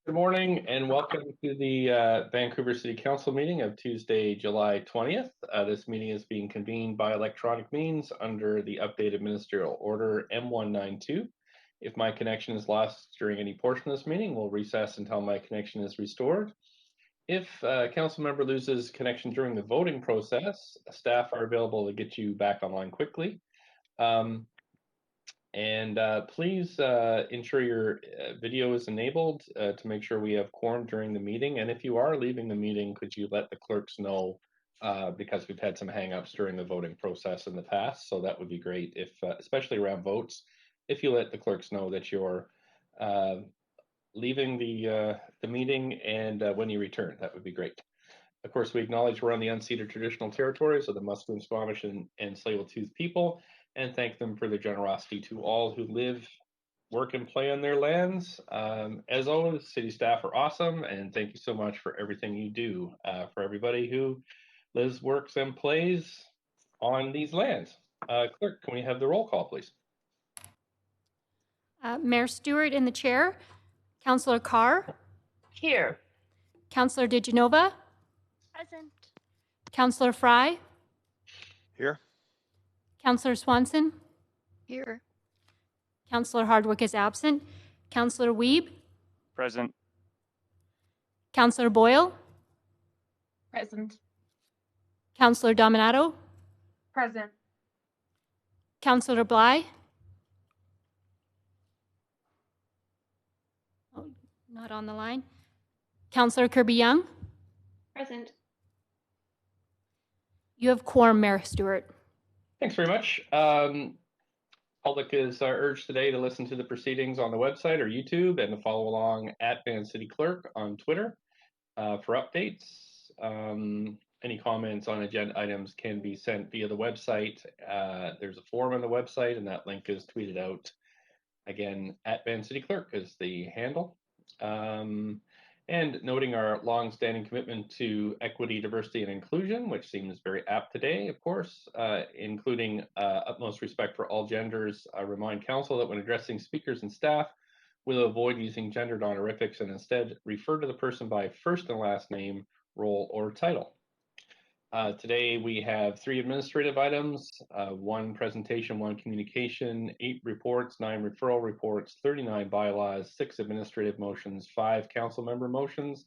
Good morning and welcome to the Vancouver City Council meeting of Tuesday, July 20th. This meeting is being convened by electronic means under the updated ministerial order M192. If my connection is lost during any portion of this meeting, we'll recess until my connection is restored. If a council member loses connection during the voting process, staff are available to get you back online quickly. Please ensure your video is enabled to make sure we have quorum during the meeting. And if you are leaving the meeting, could you let the clerks know because we've had some hangups during the voting process in the past. So that would be great if, especially around votes, if you let the clerks know that you're leaving the meeting and when you return, that would be great. Of course, we acknowledge we're on the unceded traditional territories of the Musqueam, Squamish, and Tsleil-Waututh people, and thank them for their generosity to all who live, work, and play on their lands. As always, city staff are awesome, and thank you so much for everything you do for everybody who lives, works, and plays on these lands. Clerk, can we have the roll call, please? Mayor Stewart in the chair. Councillor Carr. Here. Councillor DiGenova. Present. Councillor Fry. Here. Councillor Swanson. Here. Councillor Hardwick is absent. Councillor Wiebe. Present. Councillor Boyle. Present. Councillor Dominato. Present. Councillor Bly. Oh, not on the line. Councillor Kirby-Yung. Present. You have quorum, Mayor Stewart. Thanks very much. Public is urged today to listen to the proceedings on the website or YouTube and to follow along at Van City Clerk on Twitter for updates. Any comments on agenda items can be sent via the website. There's a form on the website and that link is tweeted out. Again, at Van City Clerk is the handle. And noting our long-standing commitment to equity, diversity, and inclusion, which seems very apt today, of course, including utmost respect for all genders. I remind council that when addressing speakers and staff, we'll avoid using gendered honorifics and instead refer to the person by first and last name, role, or title. Today we have 3 administrative items, 1 presentation, 1 communication, 8 reports, 9 referral reports, 39 bylaws, 6 administrative motions, 5 council member motions,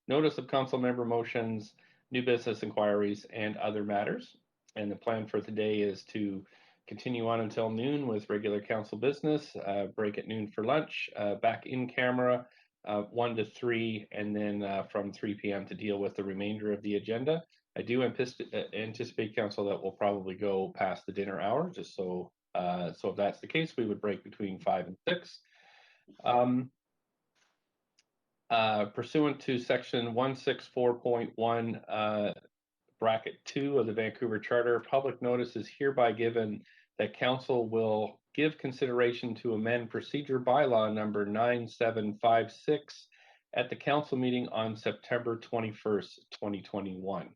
notice of council member motions, new business inquiries, and other matters. And the plan for today is to continue on until noon with regular council business, break at noon for lunch, back in camera, 1 to 3, and then from 3 p.m. to deal with the remainder of the agenda. I do anticipate, council, that we'll probably go past the dinner hour, just so if that's the case, we would break between 5 and 6. Pursuant to section 164.1 bracket 2 of the Vancouver Charter, public notice is hereby given that council will give consideration to amend procedure bylaw number 9756 at the council meeting on September 21st, 2021.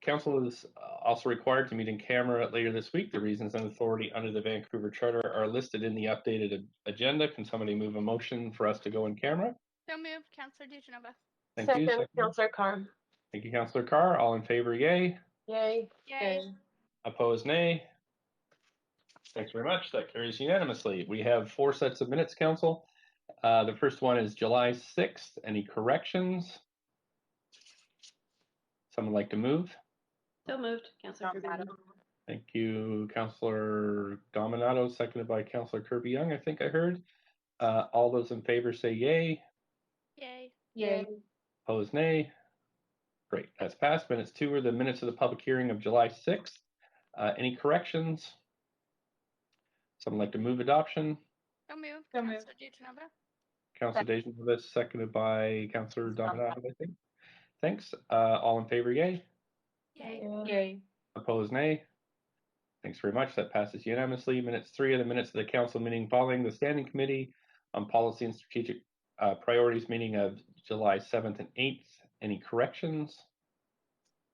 Council is also required to meet in camera later this week. The reasons and authority under the Vancouver Charter are listed in the updated agenda. Can somebody move a motion for us to go in camera? So moved, Councillor DiGenova. Thank Second, you. Second. Councillor Carr. Thank you, Councillor Carr. All in favor, yay. Yay. Yay. Opposed, nay. Thanks very much. That carries unanimously. We have 4 sets of minutes, Council. The first one is July 6th. Any corrections? Someone like to move? So moved, Councillor Kirby-Yung. Thank you, Councillor Dominato, seconded by Councillor Kirby-Yung, I think I heard. All those in favor say yay. Yay. Yay. Opposed, nay. Great, that's passed. Minutes 2 are the minutes of the public hearing of July 6th. Any corrections? Someone like to move adoption? So moved, So moved. Councillor DiGenova. Councillor DeGenova, seconded by Councillor Dominato, I think. Thanks. All in favor, yay. Yay. Yay. Opposed, nay. Thanks very much. That passes unanimously. Minutes 3 are the minutes of the council meeting following the Standing Committee on Policy and Strategic Priorities meeting of July 7th and 8th. Any corrections?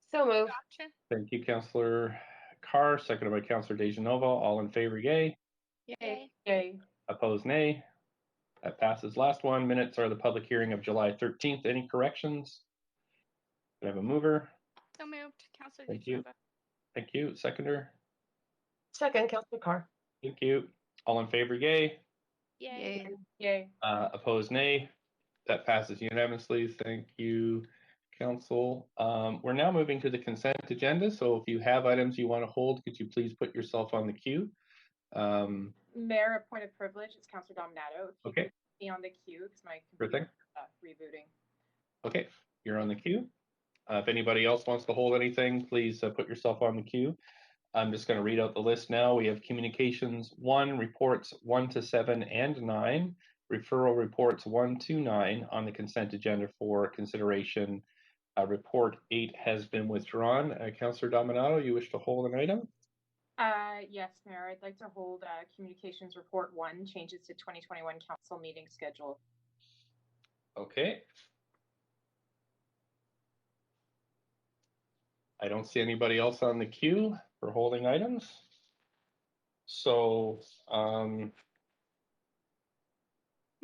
So moved. Adoption. Thank you, Councillor Carr, seconded by Councillor DeGenova. All in favor, yay. Yay. Yay. Opposed, nay. That passes. Last one, minutes are the public hearing of July 13th. Any corrections? Do I have a mover? So moved. Counselor Thank you. DeGenova. Thank you. Seconder? Second, Counselor Carr. Thank you. All in favor, yay. Yay. Yay. Opposed, nay. That passes unanimously. Thank you, Council. We're now moving to the consent agenda. So if you have items you want to hold, could you please put yourself on the queue? Mayor, a point of privilege. It's Councilor Dominato. If you Okay. could put me on the queue because my Sure thing. computer rebooting. Okay, you're on the queue. If anybody else wants to hold anything, please put yourself on the queue. I'm just going to read out the list now. We have communications 1, reports 1 to 7 and 9, referral reports 1 to 9 on the consent agenda for consideration. Report 8 has been withdrawn. Councillor Dominato, you wish to hold an item? Yes, Mayor, I'd like to hold Communications Report 1, changes to 2021 council meeting schedule. Okay. I don't see anybody else on the queue for holding items. So, Move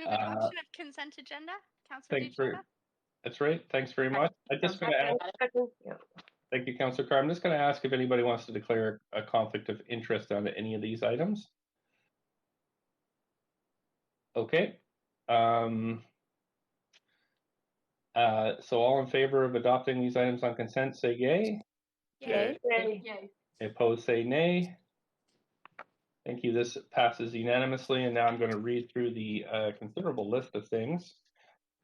adoption of consent agenda. Counselor thanks for, DeGenova. that's right. Thanks very much. I'm just going to ask, Second, yeah. thank you, Councillor Carr. I'm just going to ask if anybody wants to declare a conflict of interest on any of these items. Okay. So all in favor of adopting these items on consent, say yay. Yay. Yay. Opposed, say nay. Thank you. This passes unanimously, and now I'm going to read through the considerable list of things.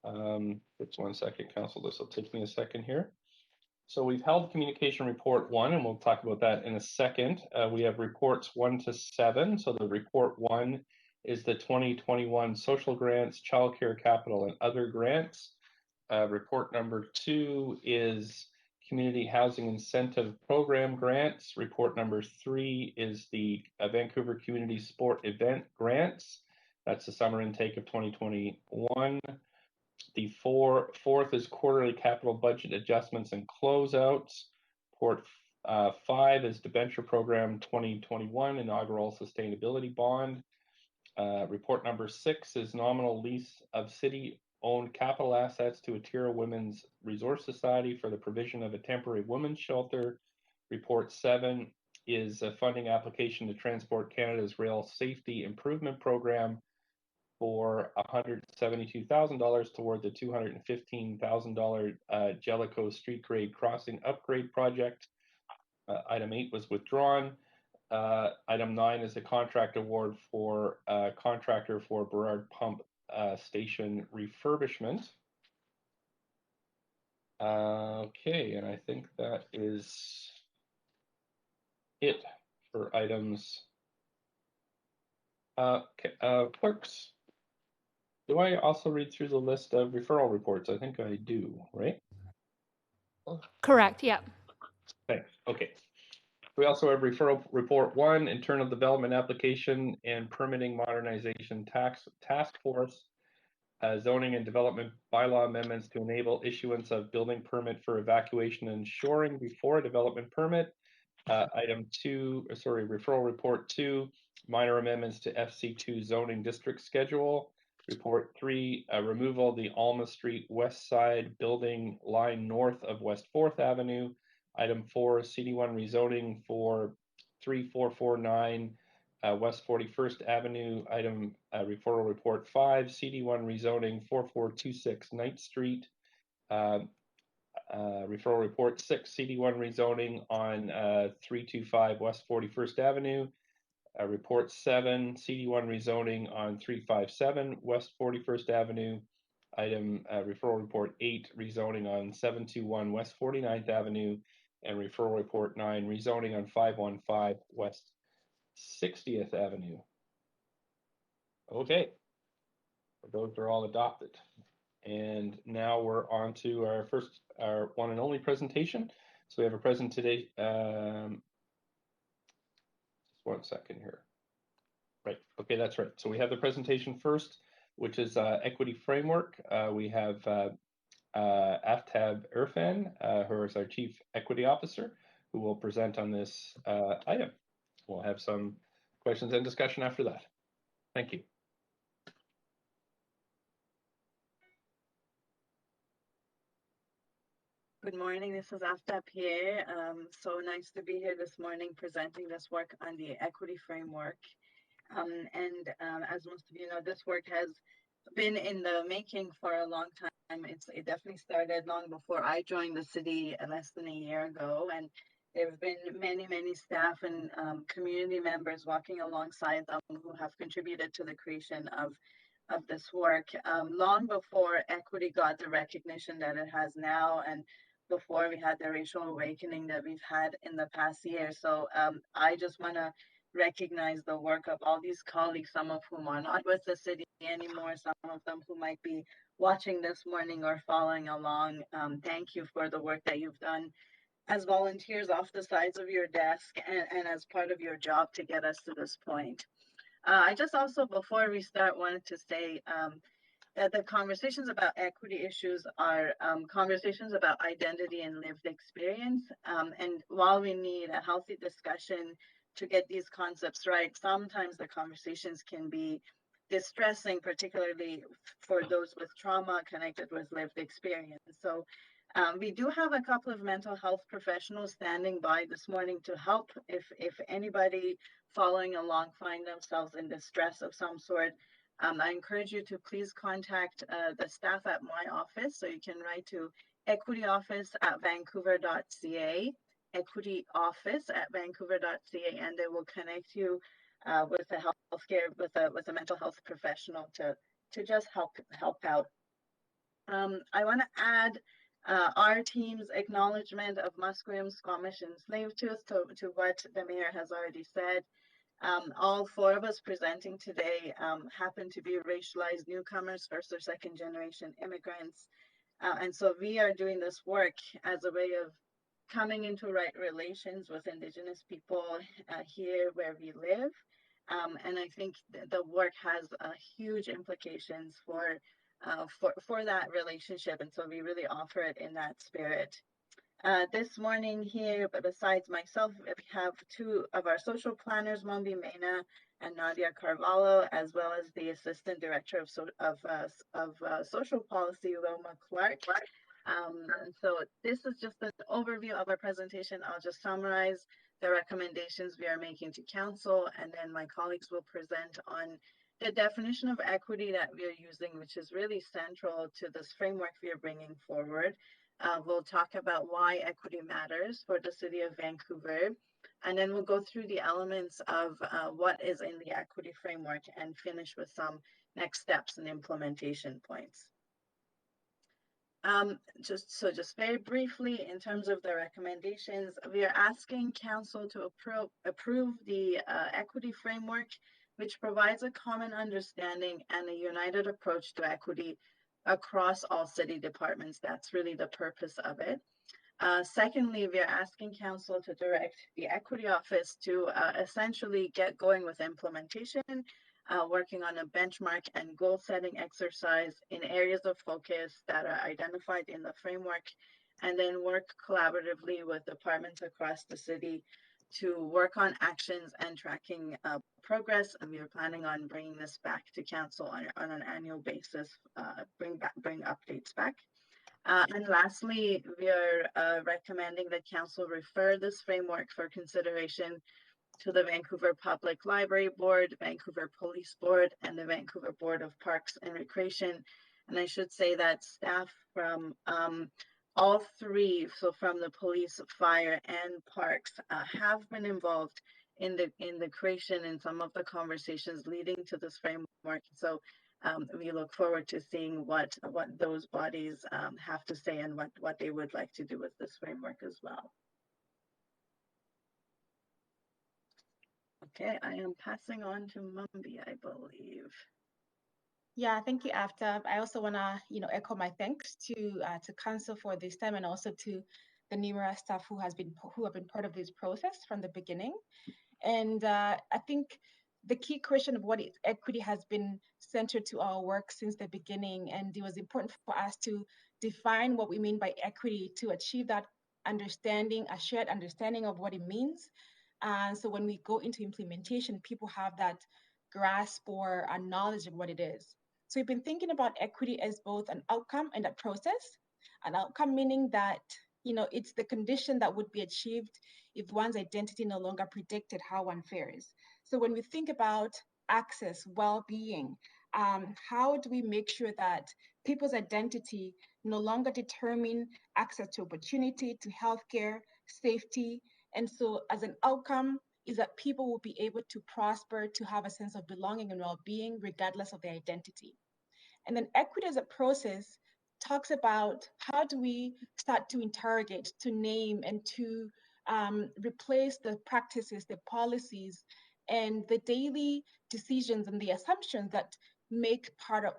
Just 1 second, Council. This will take me a second here. So we've held communication report 1, and we'll talk about that in a second. We have reports 1 to 7. So the report 1 is the 2021 social grants, childcare capital, and other grants. Report number 2 is Community Housing Incentive Program grants. Report number 3 is the Vancouver Community Sport Event grants. That's the summer intake of 2021. The fourth is quarterly capital budget adjustments and closeouts. Report 5 is debenture program 2021 inaugural sustainability bond. Report number 6 is nominal lease of city-owned capital assets to Atira Women's Resource Society for the provision of a temporary women's shelter. Report 7 is a funding application to Transport Canada's Rail Safety Improvement Program for $172,000 toward the $215,000 Jellicoe Street Grade Crossing Upgrade Project. Item 8 was withdrawn. Item 9 is a contract award for contractor for Burrard Pump Station refurbishment. Okay, and I think that is it for items. Clerks, do I also read through the list of referral reports? I think I do, right? Correct, yep. Thanks. Okay. We also have referral report 1, internal development application and permitting modernization task force, zoning and development bylaw amendments to enable issuance of building permit for evacuation and shoring before a development permit. Referral report 2, minor amendments to FC2 zoning district schedule. Report 3, removal of the Alma Street West Side building line north of West 4th Avenue. Item 4, CD1 rezoning for 3449 West 41st Avenue. Item referral report 5, CD1 rezoning 4426 9th Street. Referral report 6, CD1 rezoning on 325 West 41st Avenue. Report 7, CD1 rezoning on 357 West 41st Avenue. Item referral report 8, rezoning on 721 West 49th Avenue. And referral report 9, rezoning on 515 West 60th Avenue. Okay, those are all adopted. And now we're on to our one and only presentation. So we have a present today. Just 1 second here. Right, okay, that's right. So we have the presentation first, which is equity framework. We have Aftab Irfan, who is our Chief Equity Officer, who will present on this item. We'll have some questions and discussion after that. Thank you. Good morning. This is Aftab here. So nice to be here this morning presenting this work on the equity framework. As most of you know, this work has been in the making for a long time. It definitely started long before I joined the city less than a year ago. And there have been many staff and community members walking alongside them who have contributed to the creation of this work long before equity got the recognition that it has now, and before we had the racial awakening that we've had in the past year. So I just want to recognize the work of all these colleagues, some of whom are not with the city anymore, some of them who might be watching this morning or following along. Thank you for the work that you've done as volunteers off the sides of your desk and as part of your job to get us to this point. I just also, before we start, wanted to say that the conversations about equity issues are conversations about identity and lived experience. And while we need a healthy discussion to get these concepts right, sometimes the conversations can be distressing, particularly for those with trauma connected with lived experience. So we do have a couple of mental health professionals standing by this morning to help if anybody following along find themselves in distress of some sort. I encourage you to please contact the staff at my office. So you can write to equityoffice@vancouver.ca, equityoffice@vancouver.ca, and they will connect you with a with a mental health professional to just help out. I want to add our team's acknowledgement of Musqueam, Squamish, and Tsleil-Waututh to what the mayor has already said. All four of us presenting today happen to be racialized newcomers, first or second generation immigrants. And so we are doing this work as a way of coming into right relations with Indigenous people here where we live. And I think the work has huge implications for that relationship. And so we really offer it in that spirit. This morning here, but besides myself, we have two of our social planners, Mombi Mena and Nadia Carvalho, as well as the Assistant Director of Social Policy, Wilma Clark. And so this is just an overview of our presentation. I'll just summarize the recommendations we are making to Council, and then my colleagues will present on the definition of equity that we are using, which is really central to this framework we are bringing forward. We'll talk about why equity matters for the City of Vancouver, and then we'll go through the elements of what is in the equity framework and finish with some next steps and implementation points. Just very briefly, in terms of the recommendations, we are asking Council to approve the equity framework, which provides a common understanding and a united approach to equity across all city departments. That's really the purpose of it. Secondly, we are asking Council to direct the Equity Office to essentially get going with implementation, working on a benchmark and goal setting exercise in areas of focus that are identified in the framework, and then work collaboratively with departments across the city to work on actions and tracking progress. And we are planning on bringing this back to Council on an annual basis, bring updates back. And lastly, we are recommending that Council refer this framework for consideration to the Vancouver Public Library Board, Vancouver Police Board, and the Vancouver Board of Parks and Recreation. And I should say that staff from all three, so from the police, fire, and parks, have been involved in the creation and some of the conversations leading to this framework. So we look forward to seeing what those bodies have to say and what they would like to do with this framework as well. Okay, I am passing on to Mombi, I believe. Yeah, thank you, Aftab. I also want to, echo my thanks to Council for this time, and also to the NEMRA staff who have been part of this process from the beginning. And I think the key question of what is equity has been centered to our work since the beginning, and it was important for us to define what we mean by equity to achieve that understanding, a shared understanding of what it means. And so when we go into implementation, people have that grasp or a knowledge of what it is. So we've been thinking about equity as both an outcome and a process. An outcome meaning that, it's the condition that would be achieved if one's identity no longer predicted how one fares. So when we think about access, well-being, how do we make sure that people's identity no longer determine access to opportunity, to healthcare, safety, and so as an outcome is that people will be able to prosper, to have a sense of belonging and well-being regardless of their identity. And then equity as a process talks about how do we start to interrogate, to name, and to replace the practices, the policies, and the daily decisions and the assumptions that make part of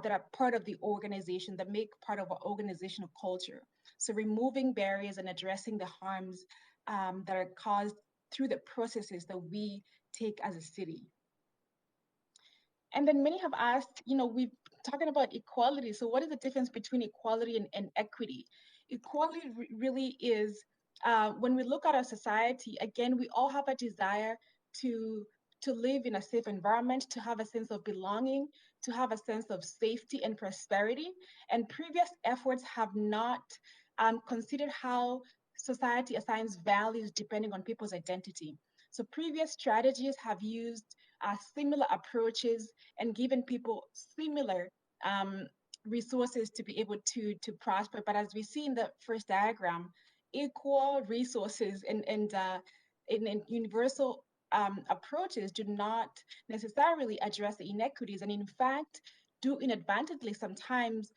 that are part of the organization, that make part of our organizational culture. So removing barriers and addressing the harms that are caused through the processes that we take as a city. And then many have asked, we've talking about equality. So what is the difference between equality and equity? Equality really is, when we look at our society, again, we all have a desire to live in a safe environment, to have a sense of belonging, to have a sense of safety and prosperity. And previous efforts have not considered how society assigns values depending on people's identity. So previous strategies have used similar approaches and given people similar resources to be able to prosper. But as we see in the first diagram, equal resources and universal approaches do not necessarily address the inequities, and in fact, do inadvertently sometimes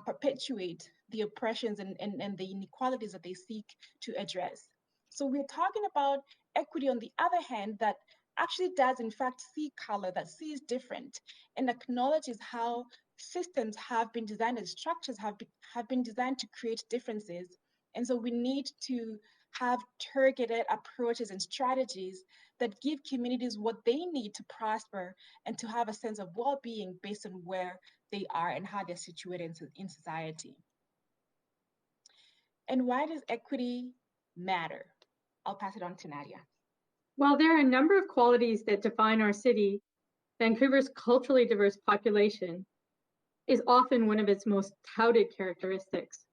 perpetuate the oppressions and the inequalities that they seek to address. So we're talking about equity, on the other hand, that actually does in fact see color, that sees different, and acknowledges how systems have been designed and structures have been designed to create differences. And so we need to have targeted approaches and strategies that give communities what they need to prosper and to have a sense of well-being based on where they are and how they're situated in society. And why does equity matter? I'll pass it on to Nadia. While there are a number of qualities that define our city, Vancouver's culturally diverse population is often one of its most touted characteristics.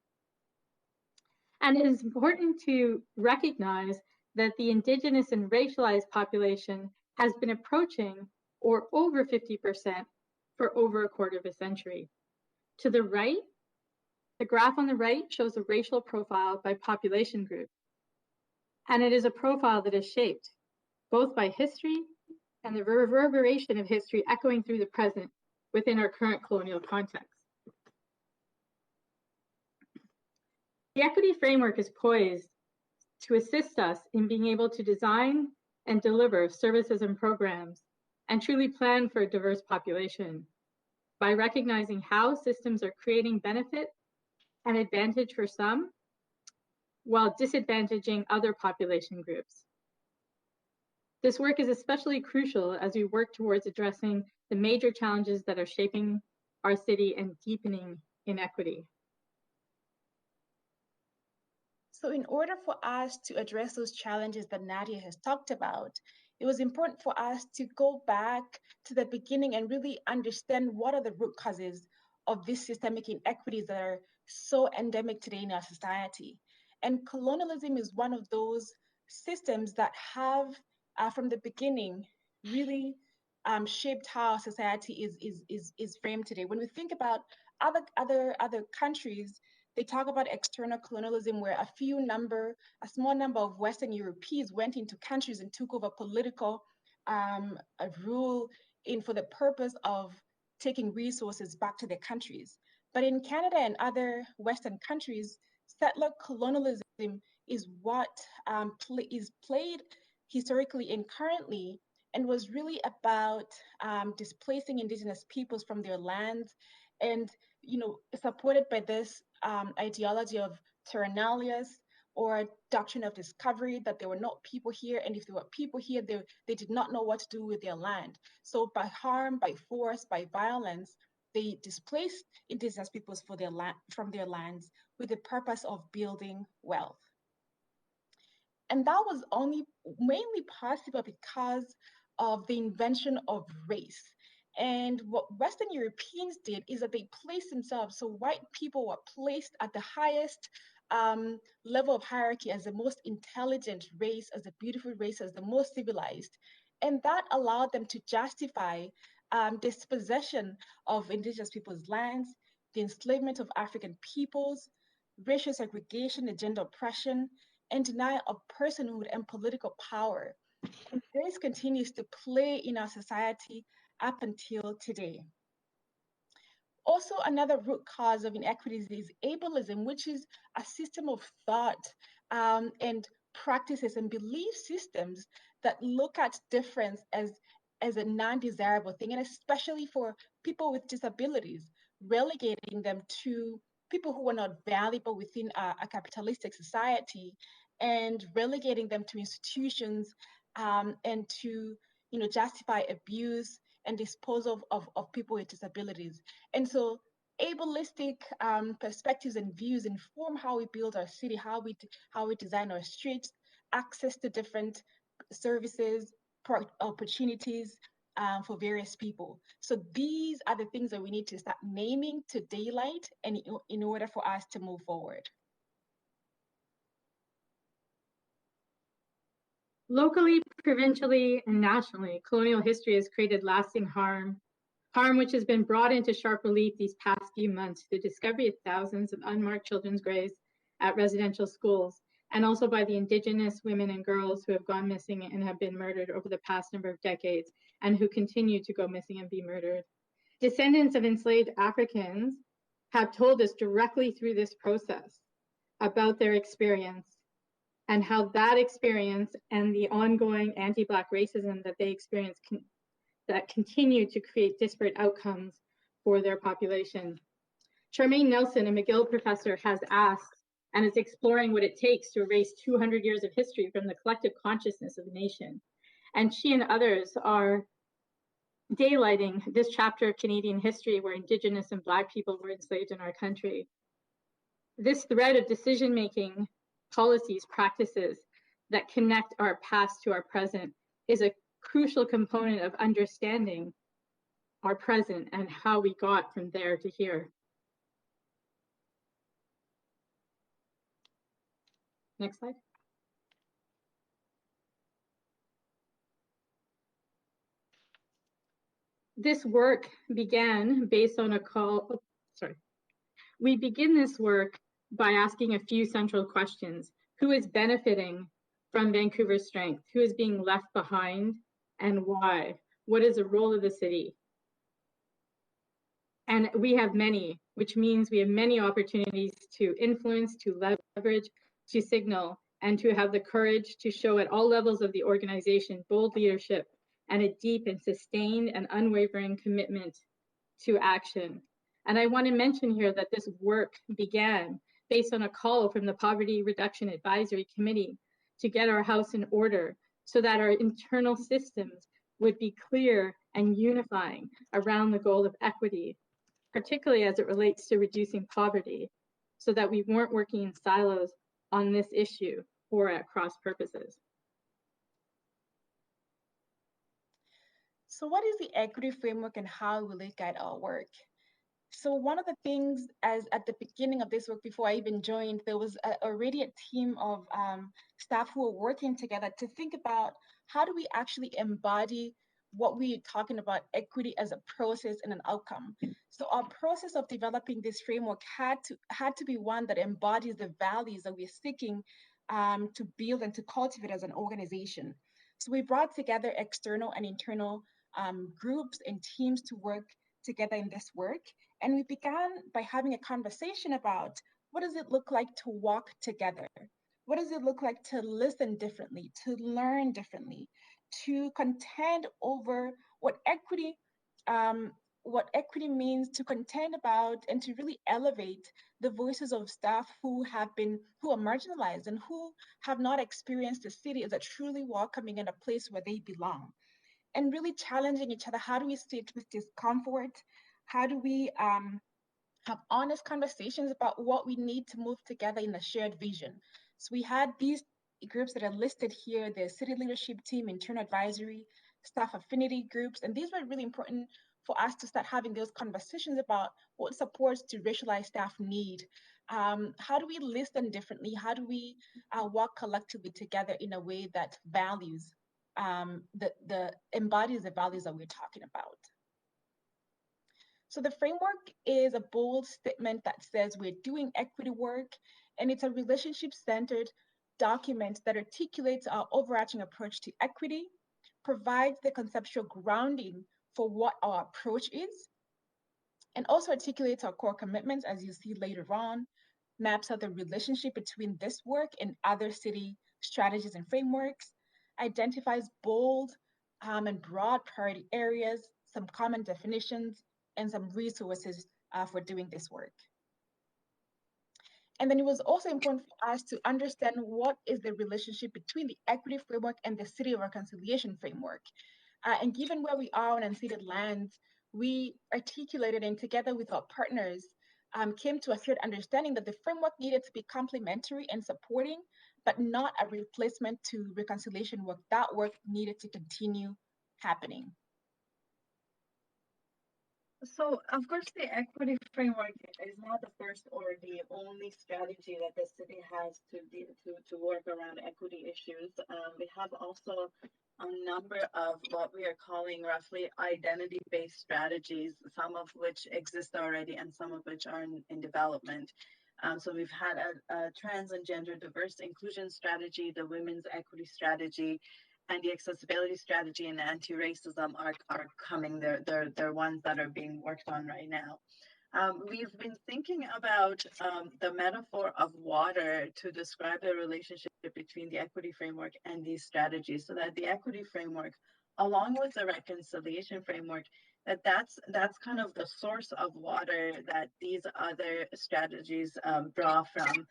And it is important to recognize that the Indigenous and racialized population has been approaching or over 50% for over a quarter of a century. To the right, the graph on the right shows a racial profile by population group. And it is a profile that is shaped both by history and the reverberation of history echoing through the present within our current colonial context. The equity framework is poised to assist us in being able to design and deliver services and programs and truly plan for a diverse population by recognizing how systems are creating benefit and advantage for some while disadvantaging other population groups. This work is especially crucial as we work towards addressing the major challenges that are shaping our city and deepening inequity. So in order for us to address those challenges that Nadia has talked about, it was important for us to go back to the beginning and really understand what are the root causes of these systemic inequities that are so endemic today in our society. And colonialism is one of those systems that have, from the beginning, really shaped how society is framed today. When we think about other countries, they talk about external colonialism, where a small number of Western Europeans went into countries and took over political rule for the purpose of taking resources back to their countries. But in Canada and other Western countries, settler colonialism is what is played historically and currently, and was really about displacing Indigenous peoples from their lands, and supported by this ideology of terra nullius, or doctrine of discovery, that there were not people here, and if there were people here, they did not know what to do with their land. So by harm, by force, by violence, they displaced Indigenous peoples from their lands with the purpose of building wealth. And that was mainly possible because of the invention of race. And what Western Europeans did is that they placed themselves, so white people were placed at the highest level of hierarchy as the most intelligent race, as the beautiful race, as the most civilized. And that allowed them to justify dispossession of indigenous people's lands, the enslavement of African peoples, racial segregation and gender oppression, and denial of personhood and political power. And this continues to play in our society up until today. Also, another root cause of inequities is ableism, which is a system of thought and practices and belief systems that look at difference as a non-desirable thing, and especially for people with disabilities, relegating them to people who are not valuable within a capitalistic society, and relegating them to institutions and to justify abuse and dispose of people with disabilities. And so ableistic perspectives and views inform how we build our city, how we design our streets, access to different services, opportunities for various people. So these are the things that we need to start naming to daylight, and in order for us to move forward. Locally, provincially, and nationally, colonial history has created lasting harm which has been brought into sharp relief these past few months through the discovery of thousands of unmarked children's graves at residential schools, and also by the Indigenous women and girls who have gone missing and have been murdered over the past number of decades, and who continue to go missing and be murdered. Descendants of enslaved Africans have told us directly through this process about their experience, and how that experience and the ongoing anti-Black racism that they experience that continue to create disparate outcomes for their population. Charmaine Nelson, a McGill professor, has asked and is exploring what it takes to erase 200 years of history from the collective consciousness of the nation. And she and others are daylighting this chapter of Canadian history where Indigenous and Black people were enslaved in our country. This thread of decision-making, policies, practices that connect our past to our present is a crucial component of understanding our present and how we got from there to here. Next slide. This work began based on a call, We begin this work by asking a few central questions. Who is benefiting from Vancouver's strength? Who is being left behind, and why? What is the role of the city? And we have many, which means we have many opportunities to influence, to leverage, to signal, and to have the courage to show at all levels of the organization bold leadership and a deep and sustained and unwavering commitment to action. And I want to mention here that this work began based on a call from the Poverty Reduction Advisory Committee to get our house in order so that our internal systems would be clear and unifying around the goal of equity, particularly as it relates to reducing poverty, so that we weren't working in silos on this issue or at cross purposes. So what is the equity framework and how will it guide our work? So one of the things, as at the beginning of this work, before I even joined, there was already a team of staff who were working together to think about how do we actually embody what we're talking about, equity as a process and an outcome. So our process of developing this framework had to be one that embodies the values that we're seeking to build and to cultivate as an organization. So we brought together external and internal groups and teams to work together in this work. And we began by having a conversation about what does it look like to walk together? What does it look like to listen differently, to learn differently, to contend over what equity means, to contend about and to really elevate the voices of staff who are marginalized and who have not experienced the city as a truly welcoming and a place where they belong. And really challenging each other. How do we sit with discomfort? How do we have honest conversations about what we need to move together in a shared vision? So we had these groups that are listed here, the city leadership team, internal advisory, staff affinity groups, and these were really important for us to start having those conversations about what supports do racialized staff need. How do we listen differently? How do we work collectively together in a way that values, embodies the values that we're talking about? So the framework is a bold statement that says we're doing equity work, and it's a relationship-centered document that articulates our overarching approach to equity, provides the conceptual grounding for what our approach is, and also articulates our core commitments, as you see later on, maps out the relationship between this work and other city strategies and frameworks, identifies bold and broad priority areas, some common definitions, and some resources for doing this work. And then it was also important for us to understand what is the relationship between the equity framework and the city reconciliation framework. And given where we are on unceded lands, we articulated and together with our partners came to a shared understanding that the framework needed to be complementary and supporting, but not a replacement to reconciliation work. That work needed to continue happening. So, of course, the equity framework is not the first or the only strategy that the city has to work around equity issues. We have also a number of what we are calling roughly identity-based strategies, some of which exist already and some of which are in development. So we've had a trans and gender diverse inclusion strategy, the women's equity strategy, and the accessibility strategy and anti-racism are coming. They're ones that are being worked on right now. We've been thinking about the metaphor of water to describe the relationship between the equity framework and these strategies, so that the equity framework, along with the reconciliation framework, that's kind of the source of water that these other strategies draw from.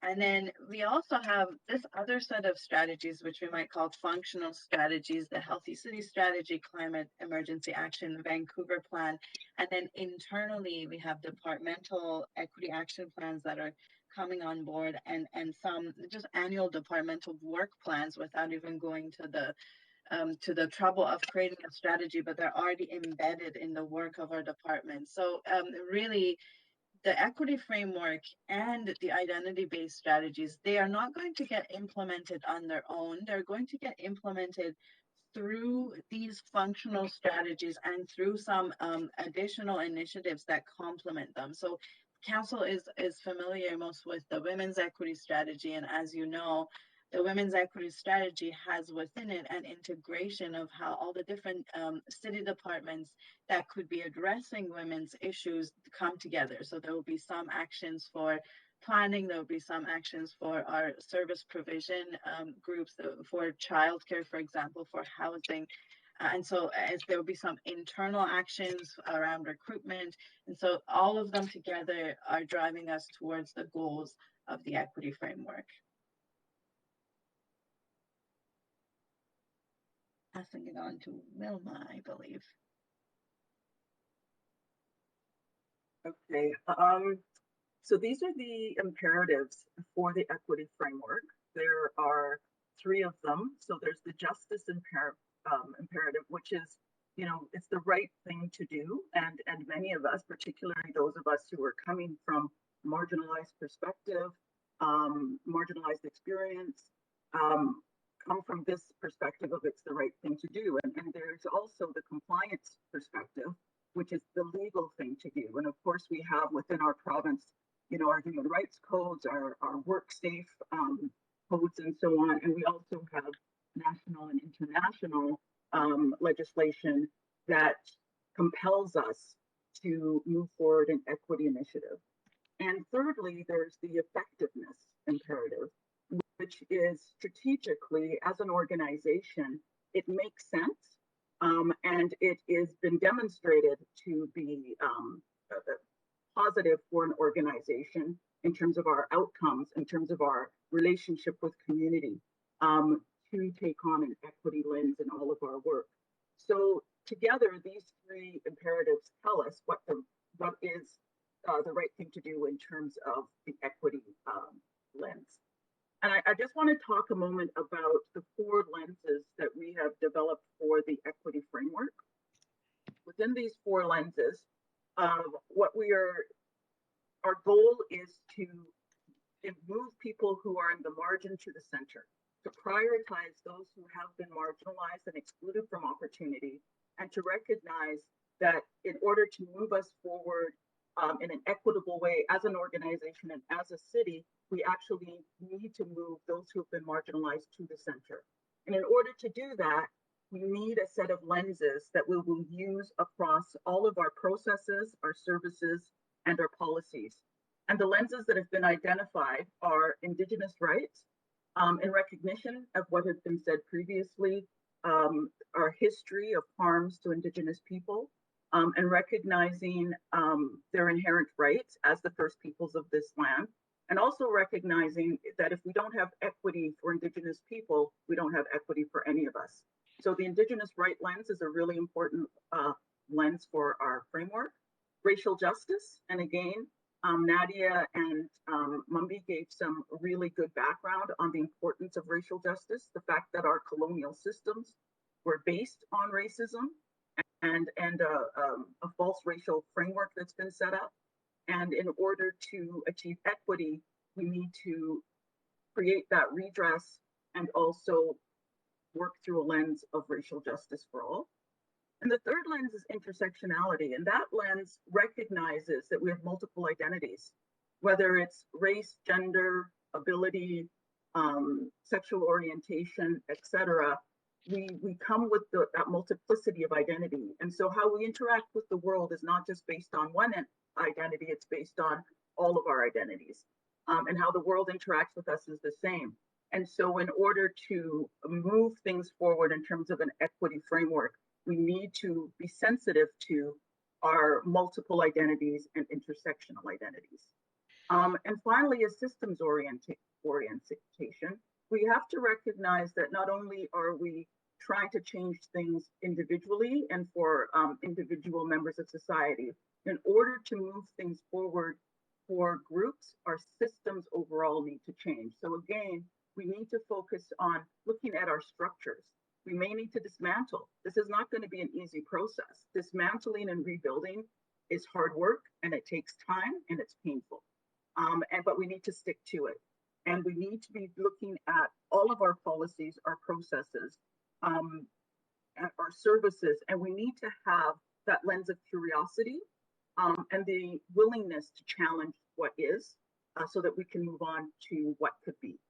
And then we also have this other set of strategies, which we might call functional strategies, the Healthy City Strategy, Climate Emergency Action, the Vancouver Plan. And then internally, we have departmental equity action plans that are coming on board, and some just annual departmental work plans without even going to the trouble of creating a strategy, but they're already embedded in the work of our department. So really, the equity framework and the identity-based strategies, they are not going to get implemented on their own. They're going to get implemented through these functional strategies and through some additional initiatives that complement them. So council is familiar most with the women's equity strategy, and as you know, the women's equity strategy has within it an integration of how all the different city departments that could be addressing women's issues come together. So there will be some actions for planning, there will be some actions for our service provision groups, for childcare, for example, for housing. And so as there will be some internal actions around recruitment. And so all of them together are driving us towards the goals of the equity framework. Passing it on to Wilma, I believe. Okay, so these are the imperatives for the equity framework. There are 3 of them. So there's the justice imperative, which is, it's the right thing to do. And many of us, particularly those of us who are coming from marginalized perspective, marginalized experience, come from this perspective of it's the right thing to do. And there's also the compliance perspective, which is the legal thing to do. And of course, we have within our province, our human rights codes, our work safe codes, and so on. And we also have national and international legislation that compels us to move forward an equity initiative. And thirdly, there's the effectiveness imperative, which is strategically, as an organization, it makes sense, and it has been demonstrated to be positive for an organization in terms of our outcomes, in terms of our relationship with community, to take on an equity lens in all of our work. So together, these 3 imperatives tell us what is the right thing to do in terms of the equity lens. And I just want to talk a moment about the 4 lenses that we have developed for the equity framework. within these 4 lenses, our goal is to move people who are in the margin to the center, to prioritize those who have been marginalized and excluded from opportunity, and to recognize that in order to move us forward in an equitable way as an organization and as a city, we actually need to move those who have been marginalized to the center. And in order to do that, we need a set of lenses that we will use across all of our processes, our services, and our policies. And the lenses that have been identified are Indigenous rights, in recognition of what had been said previously, our history of harms to Indigenous people, and recognizing their inherent rights as the first peoples of this land, and also recognizing that if we don't have equity for Indigenous people, we don't have equity for any of us. So the Indigenous right lens is a really important lens for our framework. Racial justice, and again, Nadia and Mumbi gave some really good background on the importance of racial justice, the fact that our colonial systems were based on racism and a false racial framework that's been set up. And in order to achieve equity, we need to create that redress and also work through a lens of racial justice for all. And the third lens is intersectionality. And that lens recognizes that we have multiple identities, whether it's race, gender, ability, sexual orientation, etc. We come with that multiplicity of identity. And so how we interact with the world is not just based on one identity, it's based on all of our identities. And how the world interacts with us is the same. And so in order to move things forward in terms of an equity framework, we need to be sensitive to our multiple identities and intersectional identities. And finally, a systems orientation. We have to recognize that not only are we trying to change things individually and for individual members of society, in order to move things forward for groups, our systems overall need to change. So again, we need to focus on looking at our structures. We may need to dismantle. This is not going to be an easy process. Dismantling and rebuilding is hard work, and it takes time, and it's painful. But we need to stick to it. And we need to be looking at all of our policies, our processes, and our services, and we need to have that lens of curiosity and the willingness to challenge what is, so that we can move on to what could be.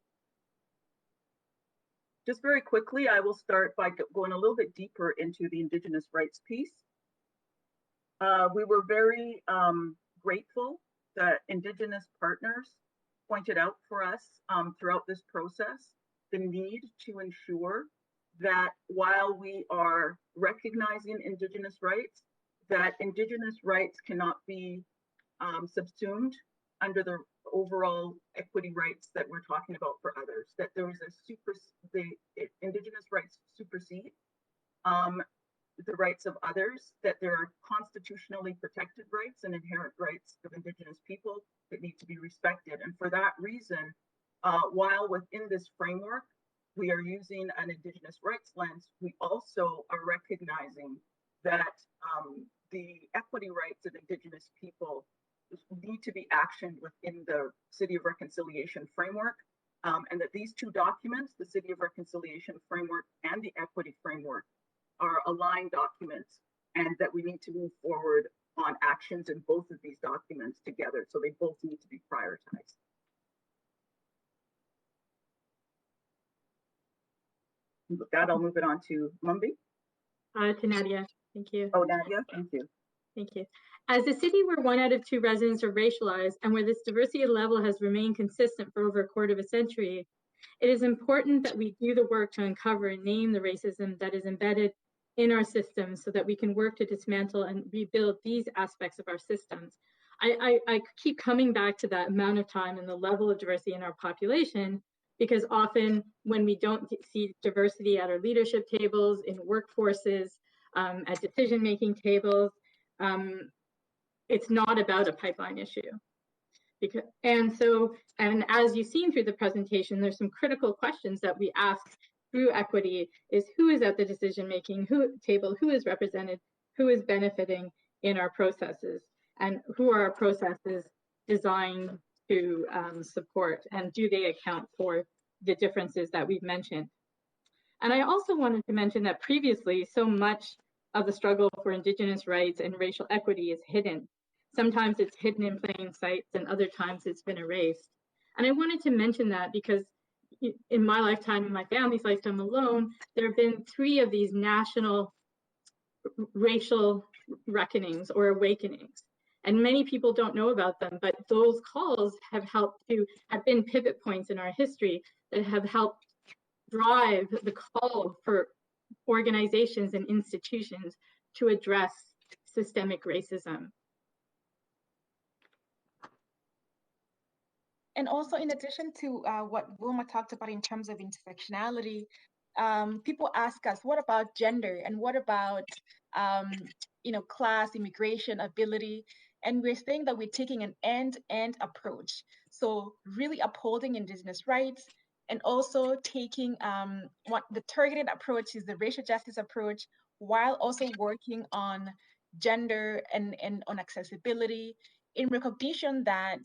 Just very quickly, I will start by going a little bit deeper into the Indigenous rights piece. We were very grateful that Indigenous partners pointed out for us throughout this process the need to ensure that while we are recognizing Indigenous rights, that Indigenous rights cannot be subsumed under the overall equity rights that we're talking about for others, that there is the Indigenous rights supersede the rights of others, that there are constitutionally protected rights and inherent rights of Indigenous people that need to be respected. And for that reason, while within this framework, we are using an Indigenous rights lens, we also are recognizing that the equity rights of Indigenous people need to be actioned within the City of Reconciliation framework, and that these two documents, the City of Reconciliation framework and the equity framework, are aligned documents, and that we need to move forward on actions in both of these documents together. So they both need to be prioritized. With that, I'll move it on to Mumbi. To Nadia, thank you. Oh, Nadia, thank you. Thank you. As a city where 1 out of 2 residents are racialized and where this diversity level has remained consistent for over a quarter of a century, it is important that we do the work to uncover and name the racism that is embedded in our systems so that we can work to dismantle and rebuild these aspects of our systems. I keep coming back to that amount of time and the level of diversity in our population, because often when we don't see diversity at our leadership tables, in workforces, at decision-making tables, it's not about a pipeline issue. And as you've seen through the presentation, there's some critical questions that we ask through equity is who is at the decision-making table, who is represented, who is benefiting in our processes and who are our processes designed to support, and do they account for the differences that we've mentioned. And I also wanted to mention that previously, so much of the struggle for Indigenous rights and racial equity is hidden. Sometimes it's hidden in plain sight, and other times it's been erased. And I wanted to mention that because in my lifetime, in my family's lifetime alone, there have been 3 of these national racial reckonings or awakenings. And many people don't know about them, but those calls have been pivot points in our history that have helped drive the call for organizations and institutions to address systemic racism. And also, in addition to what Wilma talked about in terms of intersectionality, people ask us, what about gender? And what about, class, immigration, ability? And we're saying that we're taking an end-to-end approach. So really upholding Indigenous rights, and also taking what the targeted approach is, the racial justice approach, while also working on gender and on accessibility, in recognition that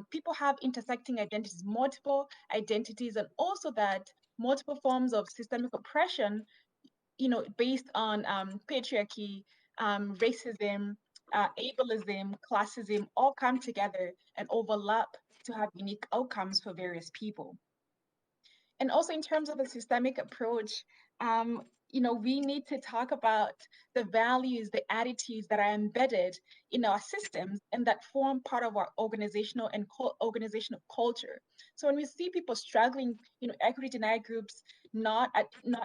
people have intersecting identities, multiple identities, and also that multiple forms of systemic oppression, based on patriarchy, racism, ableism, classism, all come together and overlap to have unique outcomes for various people. And also in terms of a systemic approach, we need to talk about the values, the attitudes that are embedded in our systems and that form part of our organizational and organizational culture. So when we see people struggling, equity denied groups not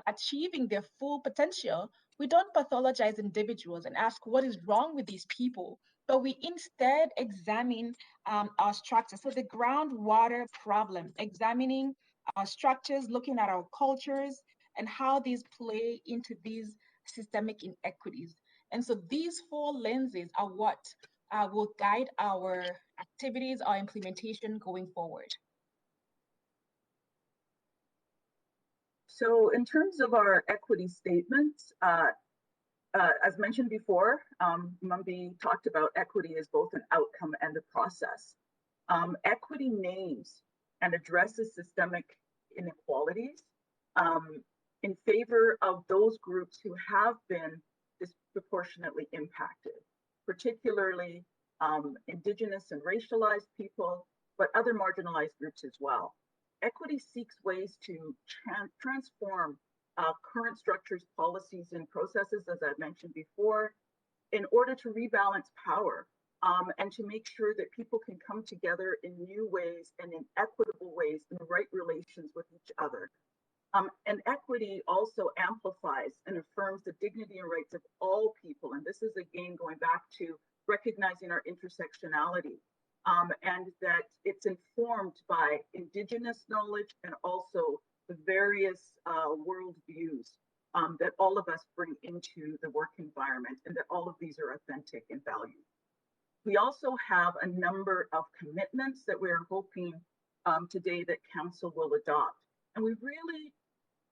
achieving their full potential, we don't pathologize individuals and ask what is wrong with these people, but we instead examine our structure. So the groundwater problem, examining our structures, looking at our cultures and how these play into these systemic inequities. And so these 4 lenses are what will guide our activities, our implementation going forward. So in terms of our equity statements, as mentioned before, Mumbi talked about equity as both an outcome and a process. Equity names and addresses systemic inequalities in favor of those groups who have been disproportionately impacted, particularly Indigenous and racialized people, but other marginalized groups as well. Equity seeks ways to transform current structures, policies, and processes, as I mentioned before, in order to rebalance power and to make sure that people can come together in new ways and in equitable ways in the right relations with each other. And equity also amplifies and affirms the dignity and rights of all people. And this is again going back to recognizing our intersectionality and that it's informed by Indigenous knowledge and also the various world views that all of us bring into the work environment, and that all of these are authentic and valued. We also have a number of commitments that we're hoping today that Council will adopt. And we really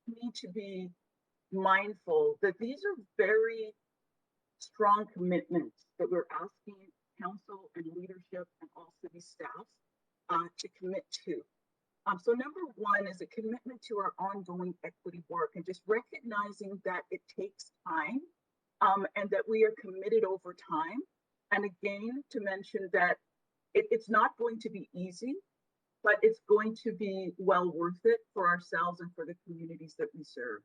need to be mindful that these are very strong commitments that we're asking Council and leadership and all city staffs to commit to. So number 1 is a commitment to our ongoing equity work and just recognizing that it takes time and that we are committed over time. And again, to mention that it's not going to be easy, but it's going to be well worth it for ourselves and for the communities that we serve.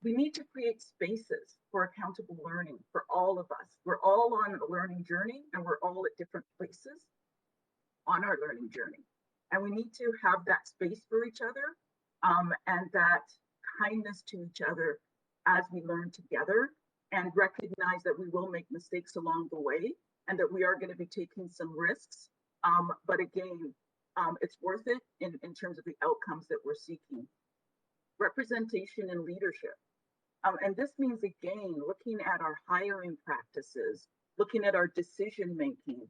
We need to create spaces for accountable learning for all of us. We're all on a learning journey and we're all at different places on our learning journey. And we need to have that space for each other and that kindness to each other as we learn together, and recognize that we will make mistakes along the way and that we are going to be taking some risks. But again, it's worth it in terms of the outcomes that we're seeking. Representation and leadership. And this means, again, looking at our hiring practices, looking at our decision making,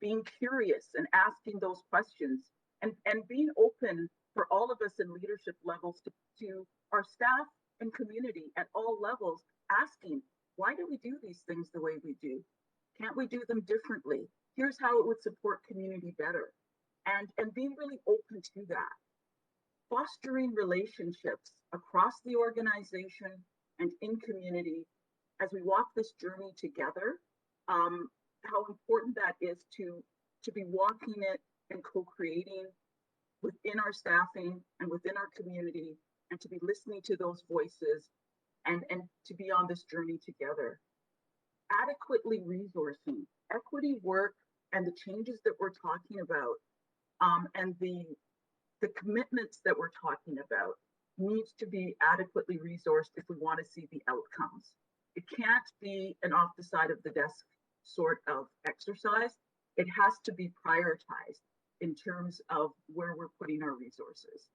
being curious and asking those questions, and being open for all of us in leadership levels to our staff and community at all levels, asking, why do we do these things the way we do? Can't we do them differently? Here's how it would support community better. And being really open to that. Fostering relationships across the organization and in community as we walk this journey together, how important that is to be walking it and co-creating within our staffing and within our community, and to be listening to those voices and to be on this journey together. Adequately resourcing equity work and the changes that we're talking about, and the commitments that we're talking about needs to be adequately resourced if we want to see the outcomes. It can't be an off the side of the desk sort of exercise. It has to be prioritized in terms of where we're putting our resources.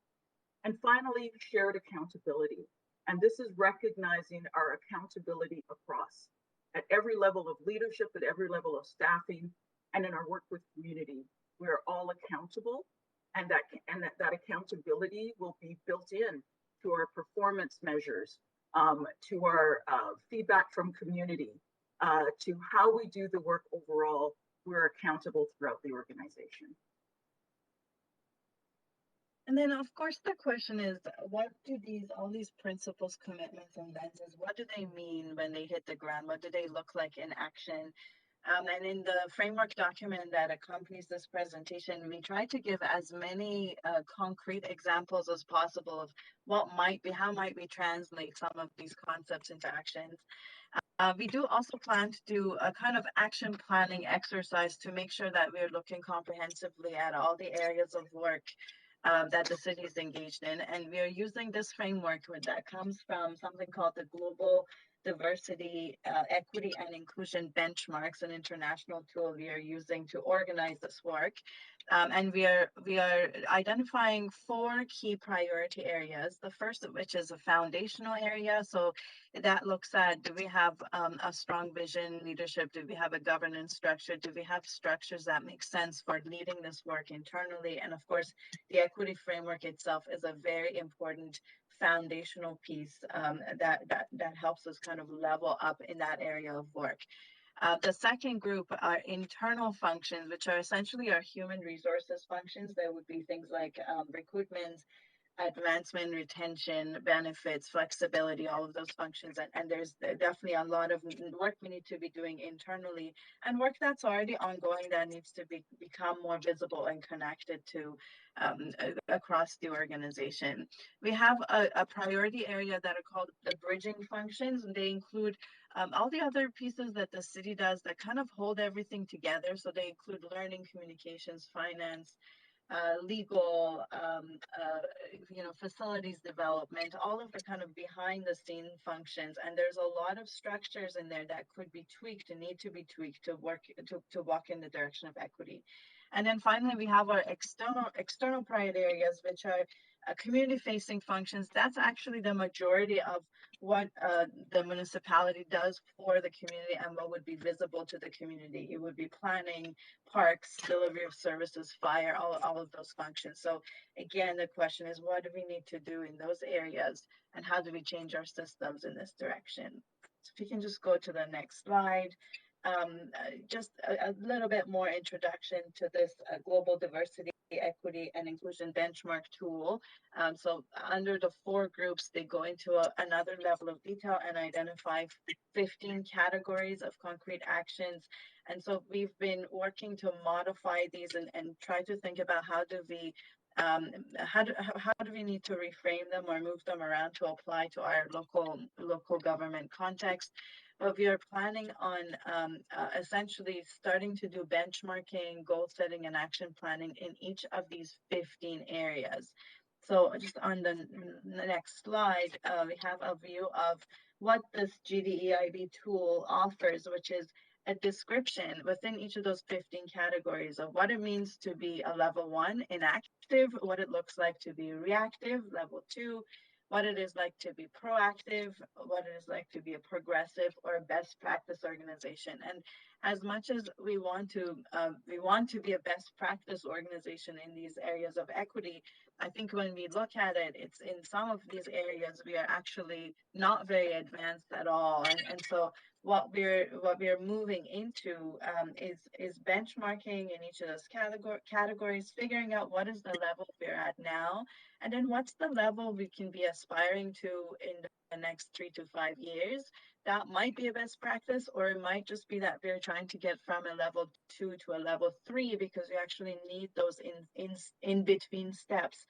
And finally, shared accountability. And this is recognizing our accountability across at every level of leadership, at every level of staffing, and in our work with community. We are all accountable, and that accountability will be built in to our performance measures, to our feedback from community, to how we do the work overall. We're accountable throughout the organization. And then, of course, the question is, what do all these principles, commitments, and lenses, what do they mean when they hit the ground? What do they look like in action? And in the framework document that accompanies this presentation, we try to give as many concrete examples as possible of how might we translate some of these concepts into actions. We do also plan to do a kind of action planning exercise to make sure that we're looking comprehensively at all the areas of work that the city is engaged in. And we are using this framework that comes from something called the Global Diversity, Equity, and Inclusion Benchmarks, an international tool we are using to organize this work. And we are identifying 4 key priority areas. The first of which is a foundational area. So that looks at, do we have a strong vision, leadership? Do we have a governance structure? Do we have structures that make sense for leading this work internally? And of course, the equity framework itself is a very important foundational piece that helps us kind of level up in that area of work. The second group are internal functions, which are essentially our human resources functions. There would be things like recruitment, advancement, retention, benefits, flexibility, all of those functions. And there's definitely a lot of work we need to be doing internally, and work that's already ongoing that needs to become more visible and connected to across the organization. We have a priority area that are called the bridging functions, and they include all the other pieces that the city does that kind of hold everything together. So they include learning, communications, finance, legal, facilities development, all of the kind of behind the scene functions. And there's a lot of structures in there that could be tweaked and need to be tweaked to walk in the direction of equity. And then finally, we have our external priority areas, which are community-facing functions. That's actually the majority of what the municipality does for the community and what would be visible to the community. It would be planning, parks, delivery of services, fire, all of those functions. So again, the question is, what do we need to do in those areas, and how do we change our systems in this direction? So if you can just go to the next slide. Just a little bit more introduction to this Global Diversity, Equity, and Inclusion Benchmark tool. So under the 4 groups, they go into another level of detail and identify 15 categories of concrete actions. And so we've been working to modify these and try to think about how do we need to reframe them or move them around to apply to our local government context. But we are planning on essentially starting to do benchmarking, goal setting, and action planning in each of these 15 areas. So just on the next slide, we have a view of what this GDEIB tool offers, which is a description within each of those 15 categories of what it means to be a level 1 inactive, what it looks like to be reactive, level 2, what it is like to be proactive, what it is like to be a progressive or a best practice organization. And as much as we want to be a best practice organization in these areas of equity, I think when we look at it, it's in some of these areas we are actually not very advanced at all. And so what we're moving into is benchmarking in each of those categories, figuring out what is the level we're at now, and then what's the level we can be aspiring to in the next 3 to 5 years. That might be a best practice, or it might just be that we're trying to get from a level 2 to a level 3 because we actually need those in between steps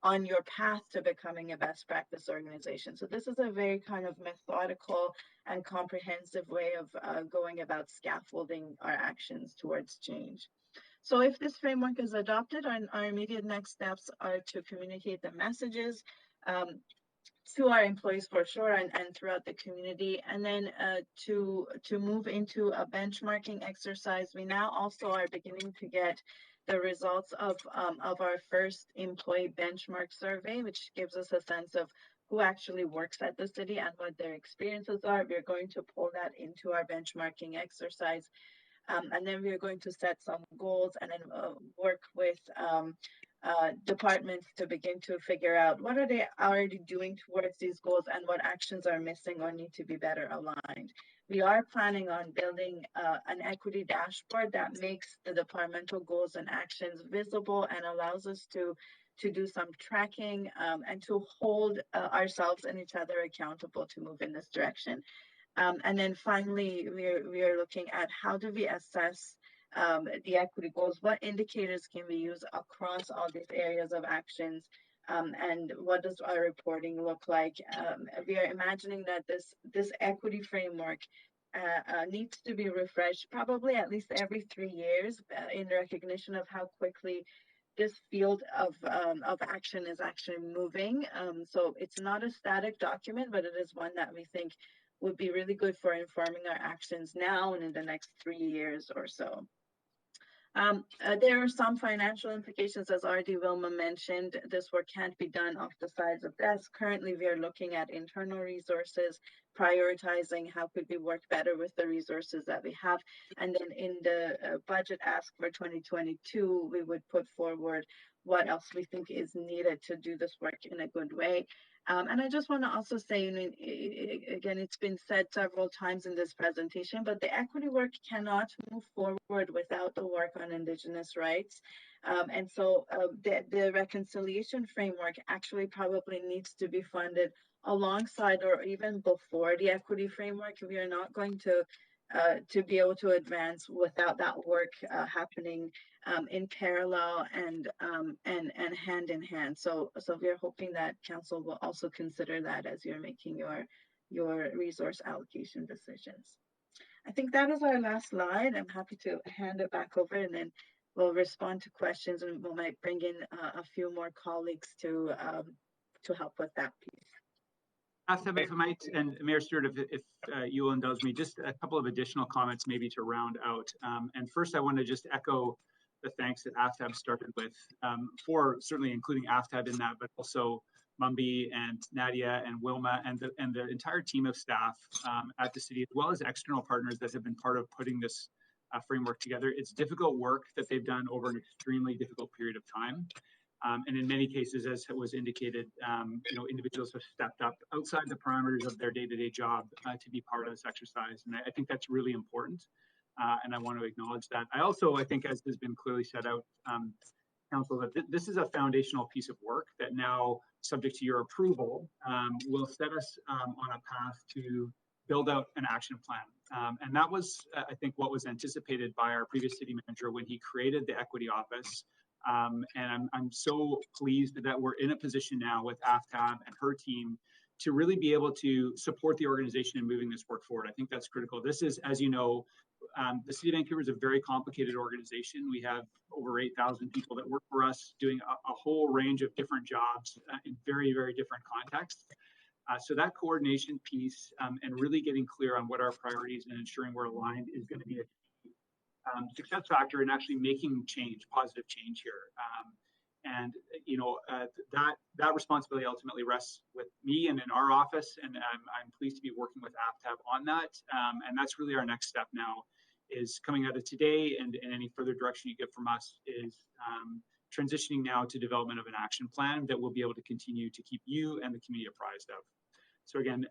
on your path to becoming a best practice organization. So this is a very kind of methodical and comprehensive way of going about scaffolding our actions towards change. So if this framework is adopted, our immediate next steps are to communicate the messages to our employees for sure, and throughout the community, and then to move into a benchmarking exercise. We now also are beginning to get the results of our first employee benchmark survey, which gives us a sense of who actually works at the city and what their experiences are. We're going to pull that into our benchmarking exercise. And then we're going to set some goals and then work with departments to begin to figure out what are they already doing towards these goals and what actions are missing or need to be better aligned. We are planning on building an equity dashboard that makes the departmental goals and actions visible and allows us to do some tracking and to hold ourselves and each other accountable to move in this direction. And then finally, we are looking at how do we assess the equity goals, what indicators can we use across all these areas of actions, and what does our reporting look like? We are imagining that this equity framework needs to be refreshed probably at least every 3 years in recognition of how quickly this field of action is actually moving. So it's not a static document, but it is one that we think would be really good for informing our actions now and in the next 3 years or so. There are some financial implications, as R.D. Wilma mentioned. This work can't be done off the sides of desks. Currently, we are looking at internal resources, prioritizing how could we work better with the resources that we have. And then in the budget ask for 2022, we would put forward what else we think is needed to do this work in a good way. And I just want to also say, again, it's been said several times in this presentation, but the equity work cannot move forward without the work on Indigenous rights. And so the reconciliation framework actually probably needs to be funded alongside or even before the equity framework. We are not going to be able to advance without that work happening in parallel and hand in hand. So we're hoping that council will also consider that as you're making your resource allocation decisions. I think that is our last slide. I'm happy to hand it back over, and then we'll respond to questions, and we might bring in a few more colleagues to help with that piece. Aftab, if I might, and Mayor Stewart, if you will indulge me, just a couple of additional comments maybe to round out. And first, I want to just echo the thanks that Aftab started with, for certainly including Aftab in that, but also Mumby and Nadia and Wilma and the entire team of staff at the city, as well as external partners that have been part of putting this framework together. It's difficult work that they've done over an extremely difficult period of time. And in many cases, as was indicated, individuals have stepped up outside the parameters of their day-to-day job to be part of this exercise. And I think that's really important. And I want to acknowledge that. I also, I think, as has been clearly set out, Council, that this is a foundational piece of work that now, subject to your approval, will set us on a path to build out an action plan. And that was, I think, what was anticipated by our previous city manager when he created the Equity Office. And I'm so pleased that we're in a position now with Aftab and her team to really be able to support the organization in moving this work forward. I think that's critical. This is, as you know, the City of Vancouver is a very complicated organization. We have over 8,000 people that work for us doing a whole range of different jobs in very, very different contexts. So that coordination piece and really getting clear on what our priorities and ensuring we're aligned is going to be a success factor in actually making change, positive change here. That responsibility ultimately rests with me and in our office, and I'm pleased to be working with Aftab on that. And that's really our next step now, is coming out of today and any further direction you get from us is transitioning now to development of an action plan that we'll be able to continue to keep you and the community apprised of. So again,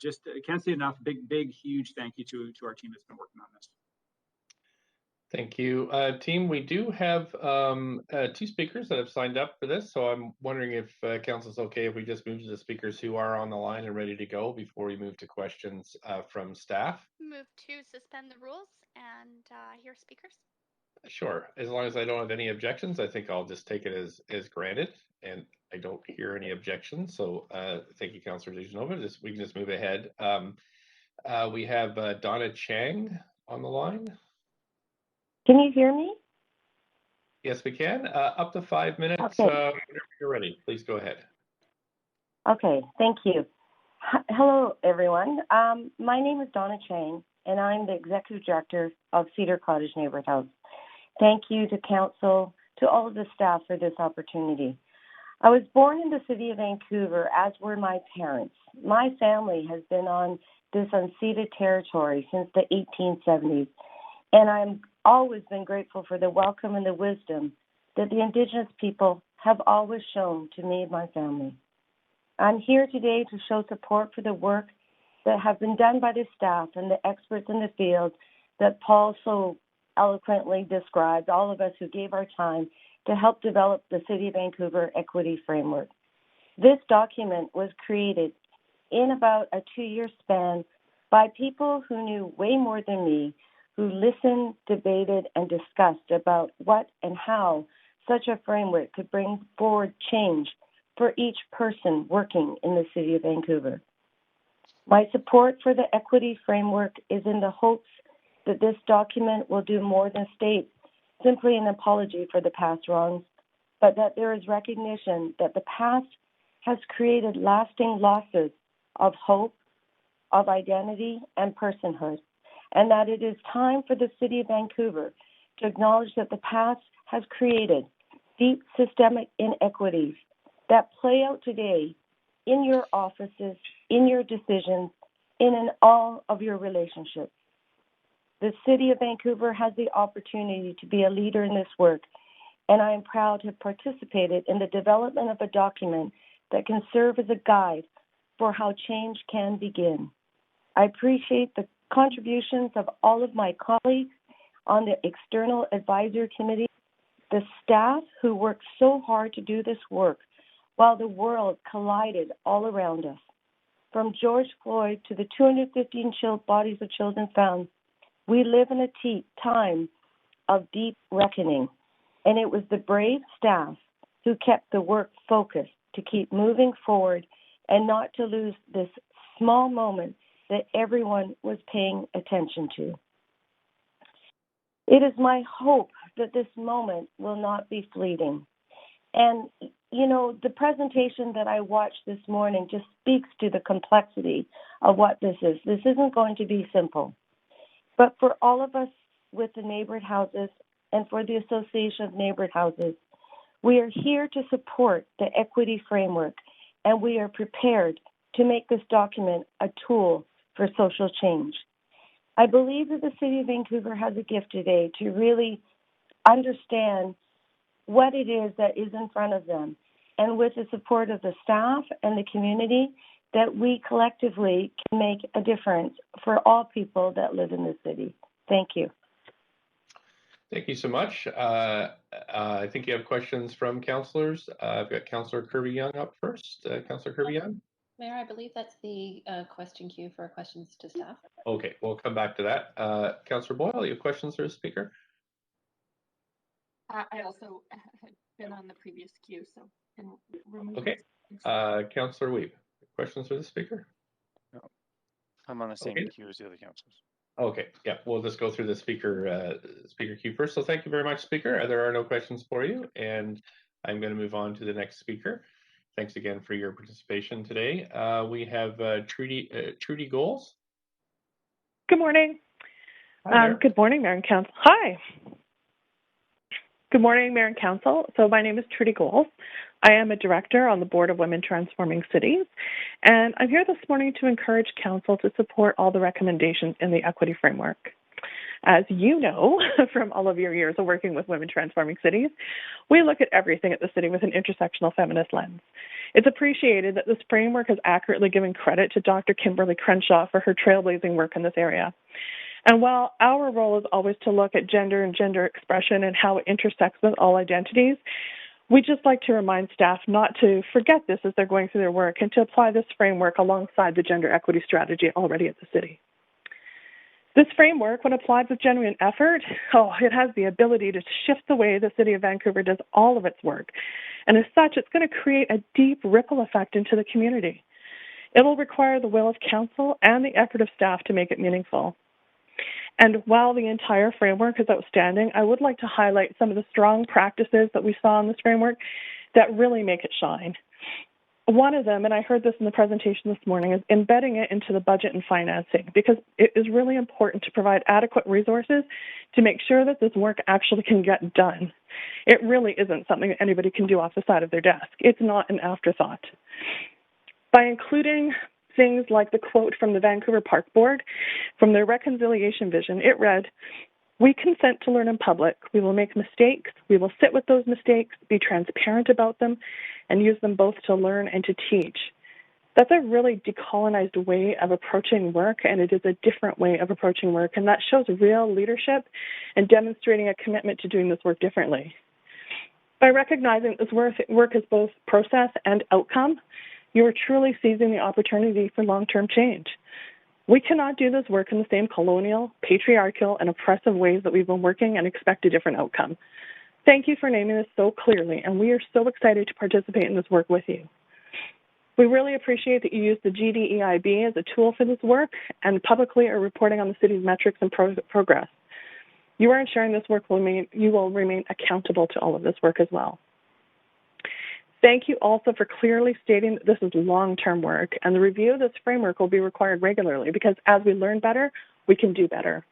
just can't say enough. Big, huge thank you to our team that's been working on this. Thank you. Team, we do have 2 speakers that have signed up for this, so I'm wondering if council's okay if we just move to the speakers who are on the line and ready to go before we move to questions from staff. Move to suspend the rules and hear speakers. Sure. As long as I don't have any objections, I think I'll just take it as granted, and I don't hear any objections. So thank you, Councillor DeGenova. We can just move ahead. We have Donna Chang on the line. Can you hear me? Yes, we can. Up to 5 minutes. Okay. Whenever you're ready, please go ahead. Okay, thank you. Hello, everyone. My name is Donna Chang, and I'm the Executive Director of Cedar Cottage Neighborhood House. Thank you to Council, to all of the staff for this opportunity. I was born in the city of Vancouver, as were my parents. My family has been on this unceded territory since the 1870s, and I'm always been grateful for the welcome and the wisdom that the Indigenous people have always shown to me and my family. I'm here today to show support for the work that have been done by the staff and the experts in the field that Paul so eloquently described, all of us who gave our time to help develop the City of Vancouver Equity Framework. This document was created in about a 2-year span by people who knew way more than me, who listened, debated, and discussed about what and how such a framework could bring forward change for each person working in the City of Vancouver. My support for the equity framework is in the hopes that this document will do more than state simply an apology for the past wrongs, but that there is recognition that the past has created lasting losses of hope, of identity, and personhood, and that it is time for the City of Vancouver to acknowledge that the past has created deep systemic inequities that play out today in your offices, in your decisions, and in all of your relationships. The City of Vancouver has the opportunity to be a leader in this work, and I am proud to have participated in the development of a document that can serve as a guide for how change can begin. I appreciate the contributions of all of my colleagues on the External Advisory Committee, the staff who worked so hard to do this work while the world collided all around us. From George Floyd to the 215 bodies of children found, we live in a time of deep reckoning, and it was the brave staff who kept the work focused to keep moving forward and not to lose this small moment that everyone was paying attention to. It is my hope that this moment will not be fleeting. And, you know, the presentation that I watched this morning just speaks to the complexity of what this is. This isn't going to be simple. But for all of us with the neighborhood houses and for the Association of Neighborhood Houses, we are here to support the equity framework, and we are prepared to make this document a tool for social change. I believe that the City of Vancouver has a gift today to really understand what it is that is in front of them, and with the support of the staff and the community, that we collectively can make a difference for all people that live in the city. Thank you. Thank you so much. I think you have questions from councillors. I've got Councillor Kirby-Yung up first. Councillor Kirby-Yung? Mayor, I believe that's the question queue for questions to staff. Okay, we'll come back to that. Councillor Boyle, you have questions for the speaker? I also had been on the previous queue, so can remove. Okay. Councillor Weeb, questions for the speaker? No. I'm on the same queue as the other councillors. Okay, yeah, we'll just go through the speaker queue first. So thank you very much, speaker. There are no questions for you, and I'm going to move on to the next speaker. Thanks again for your participation today. We have Trudy Goals. Good morning. Good morning, Mayor and Council. Hi. Good morning, Mayor and Council. So my name is Trudy Goals. I am a director on the Board of Women Transforming Cities, and I'm here this morning to encourage Council to support all the recommendations in the equity framework. As you know from all of your years of working with Women Transforming Cities, we look at everything at the city with an intersectional feminist lens. It's appreciated that this framework has accurately given credit to Dr. Kimberly Crenshaw for her trailblazing work in this area. And while our role is always to look at gender and gender expression and how it intersects with all identities, we just like to remind staff not to forget this as they're going through their work and to apply this framework alongside the gender equity strategy already at the city. This framework, when applied with genuine effort, it has the ability to shift the way the City of Vancouver does all of its work. And as such, it's going to create a deep ripple effect into the community. It will require the will of council and the effort of staff to make it meaningful. And while the entire framework is outstanding, I would like to highlight some of the strong practices that we saw in this framework that really make it shine. One of them, and I heard this in the presentation this morning, is embedding it into the budget and financing, because it is really important to provide adequate resources to make sure that this work actually can get done. It really isn't something that anybody can do off the side of their desk. It's not an afterthought. By including things like the quote from the Vancouver Park Board, from their reconciliation vision, it read, "We consent to learn in public. We will make mistakes. We will sit with those mistakes, be transparent about them, and use them both to learn and to teach." That's a really decolonized way of approaching work, and it is a different way of approaching work, and that shows real leadership and demonstrating a commitment to doing this work differently. By recognizing this work is both process and outcome, you are truly seizing the opportunity for long-term change. We cannot do this work in the same colonial, patriarchal, and oppressive ways that we've been working and expect a different outcome. Thank you for naming this so clearly, and we are so excited to participate in this work with you. We really appreciate that you use the GDEIB as a tool for this work and publicly are reporting on the city's metrics and progress. You are ensuring this work you will remain accountable to all of this work as well. Thank you also for clearly stating that this is long-term work, and the review of this framework will be required regularly because as we learn better, we can do better.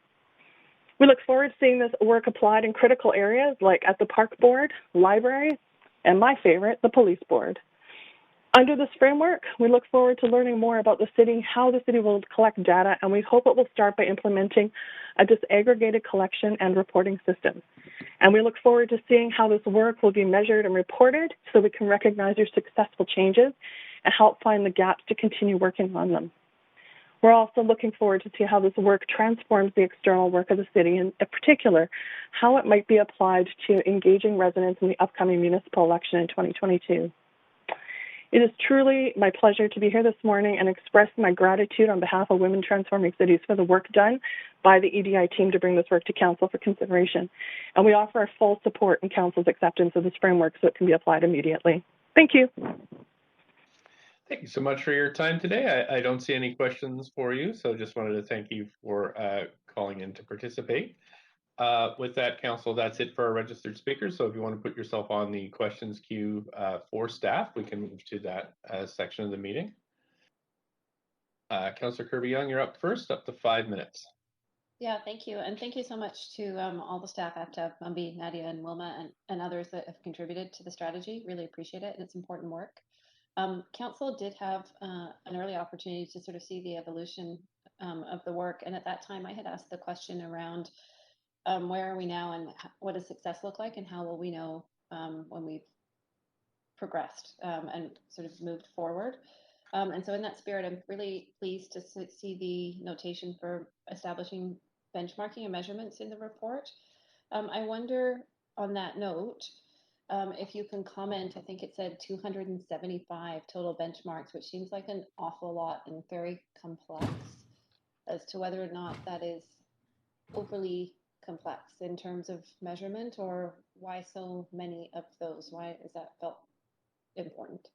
We look forward to seeing this work applied in critical areas like at the Park Board, library, and my favorite, the Police Board. Under this framework, we look forward to learning more about the city, how the city will collect data, and we hope it will start by implementing a disaggregated collection and reporting system. And we look forward to seeing how this work will be measured and reported so we can recognize your successful changes and help find the gaps to continue working on them. We're also looking forward to see how this work transforms the external work of the city, and in particular, how it might be applied to engaging residents in the upcoming municipal election in 2022. It is truly my pleasure to be here this morning and express my gratitude on behalf of Women Transforming Cities for the work done by the EDI team to bring this work to Council for consideration. And we offer our full support and Council's acceptance of this framework so it can be applied immediately. Thank you. Thank you so much for your time today. I don't see any questions for you, so just wanted to thank you for calling in to participate. With that, Council, that's it for our registered speakers. So if you want to put yourself on the questions queue for staff, we can move to that section of the meeting. Councillor Kirby-Yung, you're up first, up to 5 minutes. Yeah, thank you. And thank you so much to all the staff, Aftab, Mumbi, Nadia, and Wilma, and others that have contributed to the strategy. Really appreciate it, and it's important work. Council did have an early opportunity to sort of see the evolution of the work. And at that time, I had asked the question around where are we now and what does success look like and how will we know when we've progressed and sort of moved forward. And so in that spirit, I'm really pleased to see the notation for establishing benchmarking and measurements in the report. I wonder on that note, if you can comment, I think it said 275 total benchmarks, which seems like an awful lot and very complex, as to whether or not that is overly complex in terms of measurement, or why so many of those? Why is that felt important?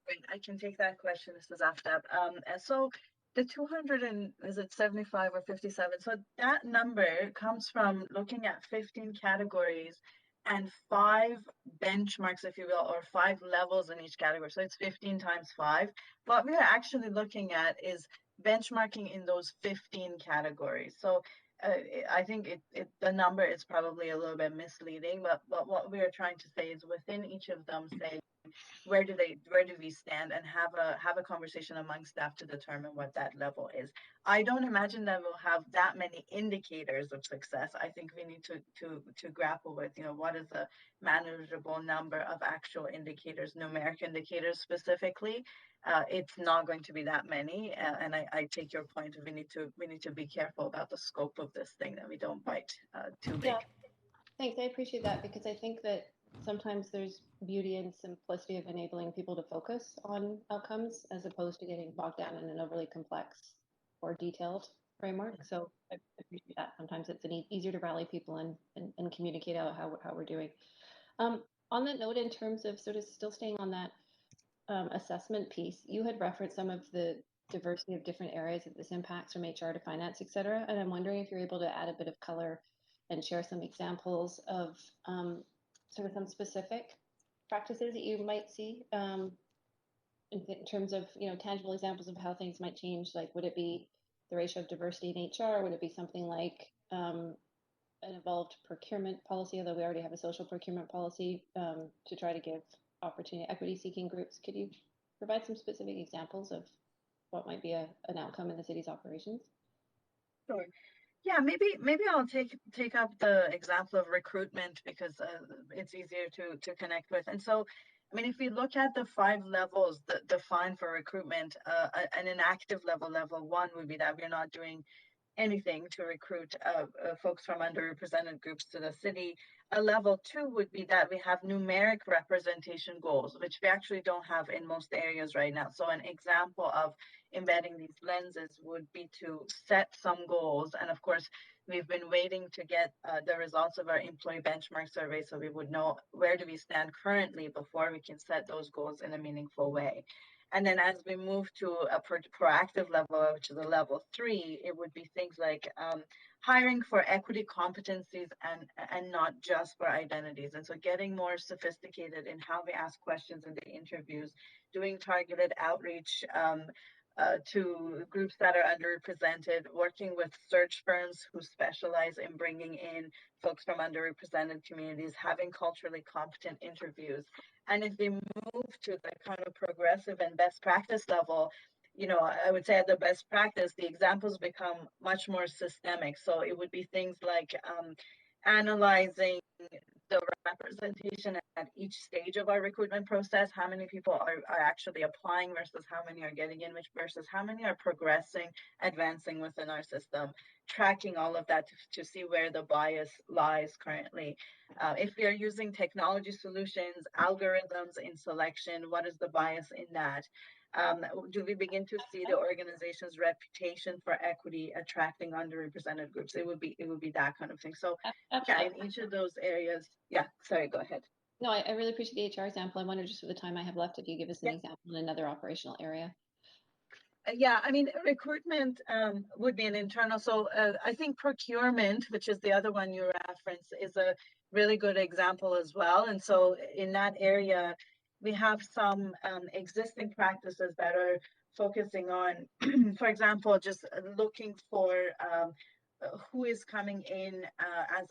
Great, I can take that question. This is Aftab. So the 275 or 57? So that number comes from looking at 15 categories and 5 benchmarks, if you will, or 5 levels in each category. So it's 15 times 5. What we're actually looking at is benchmarking in those 15 categories. So I think the number is probably a little bit misleading, but what we are trying to say is within each of them, say, where do we stand, and have a conversation among staff to determine what that level is. I don't imagine that we'll have that many indicators of success. I think we need to grapple with, what is a manageable number of actual indicators, numeric indicators specifically. It's not going to be that many, and I take your point. We need to be careful about the scope of this thing, that we don't bite too big. Yeah, thanks. I appreciate that, because I think that sometimes there's beauty and simplicity of enabling people to focus on outcomes as opposed to getting bogged down in an overly complex or detailed framework. So I appreciate that. Sometimes it's easier to rally people and communicate out how we're doing. On that note, in terms of sort of still staying on that assessment piece, you had referenced some of the diversity of different areas that this impacts, from HR to finance, et cetera. And I'm wondering if you're able to add a bit of color and share some examples of sort of some specific practices that you might see in terms of, tangible examples of how things might change. Like, would it be the ratio of diversity in HR? Would it be something like an evolved procurement policy, although we already have a social procurement policy, to try to give opportunity equity seeking groups? Could you provide some specific examples of what might be an outcome in the city's operations? Sure. Yeah, maybe I'll take up the example of recruitment, because it's easier to connect with. And so, I mean, if we look at the 5 levels that defined for recruitment, an inactive level 1 would be that we're not doing anything to recruit folks from underrepresented groups to the city. A level 2 would be that we have numeric representation goals, which we actually don't have in most areas right now. So an example of embedding these lenses would be to set some goals. And of course, we've been waiting to get the results of our employee benchmark survey, so we would know where do we stand currently before we can set those goals in a meaningful way. And then as we move to a proactive level, which is a level 3, it would be things like hiring for equity competencies and not just for identities. And so getting more sophisticated in how we ask questions in the interviews, doing targeted outreach to groups that are underrepresented, working with search firms who specialize in bringing in folks from underrepresented communities, having culturally competent interviews. And if we move to the kind of progressive and best practice level, I would say at the best practice, the examples become much more systemic. So it would be things like analyzing the representation at each stage of our recruitment process, how many people are actually applying versus how many are getting in, versus how many are progressing, advancing within our system, tracking all of that to see where the bias lies currently. If we are using technology solutions, algorithms in selection, what is the bias in that? Do we begin to see the organization's reputation for equity attracting underrepresented groups? It would be that kind of thing. So yeah, in each of those areas. Yeah, sorry, go ahead. No, I really appreciate the HR example. I wonder, just for the time I have left, if you give us an example in another operational area. Yeah, I mean, recruitment would be an internal. So I think procurement, which is the other one you referenced, is a really good example as well. And so in that area, we have some existing practices that are focusing on, for example, just looking for who is coming in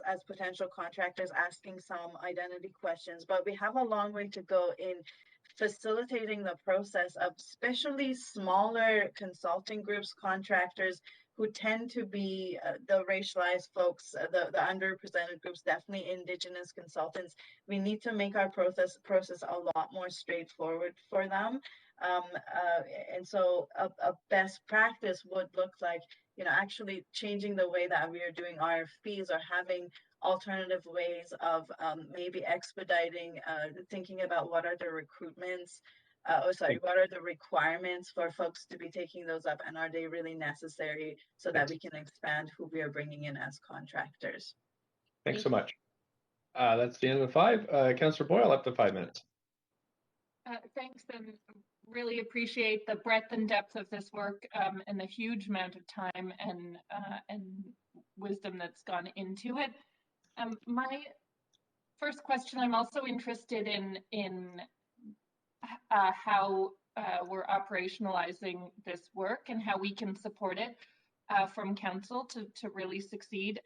as potential contractors, asking some identity questions. But we have a long way to go in facilitating the process of especially smaller consulting groups, contractors who tend to be the racialized folks, the underrepresented groups, definitely Indigenous consultants. We need to make our process a lot more straightforward for them. And so a best practice would look like, actually changing the way that we are doing RFPs, or having alternative ways of maybe expediting, thinking about what are the recruitments, what are the requirements for folks to be taking those up, and are they really necessary, so that we can expand who we are bringing in as contractors. Thanks so much. That's the end of the 5. Councillor Boyle, up to 5 minutes. Thanks, and really appreciate the breadth and depth of this work, and the huge amount of time and wisdom that's gone into it. My first question, I'm also interested in how we're operationalizing this work and how we can support it from council to really succeed.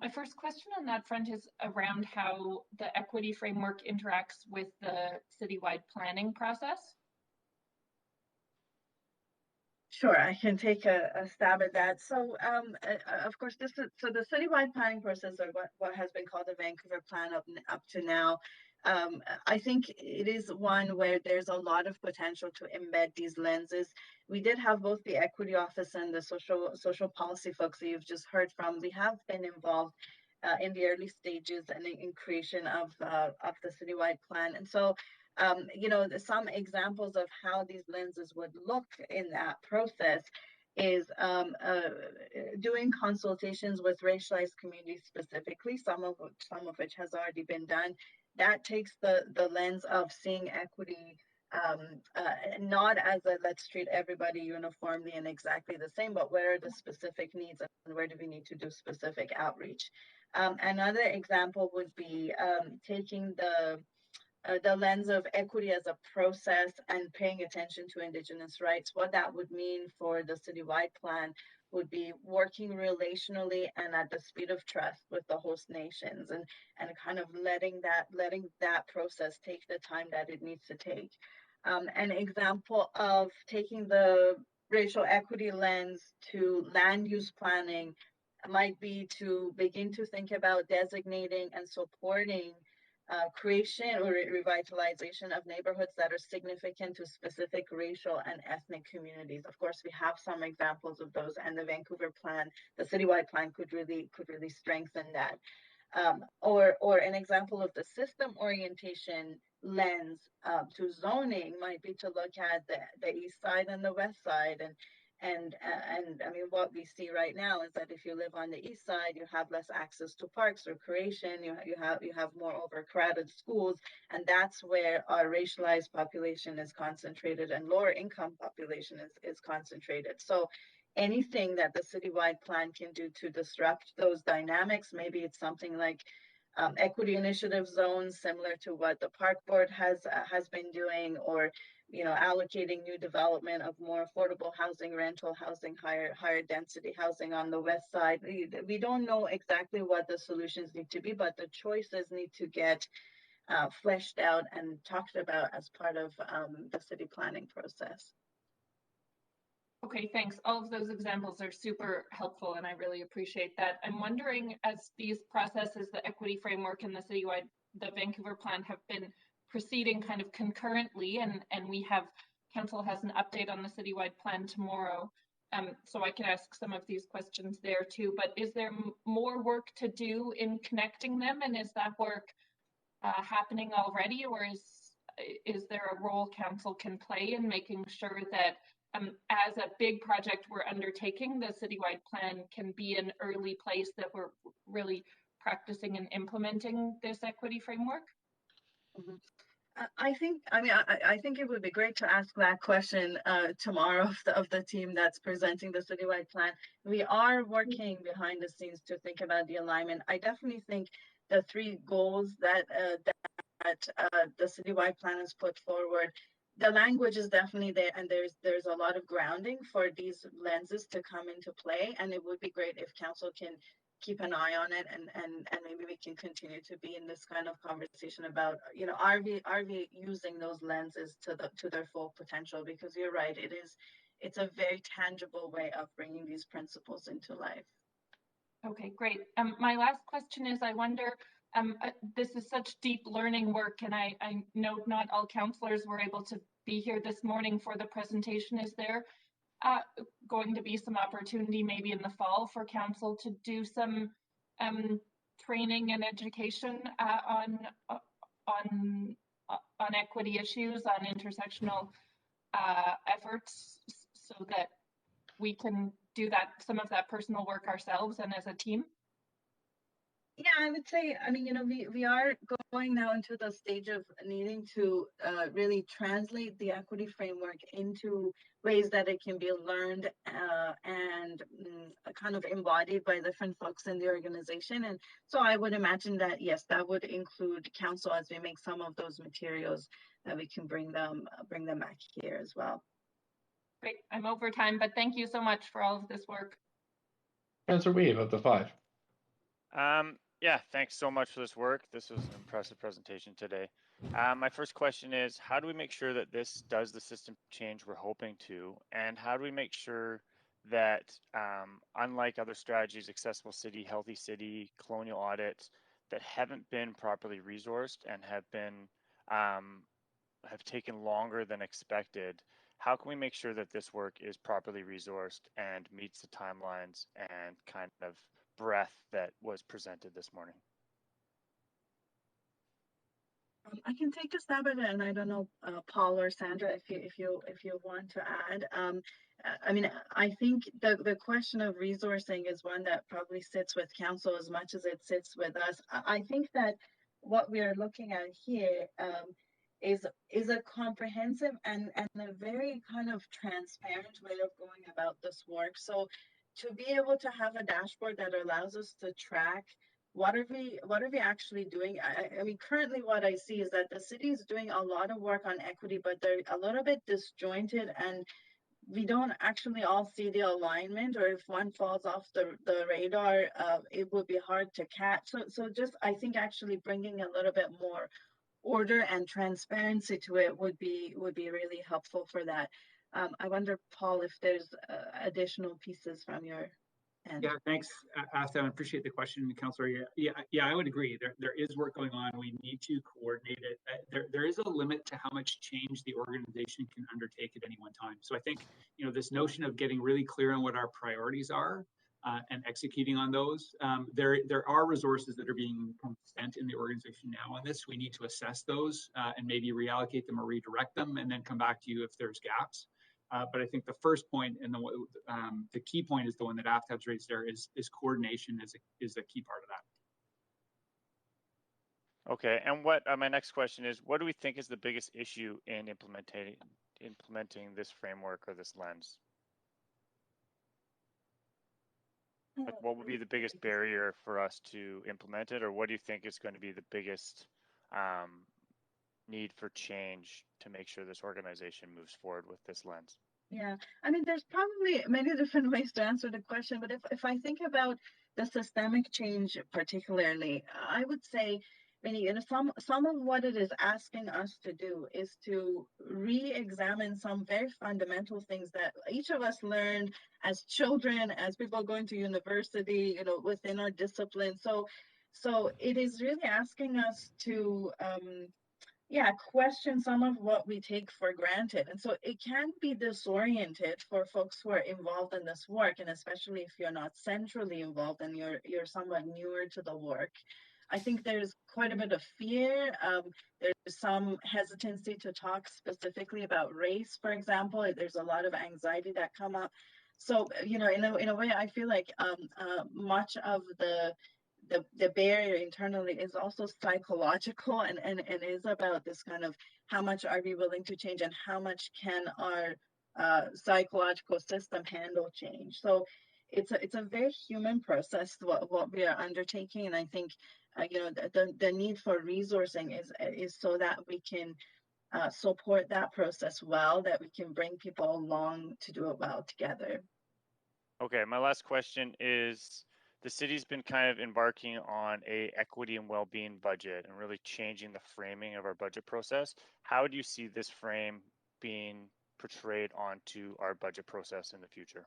My first question on that front is around how the equity framework interacts with the citywide planning process. Sure, I can take a stab at that. So, of course, the citywide planning process, or what has been called the Vancouver Plan up to now, I think it is one where there's a lot of potential to embed these lenses. We did have both the equity office and the social policy folks that you've just heard from. We have been involved in the early stages and in creation of the citywide plan, and so. Some examples of how these lenses would look in that process is doing consultations with racialized communities specifically, some of which has already been done. That takes the lens of seeing equity not as a let's treat everybody uniformly and exactly the same, but where are the specific needs and where do we need to do specific outreach. Another example would be taking the lens of equity as a process and paying attention to Indigenous rights. What that would mean for the citywide plan would be working relationally and at the speed of trust with the host nations, and kind of letting that process take the time that it needs to take. An example of taking the racial equity lens to land use planning might be to begin to think about designating and supporting creation or revitalization of neighborhoods that are significant to specific racial and ethnic communities. Of course, we have some examples of those, and the Vancouver plan, the citywide plan, could really strengthen that. Or an example of the system orientation lens to zoning might be to look at the east side and the west side, and I mean, what we see right now is that if you live on the east side, you have less access to parks, recreation, you have more overcrowded schools, and that's where our racialized population is concentrated and lower income population is concentrated. So anything that the citywide plan can do to disrupt those dynamics, maybe it's something like equity initiative zones, similar to what the park board has been doing, or allocating new development of more affordable housing, rental housing, higher density housing on the west side. We don't know exactly what the solutions need to be, but the choices need to get fleshed out and talked about as part of the city planning process. Okay, thanks. All of those examples are super helpful, and I really appreciate that. I'm wondering, as these processes, the equity framework and the Vancouver plan have been proceeding kind of concurrently, and we have, council has an update on the citywide plan tomorrow, so I can ask some of these questions there too, but is there more work to do in connecting them, and is that work happening already, or is there a role council can play in making sure that as a big project we're undertaking, the citywide plan can be an early place that we're really practicing and implementing this equity framework? Mm-hmm. I think it would be great to ask that question tomorrow of the team that's presenting the citywide plan. We are working behind the scenes to think about the alignment. I definitely think the three goals that the citywide plan has put forward, the language is definitely there, and there's a lot of grounding for these lenses to come into play. And it would be great if council can keep an eye on it, and maybe we can continue to be in this kind of conversation about, are we using those lenses to their full potential? Because you're right, it's a very tangible way of bringing these principles into life. Okay, great. My last question is, I wonder, this is such deep learning work, and I know not all councillors were able to be here this morning for the presentation. Is there going to be some opportunity maybe in the fall for council to do some training and education on equity issues, on intersectional efforts, so that we can do some of that personal work ourselves and as a team? Yeah, I would say, we are going now into the stage of needing to really translate the equity framework into ways that it can be learned and kind of embodied by different folks in the organization. And so I would imagine that, yes, that would include council as we make some of those materials, that we can bring them back here as well. Great, I'm over time, but thank you so much for all of this work. Councillor Weave of the 5. Yeah, thanks so much for this work. This was an impressive presentation today. My first question is, how do we make sure that this does the system change we're hoping to? And how do we make sure that, unlike other strategies, Accessible City, Healthy City, Colonial Audit, that haven't been properly resourced and have taken longer than expected, how can we make sure that this work is properly resourced and meets the timelines and kind of breadth that was presented this morning? I can take a stab at it, and I don't know, Paul or Sandra, if you want to add. I mean, I think the question of resourcing is one that probably sits with council as much as it sits with us. I think that what we are looking at here is a comprehensive and a very kind of transparent way of going about this work. So to be able to have a dashboard that allows us to track what are we actually doing? I mean, currently what I see is that the city is doing a lot of work on equity, but they're a little bit disjointed, and we don't actually all see the alignment, or if one falls off the radar, it would be hard to catch. So just, I think actually bringing a little bit more order and transparency to it would be really helpful for that. I wonder, Paul, if there's additional pieces from your end. Yeah, thanks, Asta. I appreciate the question, Councillor. Yeah, I would agree. There is work going on. We need to coordinate it. There is a limit to how much change the organization can undertake at any one time. So I think, this notion of getting really clear on what our priorities are and executing on those. There are resources that are being spent in the organization now on this. We need to assess those and maybe reallocate them or redirect them, and then come back to you if there's gaps. But I think the first point and the key point is the one that Aftab's raised there is coordination is a key part of that. Okay, and my next question is, what do we think is the biggest issue in implementing this framework or this lens? Like, what would be the biggest barrier for us to implement it, or what do you think is going to be the biggest need for change to make sure this organization moves forward with this lens? Yeah, I mean, there's probably many different ways to answer the question, but if I think about the systemic change particularly, I would say, some of what it is asking us to do is to re-examine some very fundamental things that each of us learned as children, as people going to university, within our discipline. So it is really asking us to question some of what we take for granted. And so it can be disoriented for folks who are involved in this work, and especially if you're not centrally involved and you're somewhat newer to the work. I think there's quite a bit of fear. There's some hesitancy to talk specifically about race, for example. There's a lot of anxiety that come up. So, in a way, I feel like much of the barrier internally is also psychological and is about this kind of how much are we willing to change and how much can our psychological system handle change. So it's a very human process what we are undertaking, and I think the need for resourcing is so that we can support that process well, that we can bring people along to do it well together. Okay, my last question is, the city's been kind of embarking on a equity and well-being budget and really changing the framing of our budget process. How do you see this frame being portrayed onto our budget process in the future?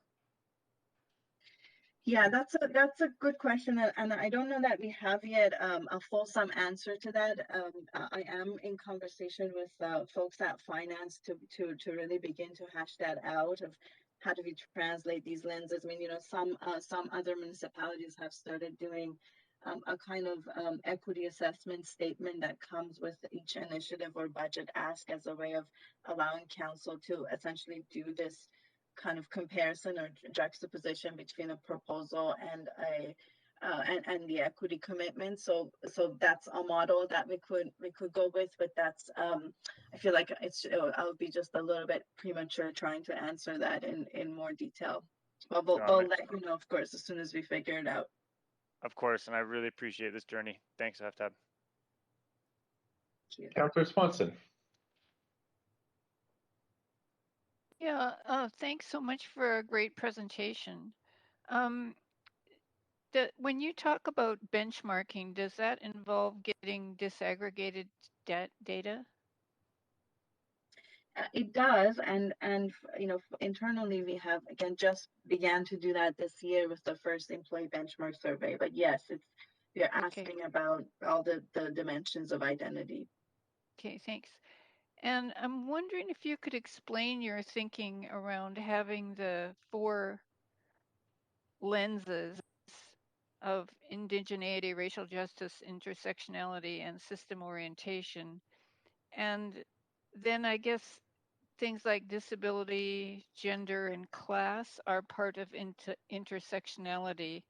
Yeah, that's a good question, and I don't know that we have yet a fulsome answer to that. I am in conversation with folks at finance to really begin to hash that out of how do we translate these lenses. I mean, some other municipalities have started doing a kind of equity assessment statement that comes with each initiative or budget ask as a way of allowing council to essentially do this kind of comparison or juxtaposition between a proposal and and the equity commitment. So that's a model that we could go with, but that's I feel like I would be just a little bit premature trying to answer that in more detail. But we'll let you know, of course, as soon as we figure it out. Of course, and I really appreciate this journey. Thanks, Aftab. Councillor Swanson. Yeah, thanks so much for a great presentation. When you talk about benchmarking, does that involve getting disaggregated data? It does, and you know, internally we have again just began to do that this year with the first employee benchmark survey. But yes, it's you're asking about all the dimensions of identity. Okay, thanks. And I'm wondering if you could explain your thinking around having the 4 lenses of indigeneity, racial justice, intersectionality, and system orientation. And then I guess things like disability, gender, and class are part of intersectionality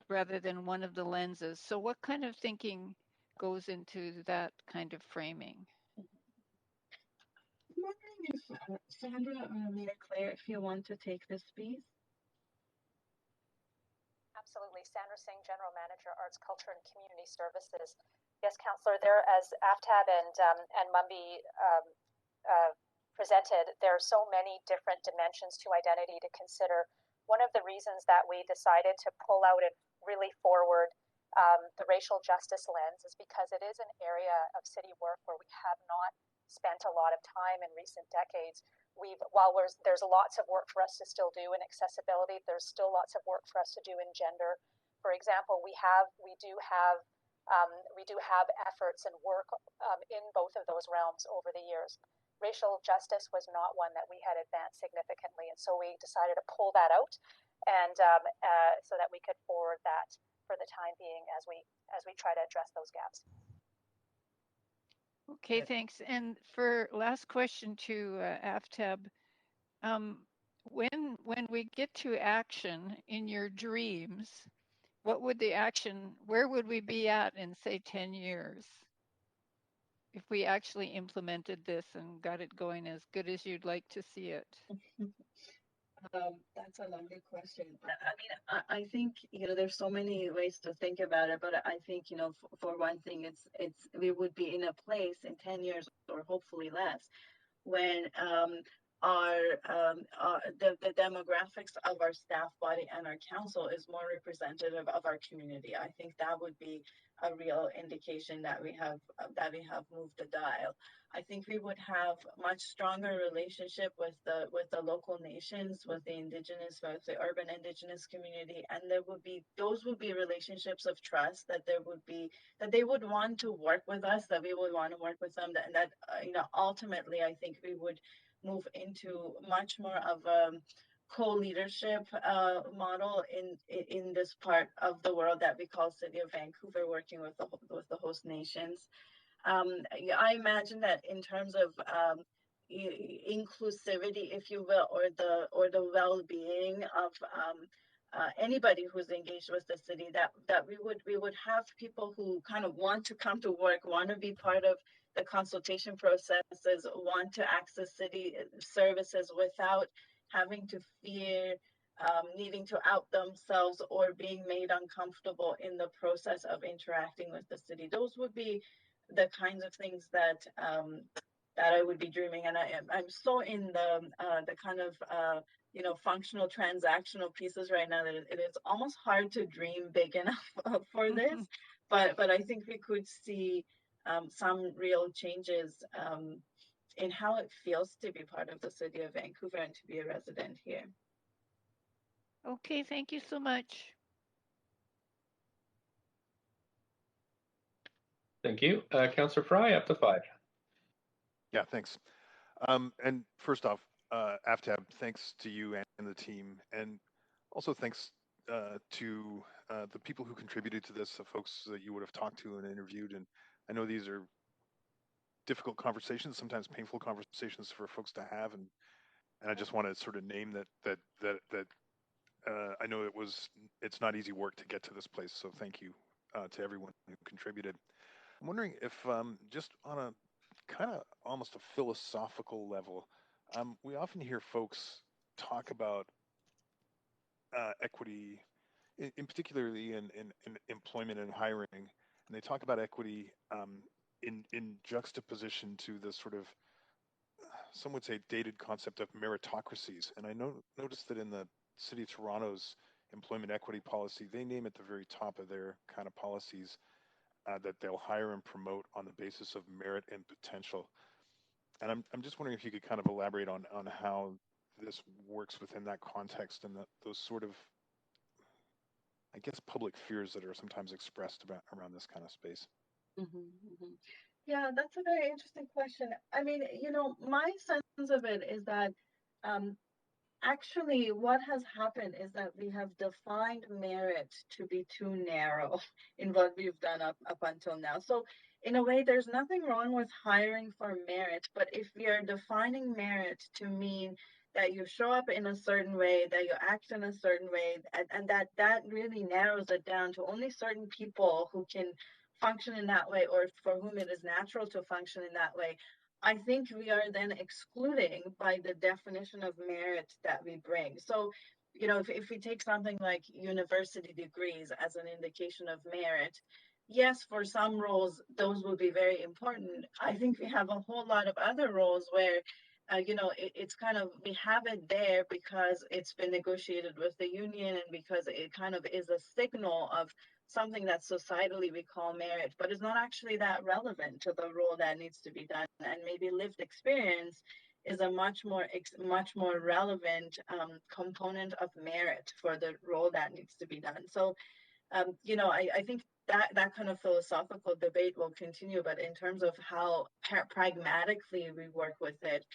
rather than one of the lenses. So what kind of thinking goes into that kind of framing? I'm wondering if Sandra or Maria Claire, if you want to take this piece. Absolutely. Sandra Singh, General Manager, Arts, Culture, and Community Services. Yes, Councillor, there, as Aftab and Mumby presented, there are so many different dimensions to identity to consider. One of the reasons that we decided to pull out and really forward the racial justice lens is because it is an area of city work where we have not spent a lot of time in recent decades. While there's lots of work for us to still do in accessibility, there's still lots of work for us to do in gender. For example, we do have efforts and work in both of those realms over the years. Racial justice was not one that we had advanced significantly, and so we decided to pull that out, and so that we could forward that for the time being as we try to address those gaps. Okay, thanks. And for last question to Aftab, when we get to action in your dreams, what would the action, where would we be at in, say, 10 years? If we actually implemented this and got it going as good as you'd like to see it? That's a lovely question. I mean, I think, you know, there's so many ways to think about it, but I think, you know, for one thing, we would be in a place in 10 years or hopefully less when the demographics of our staff body and our council is more representative of our community. I think that would be a real indication that we have moved the dial. I think we would have much stronger relationship with the local nations, with the indigenous, with the urban indigenous community, and those would be relationships of trust that they would want to work with us, that we would want to work with them, that you know, ultimately I think we would move into much more of a co-leadership model in this part of the world that we call City of Vancouver, working with the host nations. I imagine that in terms of inclusivity, if you will, or the well-being of anybody who's engaged with the city, that we would have people who kind of want to come to work, want to be part of the consultation processes, want to access city services without having to fear needing to out themselves or being made uncomfortable in the process of interacting with the city. Those would be the kinds of things that I would be dreaming. And I'm so in the kind of you know, functional transactional pieces right now that it is almost hard to dream big enough for this. But I think we could see some real changes in how it feels to be part of the City of Vancouver and to be a resident here. Okay, thank you so much. Thank you. Councillor Fry, up to 5. Yeah, thanks. And first off, Aftab, thanks to you and the team, and also thanks to the people who contributed to this, the folks that you would have talked to and interviewed. And I know these are difficult conversations, sometimes painful conversations for folks to have, and I just want to sort of name that I know it's not easy work to get to this place. So thank you to everyone who contributed. I'm wondering if just on a kind of almost a philosophical level, we often hear folks talk about equity, in particularly in employment and hiring, and they talk about equity in juxtaposition to the sort of, some would say, dated concept of meritocracies. And I noticed that in the City of Toronto's employment equity policy, they name at the very top of their kind of policies that they'll hire and promote on the basis of merit and potential. And I'm just wondering if you could kind of elaborate on how this works within that context and those sort of, I guess, public fears that are sometimes expressed around this kind of space. Yeah, that's a very interesting question. I mean, my sense of it is that actually what has happened is that we have defined merit to be too narrow in what we've done up until now. So in a way, there's nothing wrong with hiring for merit, but if we are defining merit to mean that you show up in a certain way, that you act in a certain way, and that really narrows it down to only certain people who can function in that way, or for whom it is natural to function in that way, I think we are then excluding by the definition of merit that we bring. So, if we take something like university degrees as an indication of merit, yes, for some roles, those will be very important. I think we have a whole lot of other roles where, it's kind of, we have it there because it's been negotiated with the union and because it kind of is a signal of something that societally we call merit, but it's not actually that relevant to the role that needs to be done. And maybe lived experience is a much more relevant component of merit for the role that needs to be done. So, I think that kind of philosophical debate will continue, but in terms of how pragmatically we work with it,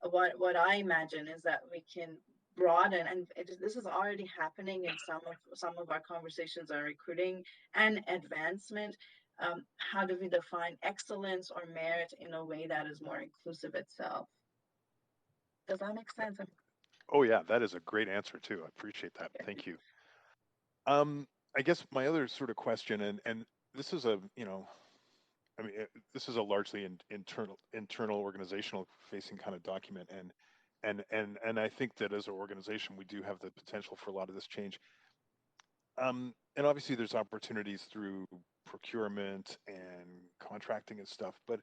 what I imagine is that we can broaden, and this is already happening in some of our conversations on recruiting and advancement. How do we define excellence or merit in a way that is more inclusive itself? Does that make sense? Oh yeah, that is a great answer too. I appreciate that. Thank you. I guess my other sort of question, and this is a, this is a largely internal organizational facing kind of document, and I think that as an organization we do have the potential for a lot of this change. And obviously there's opportunities through procurement and contracting and stuff, but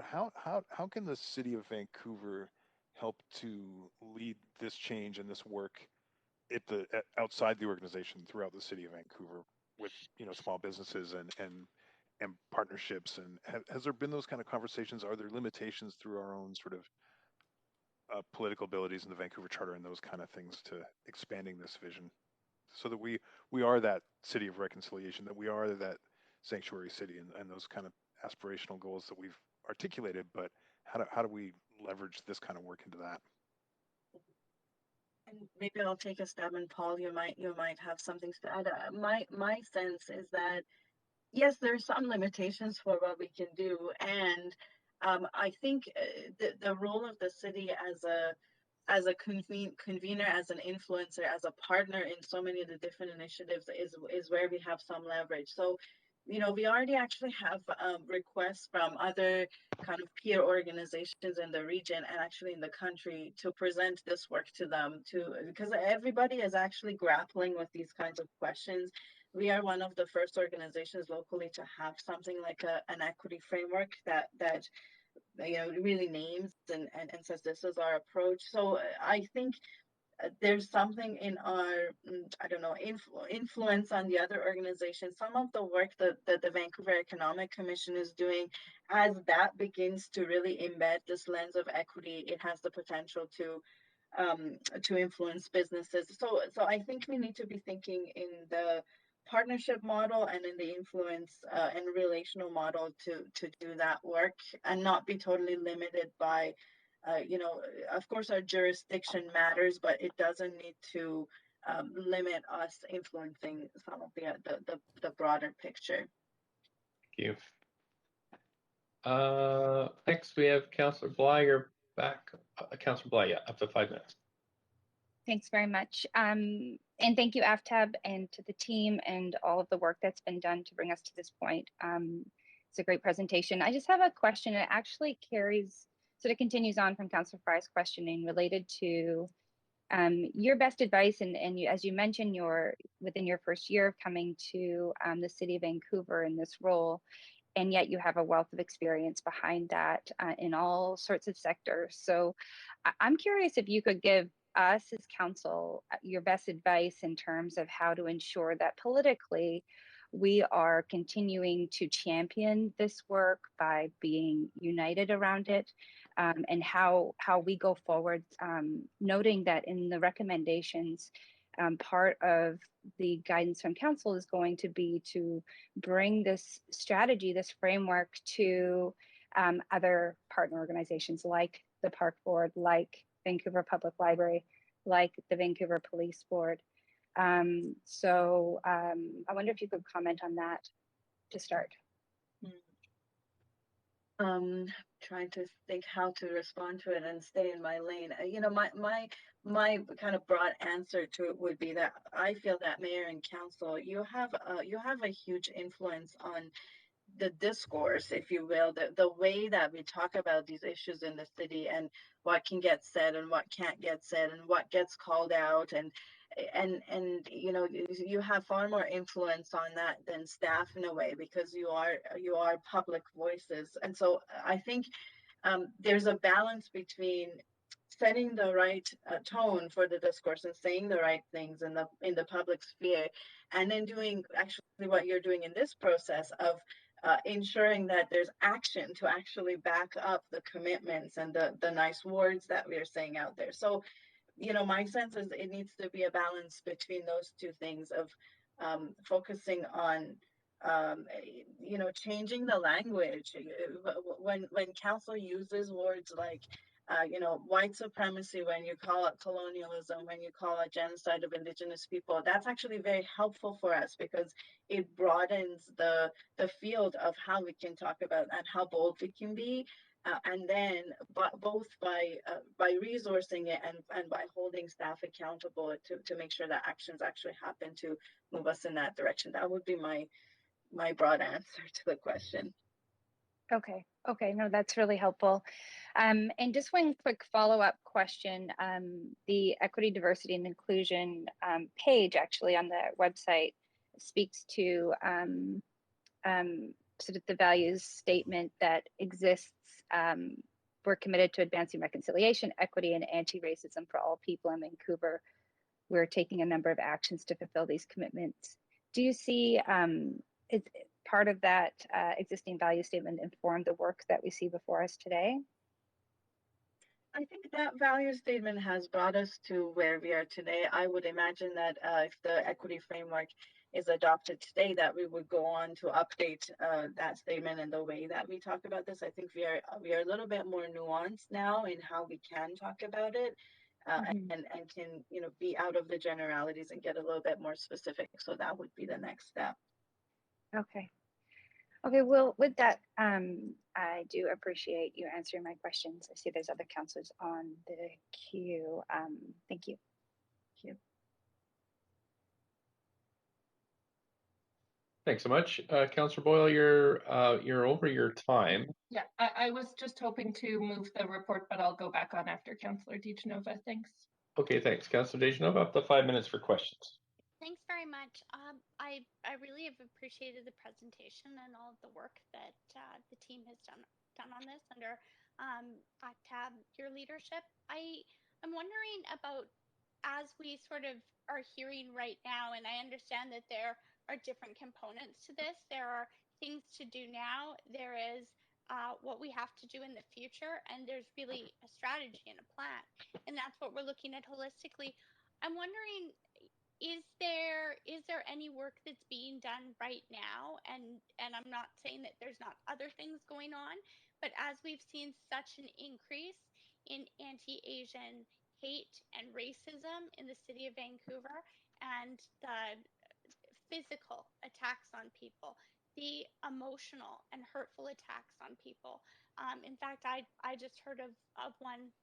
how can the city of Vancouver help to lead this change and this work outside the organization throughout the city of Vancouver with small businesses and partnerships, and has there been those kind of conversations? Are there limitations through our own sort of political abilities in the Vancouver Charter and those kind of things to expanding this vision so that we are that city of reconciliation, that we are that sanctuary city, and those kind of aspirational goals that we've articulated, but how do we leverage this kind of work into that? And maybe I'll take a stab, and Paul, you might have something to add. My sense is that yes, there's some limitations for what we can do, and I think the role of the city as a convener, as an influencer, as a partner in so many of the different initiatives is where we have some leverage. So, we already actually have requests from other kind of peer organizations in the region and actually in the country to present this work to them because everybody is actually grappling with these kinds of questions. We are one of the first organizations locally to have something like an equity framework that really names and says this is our approach. So I think there's something in our influence on the other organizations. Some of the work that the Vancouver Economic Commission is doing, as that begins to really embed this lens of equity, it has the potential to influence businesses. So I think we need to be thinking in the partnership model and in the influence and relational model to do that work, and not be totally limited by of course our jurisdiction matters, but it doesn't need to limit us influencing some of the broader picture. Thank you. Next we have Councillor Bly. You're back. Councillor Bly, yeah, up to 5 minutes. Thanks very much. And thank you, AFTAB, and to the team and all of the work that's been done to bring us to this point. It's a great presentation. I just have a question. It actually sort of continues on from Councillor Fry's questioning related to your best advice. And you, as you mentioned, you're within your first year of coming to the city of Vancouver in this role, and yet you have a wealth of experience behind that in all sorts of sectors. So I'm curious if you could give us as council your best advice in terms of how to ensure that politically we are continuing to champion this work by being united around it, and how we go forward, noting that in the recommendations, part of the guidance from council is going to be to bring this strategy, this framework to other partner organizations like the Park Board, like Vancouver Public Library, like the Vancouver Police Board. So I wonder if you could comment on that to start. Trying to think how to respond to it and stay in my lane. You know, my kind of broad answer to it would be that I feel that mayor and council, you have a huge influence on the discourse, if you will, the way that we talk about these issues in the city, and what can get said and what can't get said and what gets called out, and you know, you have far more influence on that than staff in a way, because you are public voices. And so I think there's a balance between setting the right tone for the discourse and saying the right things in the public sphere, and then doing actually what you're doing in this process of ensuring that there's action to actually back up the commitments and the nice words that we're saying out there. So, you know, my sense is it needs to be a balance between those two things of focusing on you know, changing the language. When council uses words like you know, white supremacy, when you call it colonialism, when you call it genocide of Indigenous people, that's actually very helpful for us, because it broadens the field of how we can talk about and how bold we can be. And then both by resourcing it and by holding staff accountable to make sure that actions actually happen to move us in that direction. That would be my broad answer to the question. Okay, no, that's really helpful. And just one quick follow-up question. The Equity, Diversity, and Inclusion page actually on the website speaks to sort of the values statement that exists. We're committed to advancing reconciliation, equity, and anti-racism for all people in Vancouver. We're taking a number of actions to fulfill these commitments. Do you see part of that existing value statement inform the work that we see before us today? I think that value statement has brought us to where we are today. I would imagine that if the equity framework is adopted today, that we would go on to update that statement and the way that we talk about this. I think we are a little bit more nuanced now in how we can talk about it, and can, you know, be out of the generalities and get a little bit more specific. So that would be the next step. Okay, well, with that, I do appreciate you answering my questions. I see there's other councillors on the queue. Thank you. Thanks so much. Councillor Boyle, you're over your time. Yeah, I was just hoping to move the report, but I'll go back on after Councillor DiGenova. Thanks. Okay, thanks. Councillor DiGenova, up to 5 minutes for questions. Thanks very much. I really have appreciated the presentation and all of the work that the team has done on this under Aftab, your leadership. I'm wondering about, as we sort of are hearing right now, and I understand that there are different components to this. There are things to do now. There is what we have to do in the future, and there's really a strategy and a plan, and that's what we're looking at holistically. I'm wondering, is there any work that's being done right now? And I'm not saying that there's not other things going on, but as we've seen such an increase in anti-Asian hate and racism in the city of Vancouver, and the physical attacks on people, the emotional and hurtful attacks on people. In fact, I just heard of one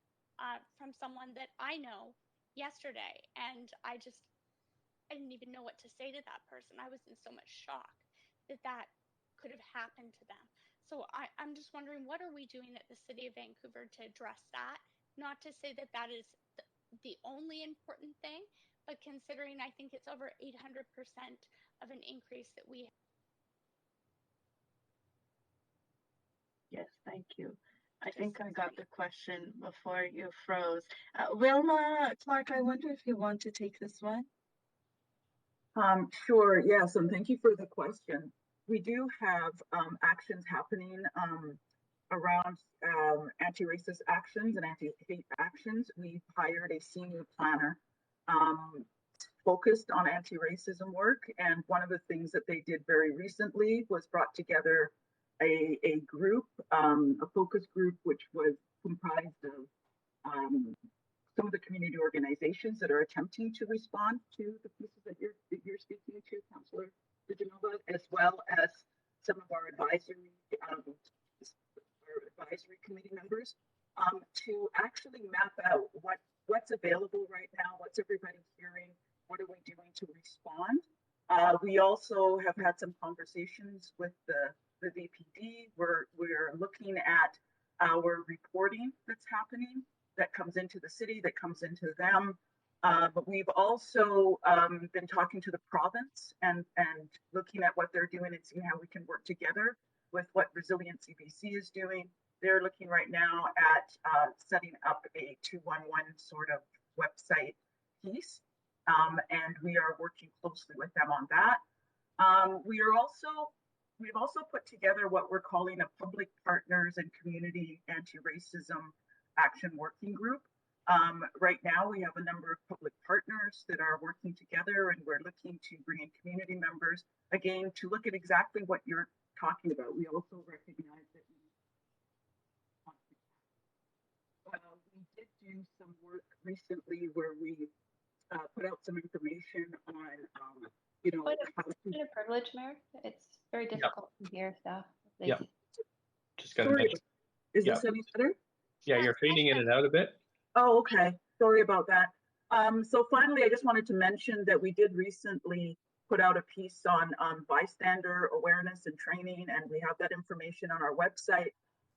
from someone that I know yesterday, and I didn't even know what to say to that person. I was in so much shock that could have happened to them. So I'm just wondering, what are we doing at the City of Vancouver to address that? Not to say that that is the only important thing, but considering I think it's over 800% of an increase that we have. Yes, thank you. I think I got the question before you froze. Wilma Clark, I wonder if you want to take this one. Sure, yes, and thank you for the question. We do have actions happening around anti-racist actions and anti-hate actions. We've hired a senior planner focused on anti-racism work, and one of the things that they did very recently was brought together a group, a focus group, which was comprised of some of the community organizations that are attempting to respond to the pieces that you're speaking to, Councillor DiGenova, as well as some of our advisory committee members, to actually map out what's available right now, what's everybody hearing, what are we doing to respond. We also have had some conversations with the VPD. We're looking at our reporting that's happening, that comes into the city, that comes into them. But we've also been talking to the province and looking at what they're doing and seeing how we can work together with what Resiliency BC is doing. They're looking right now at setting up a 211 sort of website piece. And we are working closely with them on that. We've also put together what we're calling a public partners and community anti-racism action working group. Right now, we have a number of public partners that are working together, and we're looking to bring in community members, again, to look at exactly what you're talking about. We also recognize that we did do some work recently where we put out some information on, how to... It's a privilege, Mayor. It's very difficult to hear staff. Yeah. Just got to Sorry, mention. is this any better? Yeah, you're fading in and out a bit. Oh, okay. Sorry about that. So finally, I just wanted to mention that we did recently put out a piece on bystander awareness and training, and we have that information on our website.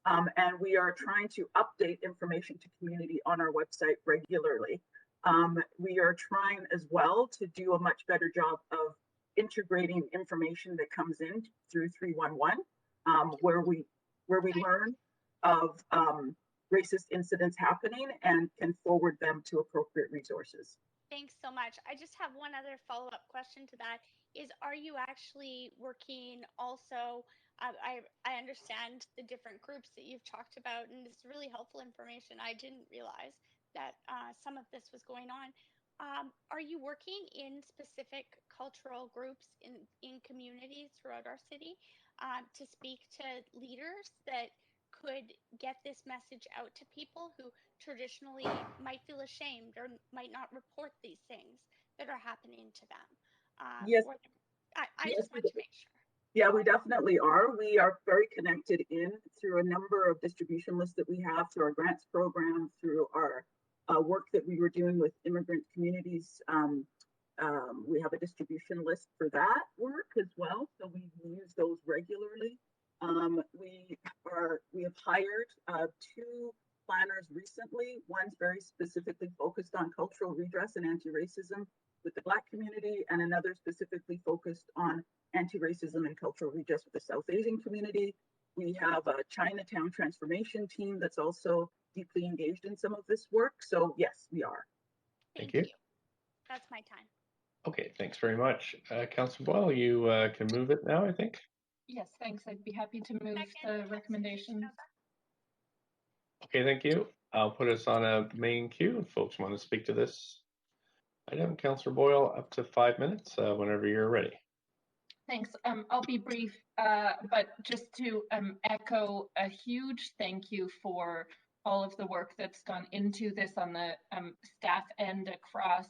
And we are trying to update information to community on our website regularly. We are trying as well to do a much better job of integrating information that comes in through 311, where we learn of racist incidents happening and can forward them to appropriate resources. Thanks so much. I just have one other follow-up question to that is, are you actually working also, I understand the different groups that you've talked about, and it's really helpful information. I didn't realize that some of this was going on. Are you working in specific cultural groups in communities throughout our city to speak to leaders that could get this message out to people who traditionally might feel ashamed or might not report these things that are happening to them? Yes. I just want to make sure. Yeah, we definitely are. We are very connected through a number of distribution lists that we have, through our grants program, through our work that we were doing with immigrant communities. We have a distribution list for that work as well, so we use those regularly. We have hired 2 planners recently. One's very specifically focused on cultural redress and anti-racism with the Black community, and another specifically focused on anti-racism and cultural redress with the South Asian community. We have a Chinatown transformation team that's also deeply engaged in some of this work. So yes, we are. Thank you. That's my time. Okay, thanks very much. Councillor Boyle, you can move it now, I think. Yes, thanks. I'd be happy to move the recommendations. Okay, thank you. I'll put us on a main queue if folks want to speak to this item. Councillor Boyle, up to 5 minutes whenever you're ready. Thanks. I'll be brief, but just to echo a huge thank you for all of the work that's gone into this on the staff end across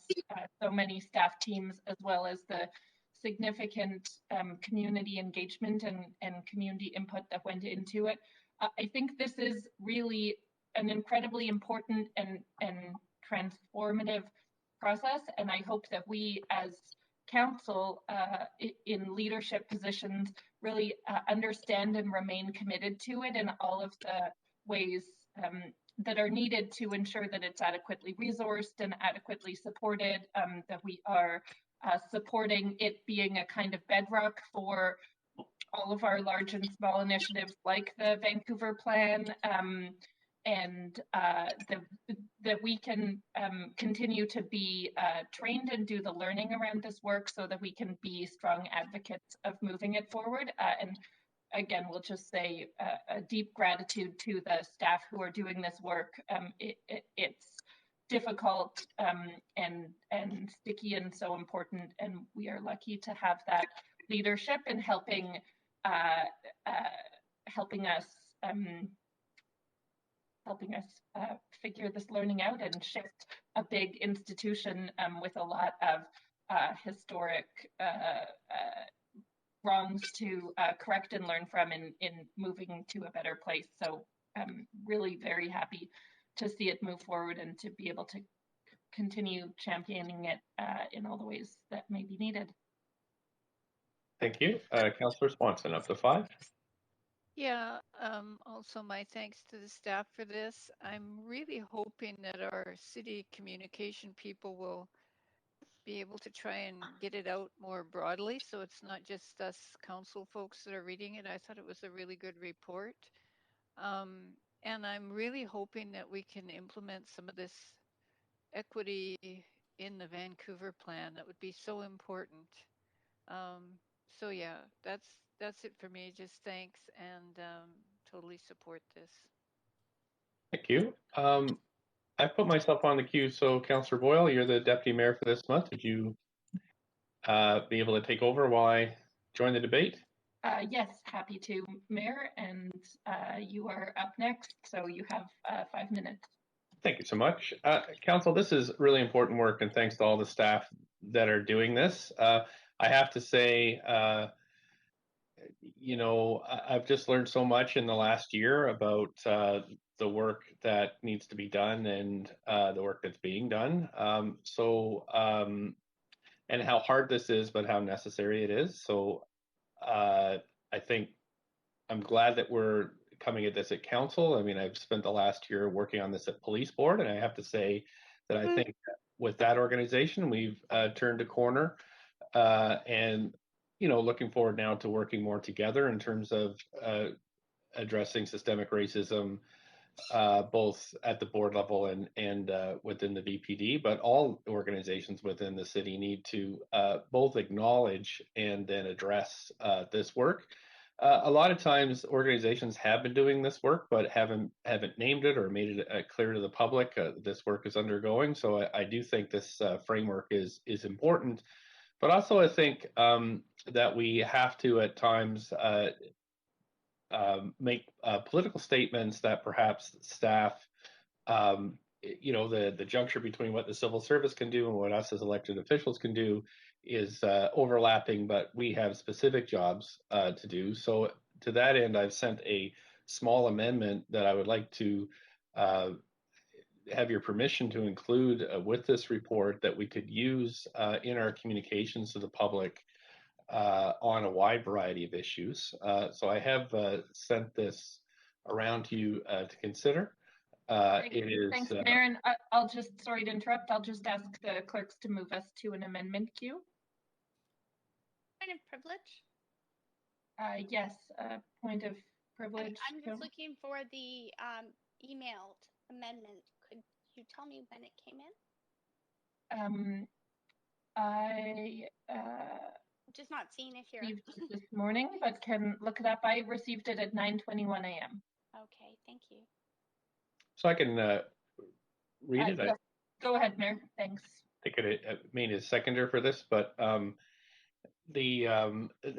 so many staff teams, as well as the significant community engagement and community input that went into it. I think this is really an incredibly important and transformative process, and I hope that we as council in leadership positions really understand and remain committed to it in all of the ways that are needed to ensure that it's adequately resourced and adequately supported, that we are supporting it being a kind of bedrock for all of our large and small initiatives like the Vancouver Plan, and that we can continue to be trained and do the learning around this work so that we can be strong advocates of moving it forward. And again, we'll just say a deep gratitude to the staff who are doing this work. It's difficult and sticky and so important, and we are lucky to have that leadership in helping us figure this learning out and shift a big institution with a lot of historic wrongs to correct and learn from in moving to a better place. So I'm really very happy to see it move forward and to be able to continue championing it in all the ways that may be needed. Thank you. Councillor Swanson, up to 5. Yeah, also my thanks to the staff for this. I'm really hoping that our city communication people will be able to try and get it out more broadly, so it's not just us council folks that are reading it. I thought it was a really good report. And I'm really hoping that we can implement some of this equity in the Vancouver plan. That would be so important. So yeah, that's it for me. Just thanks, and totally support this. Thank you. I put myself on the queue, so Councillor Boyle, you're the deputy mayor for this month. Would you be able to take over while I join the debate? Yes, happy to, Mayor, and you are up next, so you have 5 minutes. Thank you so much. Council, this is really important work, and thanks to all the staff that are doing this. I have to say, you know, I've just learned so much in the last year about the work that needs to be done and the work that's being done. And how hard this is, but how necessary it is. So I think I'm glad that we're coming at this at council. I mean, I've spent the last year working on this at police board, and I have to say that I think with that organization, we've turned a corner, and you know, looking forward now to working more together in terms of addressing systemic racism, both at the board level and within the VPD, but all organizations within the city need to both acknowledge and then address this work. A lot of times organizations have been doing this work, but haven't named it or made it clear to the public this work is undergoing. So I do think this framework is important, but also I think that we have to at times make political statements that perhaps staff, you know, the juncture between what the civil service can do and what us as elected officials can do is overlapping, but we have specific jobs to do. So to that end, I've sent a small amendment that I would like to have your permission to include with this report that we could use in our communications to the public on a wide variety of issues. So I have sent this around to you to consider. Thanks, Mayor. And I'll just, sorry to interrupt, I'll just ask the clerks to move us to an amendment queue. Point of privilege? Yes, point of privilege. I'm just looking for the emailed amendment. Could you tell me when it came in? Just not seeing it here. Received it this morning, but can look it up. I received it at 9:21 a.m. Okay, thank you. So I can read it. Yes. Go ahead, Mayor. Thanks. I think it mean is seconder for this, but the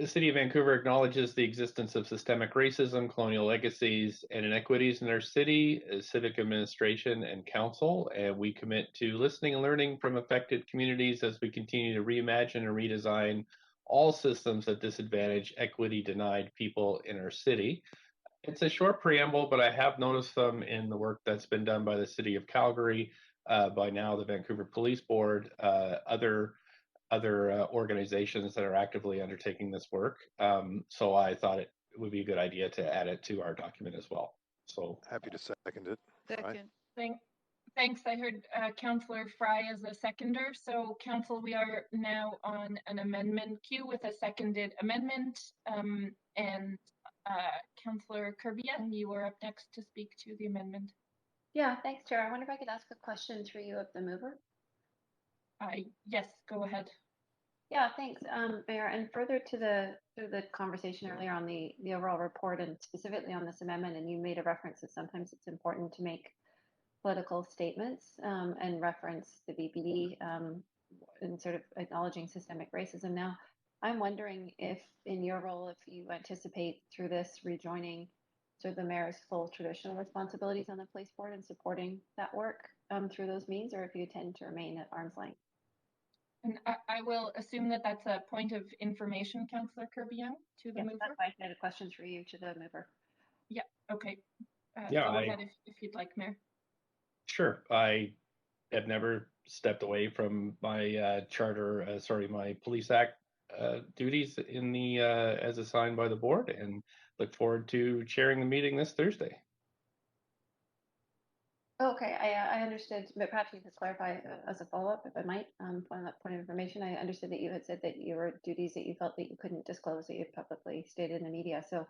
City of Vancouver acknowledges the existence of systemic racism, colonial legacies, and inequities in our city, civic administration, and council. And we commit to listening and learning from affected communities as we continue to reimagine and redesign all systems that disadvantage equity-denied people in our city. It's a short preamble, but I have noticed them in the work that's been done by the City of Calgary, by now the Vancouver Police Board, other organizations that are actively undertaking this work. So I thought it would be a good idea to add it to our document as well. So happy to second it. Second. Thanks. I heard Councillor Fry as a seconder. So Council, we are now on an amendment queue with a seconded amendment. And Councillor Kirby-Yung, you are up next to speak to the amendment. Yeah, thanks, Chair. I wonder if I could ask a question through you of the mover. Yes, go ahead. Yeah, thanks, Mayor. And further to the conversation earlier on the overall report and specifically on this amendment, and you made a reference that sometimes it's important to make political statements and reference the BPD and sort of acknowledging systemic racism. Now, I'm wondering if in your role, if you anticipate through this rejoining sort of the mayor's full traditional responsibilities on the police board and supporting that work through those means, or if you tend to remain at arm's length. And I will assume that that's a point of information, Councillor Kirby-Yung, to the mover. That's why I had a question for you to the mover. Yeah, okay. Yeah, go ahead if you'd like, Mayor. Sure. I have never stepped away from my my police act duties in the as assigned by the board, and look forward to chairing the meeting this Thursday. Okay, I understood, but perhaps you could clarify as a follow-up, if I might, on that point of information. I understood that you had said that you were duties that you felt that you couldn't disclose that you publicly stated in the media. So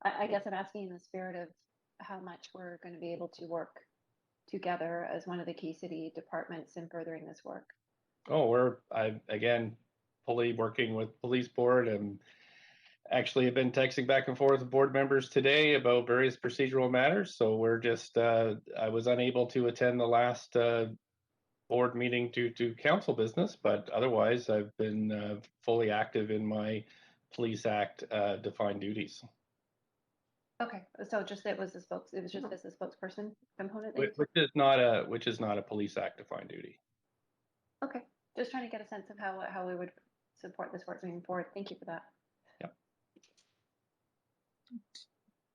I guess I'm asking in the spirit of how much we're going to be able to work together as one of the key city departments in furthering this work. Oh, I again fully working with police board, and actually have been texting back and forth with board members today about various procedural matters. So we're just I was unable to attend the last board meeting due to council business, but otherwise I've been fully active in my Police Act defined duties. Okay, so just it was just as the spokesperson component. Which is not a Police Act defined duty. Okay, just trying to get a sense of how we would support this work moving forward. Thank you for that. Yep.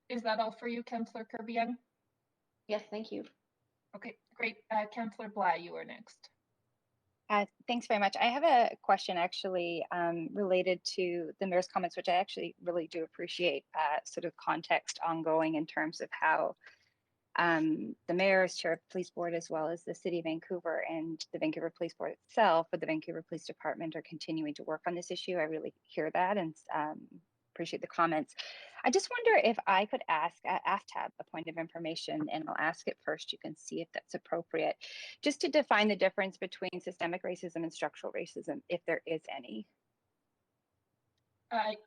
Is that all for you, Councillor Kirby-Yung? Yes, thank you. Okay, great. Councillor Bly, you are next. Thanks very much. I have a question actually related to the mayor's comments, which I actually really do appreciate sort of context ongoing in terms of how the mayor as chair of the police board, as well as the city of Vancouver and the Vancouver Police Board itself, with the Vancouver Police Department, are continuing to work on this issue. I really hear that and appreciate the comments. I just wonder if I could ask AFTAB a point of information, and I'll ask it first. You can see if that's appropriate, just to define the difference between systemic racism and structural racism, if there is any.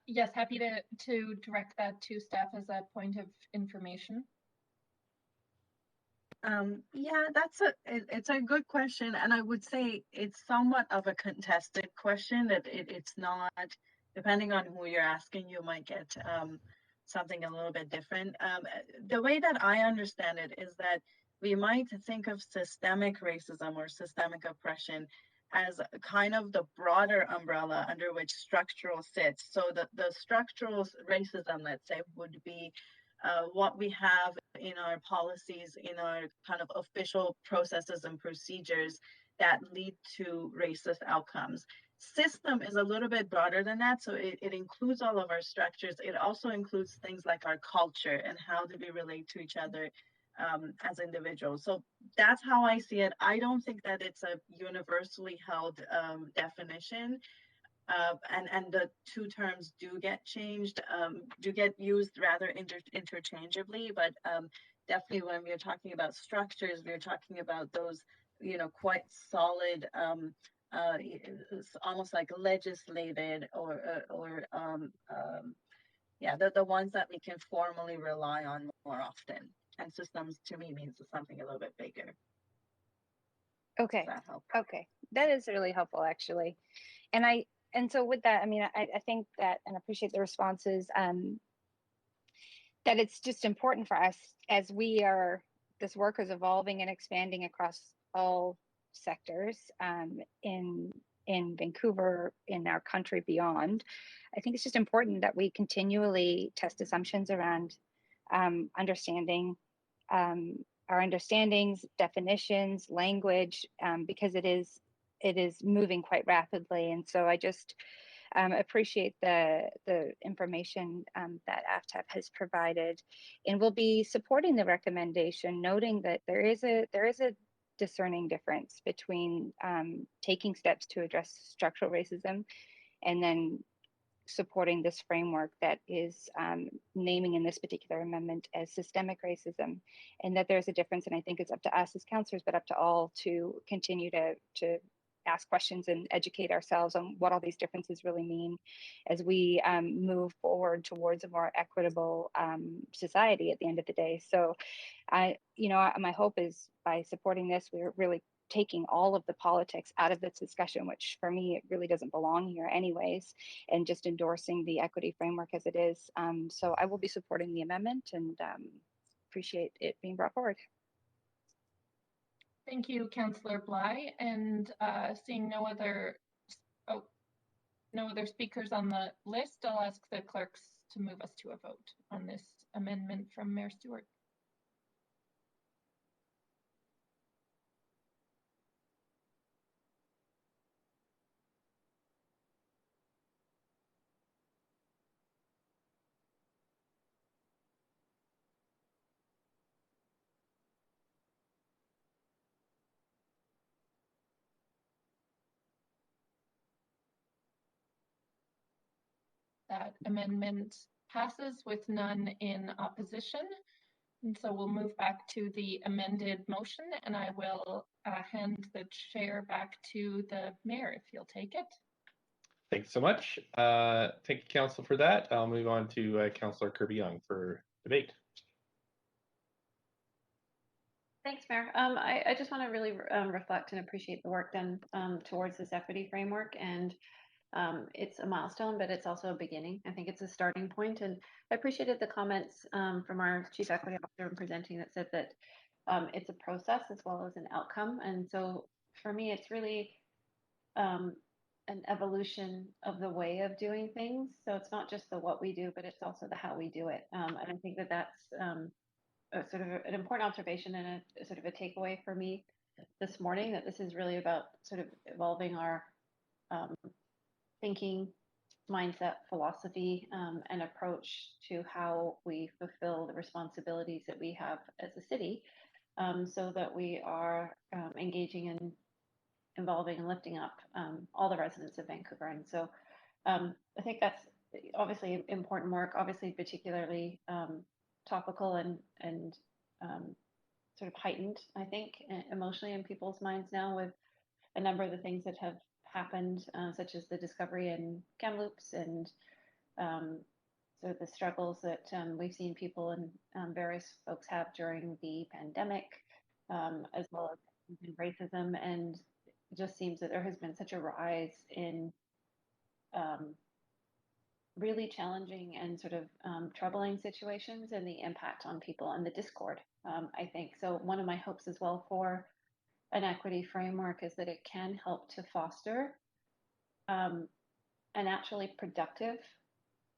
Yes, happy to direct that to staff as a point of information. Yeah, it's a good question, and I would say it's somewhat of a contested question. That it's not, depending on who you're asking, you might get something a little bit different. The way that I understand it is that we might think of systemic racism or systemic oppression as kind of the broader umbrella under which structural sits. So the structural racism, let's say, would be what we have in our policies, in our kind of official processes and procedures that lead to racist outcomes. System is a little bit broader than that, so it includes all of our structures. It also includes things like our culture and how do we relate to each other as individuals. So that's how I see it. I don't think that it's a universally held definition. And the two terms do get changed, do get used rather interchangeably, but definitely when we're talking about structures, we're talking about those, quite solid, almost like legislated or the ones that we can formally rely on more often. And systems to me means something a little bit bigger. Okay. Okay, that is really helpful actually. And so with that, I mean, I think that, and I appreciate the responses, that it's just important for us as this work is evolving and expanding across all sectors in Vancouver, in our country, beyond. I think it's just important that we continually test assumptions around understanding our understandings, definitions, language, because it is moving quite rapidly. And so I just appreciate the information that AFTAB has provided, and we'll be supporting the recommendation, noting that there is a discerning difference between taking steps to address structural racism and then supporting this framework that is naming in this particular amendment as systemic racism, and that there's a difference. And I think it's up to us as counselors, but up to all to continue to ask questions and educate ourselves on what all these differences really mean as we move forward towards a more equitable society at the end of the day. So my hope is by supporting this, we're really taking all of the politics out of this discussion, which for me, it really doesn't belong here anyways, and just endorsing the equity framework as it is. So I will be supporting the amendment and appreciate it being brought forward. Thank you, Councillor Bly. And seeing no other speakers on the list, I'll ask the clerks to move us to a vote on this amendment from Mayor Stewart. That amendment passes with none in opposition. And so we'll move back to the amended motion, and I will hand the chair back to the mayor if you'll take it. Thanks so much. Thank you, Council, for that. I'll move on to Councillor Kirby-Yung for debate. Thanks, Mayor. I just want to really reflect and appreciate the work done towards this equity framework, and it's a milestone, but it's also a beginning. I think it's a starting point, and I appreciated the comments from our Chief Equity Officer in presenting that said that it's a process as well as an outcome. And so for me, it's really an evolution of the way of doing things. So it's not just the what we do, but it's also the how we do it. And I think that that's a sort of an important observation and a sort of a takeaway for me this morning, that this is really about sort of evolving our thinking, mindset, philosophy, and approach to how we fulfill the responsibilities that we have as a city, so that we are engaging in involving and lifting up all the residents of Vancouver. And so I think that's obviously important work, obviously particularly topical and sort of heightened, I think, emotionally in people's minds now with a number of the things that have happened, such as the discovery in Kamloops and sort of the struggles that we've seen people and various folks have during the pandemic, as well as racism. And it just seems that there has been such a rise in really challenging and sort of troubling situations and the impact on people and the discord, I think. So one of my hopes as well for an equity framework is that it can help to foster an actually productive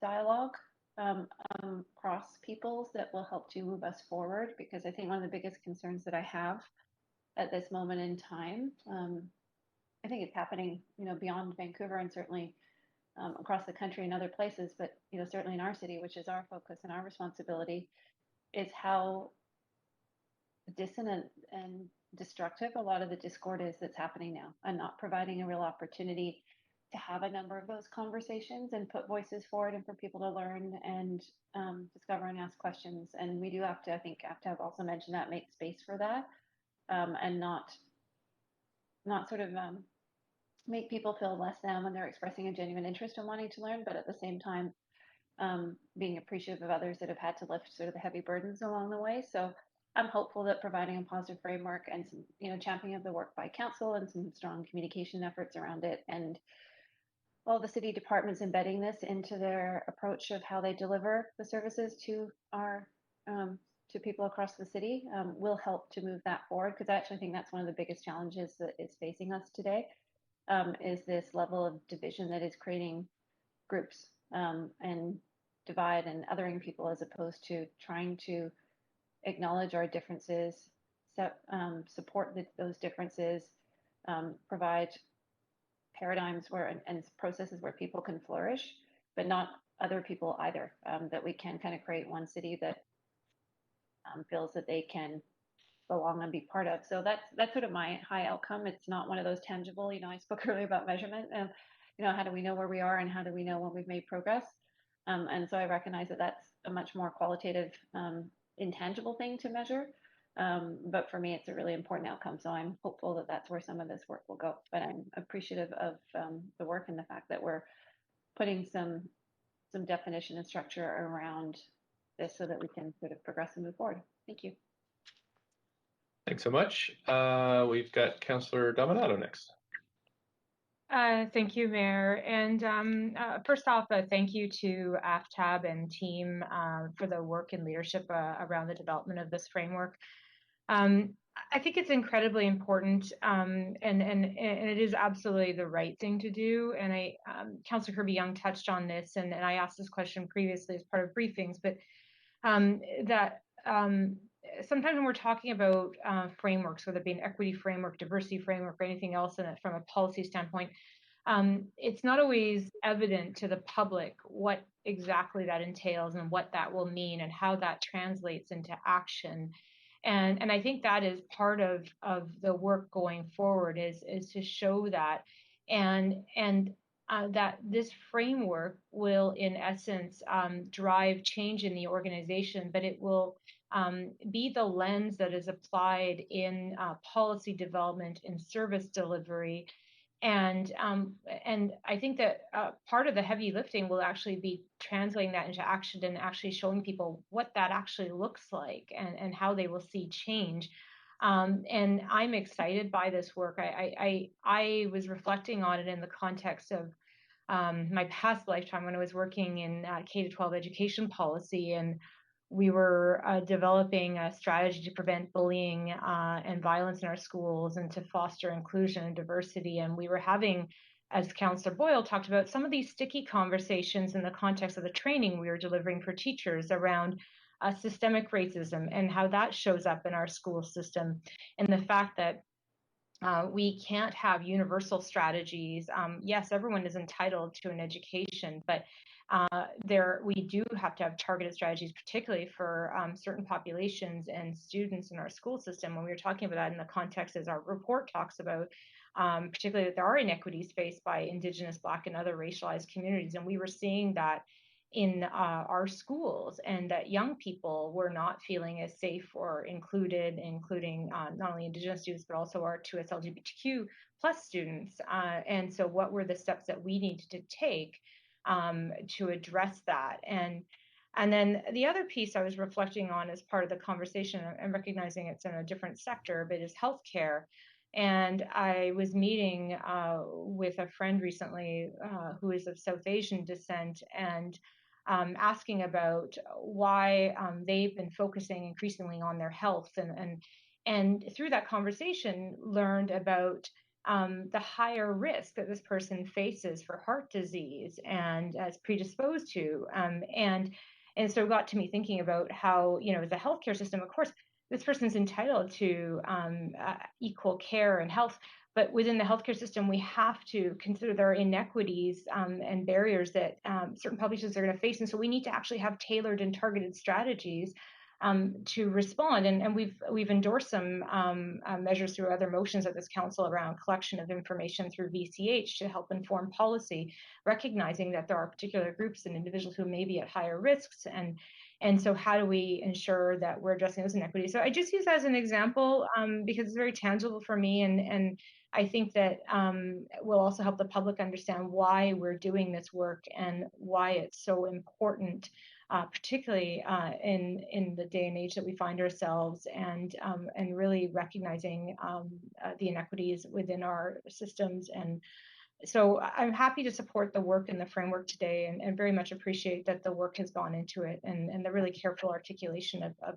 dialogue across peoples that will help to move us forward. Because I think one of the biggest concerns that I have at this moment in time, I think it's happening, beyond Vancouver and certainly across the country and other places, but certainly in our city, which is our focus and our responsibility, is how dissonant and destructive a lot of the discord is that's happening now, and not providing a real opportunity to have a number of those conversations and put voices forward and for people to learn and discover and ask questions. And we do have to, I think, have also mentioned that, make space for that, and not sort of make people feel less than when they're expressing a genuine interest in wanting to learn, but at the same time being appreciative of others that have had to lift sort of the heavy burdens along the way. So I'm hopeful that providing a positive framework and some, championing of the work by council and some strong communication efforts around it, and all the city departments embedding this into their approach of how they deliver the services to our to people across the city will help to move that forward. Because I actually think that's one of the biggest challenges that is facing us today, is this level of division that is creating groups and divide and othering people, as opposed to trying to acknowledge our differences, support those differences, provide paradigms where and processes where people can flourish, but not other people either. That we can kind of create one city that feels that they can belong and be part of. So that's sort of my high outcome. It's not one of those tangible, I spoke earlier about measurement and, how do we know where we are and how do we know when we've made progress? And so I recognize that that's a much more qualitative, intangible thing to measure. But for me, it's a really important outcome. So I'm hopeful that that's where some of this work will go. But I'm appreciative of the work and the fact that we're putting some definition and structure around this so that we can sort of progress and move forward. Thank you. Thanks so much. We've got Councillor Dominato next. Thank you, Mayor. And first off, thank you to AFTAB and team for the work and leadership around the development of this framework. I think it's incredibly important, and it is absolutely the right thing to do. And Councillor Kirby-Yung touched on this, and I asked this question previously as part of briefings, but sometimes when we're talking about frameworks, whether it be an equity framework, diversity framework, or anything else in it from a policy standpoint, it's not always evident to the public what exactly that entails and what that will mean and how that translates into action. And I think that is part of the work going forward is to show that and that this framework will, in essence, drive change in the organization, but it will be the lens that is applied in policy development, in service delivery. And I think that part of the heavy lifting will actually be translating that into action and actually showing people what that actually looks like and how they will see change. And I'm excited by this work. I was reflecting on it in the context of my past lifetime when I was working in K-12 education policy, and we were developing a strategy to prevent bullying and violence in our schools and to foster inclusion and diversity. And we were having, as Councillor Boyle talked about, some of these sticky conversations in the context of the training we were delivering for teachers around systemic racism and how that shows up in our school system, and the fact that we can't have universal strategies. Yes, everyone is entitled to an education, but we do have to have targeted strategies, particularly for certain populations and students in our school system. When we were talking about that in the context, as our report talks about, particularly that there are inequities faced by Indigenous, Black, and other racialized communities, and we were seeing that in our schools, and that young people were not feeling as safe or included, including not only Indigenous students, but also our 2S LGBTQ plus students. And so what were the steps that we needed to take to address that? And then the other piece I was reflecting on as part of the conversation, and recognizing it's in a different sector, but is healthcare. And I was meeting with a friend recently who is of South Asian descent, and asking about why they've been focusing increasingly on their health, and through that conversation learned about the higher risk that this person faces for heart disease and is predisposed to, and so it got to me thinking about how, the healthcare system, of course, this person's entitled to equal care and health, but within the healthcare system, we have to consider there are inequities and barriers that certain populations are going to face. And so we need to actually have tailored and targeted strategies to respond. And we've endorsed some measures through other motions at this council around collection of information through VCH to help inform policy, recognizing that there are particular groups and individuals who may be at higher risks. And so how do we ensure that we're addressing those inequities? So I just use that as an example because it's very tangible for me, and I think that will also help the public understand why we're doing this work and why it's so important, particularly in the day and age that we find ourselves, and really recognizing the inequities within our systems. And so I'm happy to support the work in the framework today, and very much appreciate that the work has gone into it, and the really careful articulation of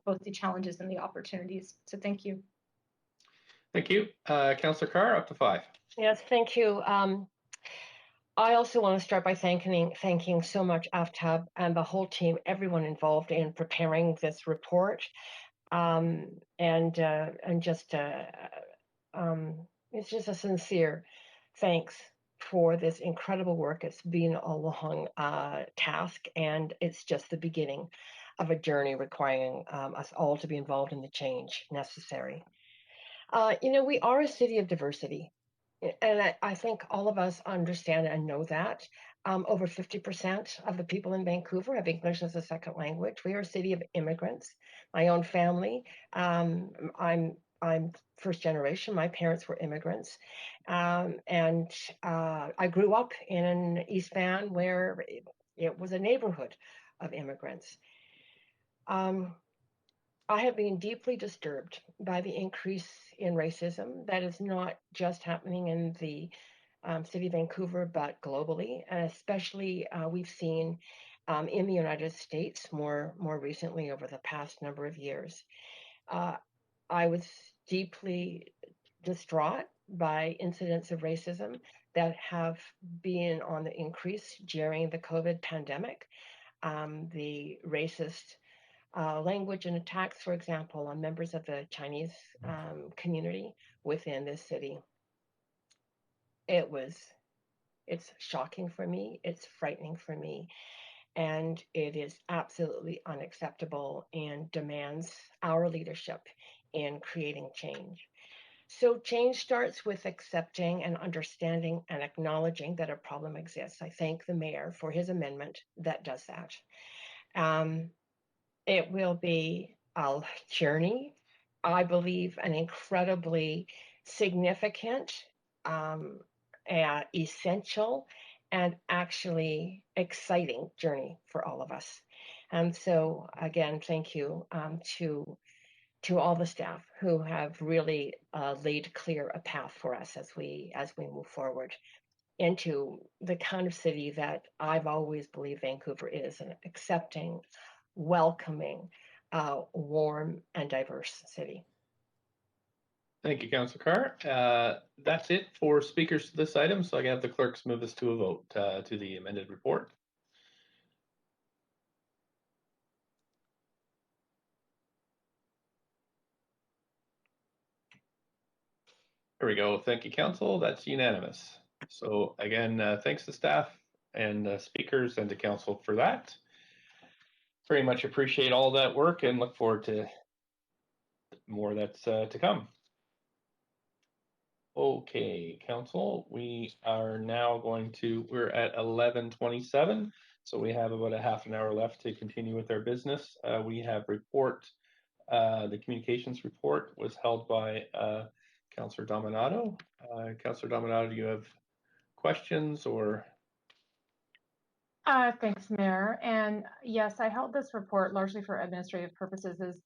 both the challenges and the opportunities. So thank you. Thank you. Councillor Carr, up to 5. Yes, thank you. I also want to start by thanking so much AFTAB and the whole team, everyone involved in preparing this report, and just it's just a sincere thanks for this incredible work. It's been a long task, and it's just the beginning. of a journey requiring us all to be involved in the change necessary. We are a city of diversity, and I think all of us understand and know that. Over 50% of the people in Vancouver have English as a second language. We are a city of immigrants. My own family, I'm first generation. My parents were immigrants, and I grew up in East Van, where it was a neighborhood of immigrants. I have been deeply disturbed by the increase in racism that is not just happening in the city of Vancouver, but globally, and especially we've seen in the United States more recently over the past number of years. I was deeply distraught by incidents of racism that have been on the increase during the COVID pandemic. The racist language and attacks, for example, on members of the Chinese community within this city. It's shocking for me, it's frightening for me, and it is absolutely unacceptable and demands our leadership in creating change. So change starts with accepting and understanding and acknowledging that a problem exists. I thank the mayor for his amendment that does that. It will be a journey, I believe, an incredibly significant, essential, and actually exciting journey for all of us. And so, again, thank you to all the staff who have really laid clear a path for us as we move forward into the kind of city that I've always believed Vancouver is, an accepting, welcoming, warm, and diverse city. Thank you, Councillor Carr. That's it for speakers to this item, so I can have the clerks move this to a vote to the amended report. There we go. Thank you, Council. That's unanimous. So again, thanks to staff and speakers and to Council for that. Very much appreciate all that work and look forward to more that's to come. Okay, Council, we are now we're at 11:27, so we have about a half an hour left to continue with our business. We have the communications report was held by Councillor Dominato. Councillor Dominato, do you have questions or? Thanks, Mayor. And yes, I held this report largely for administrative purposes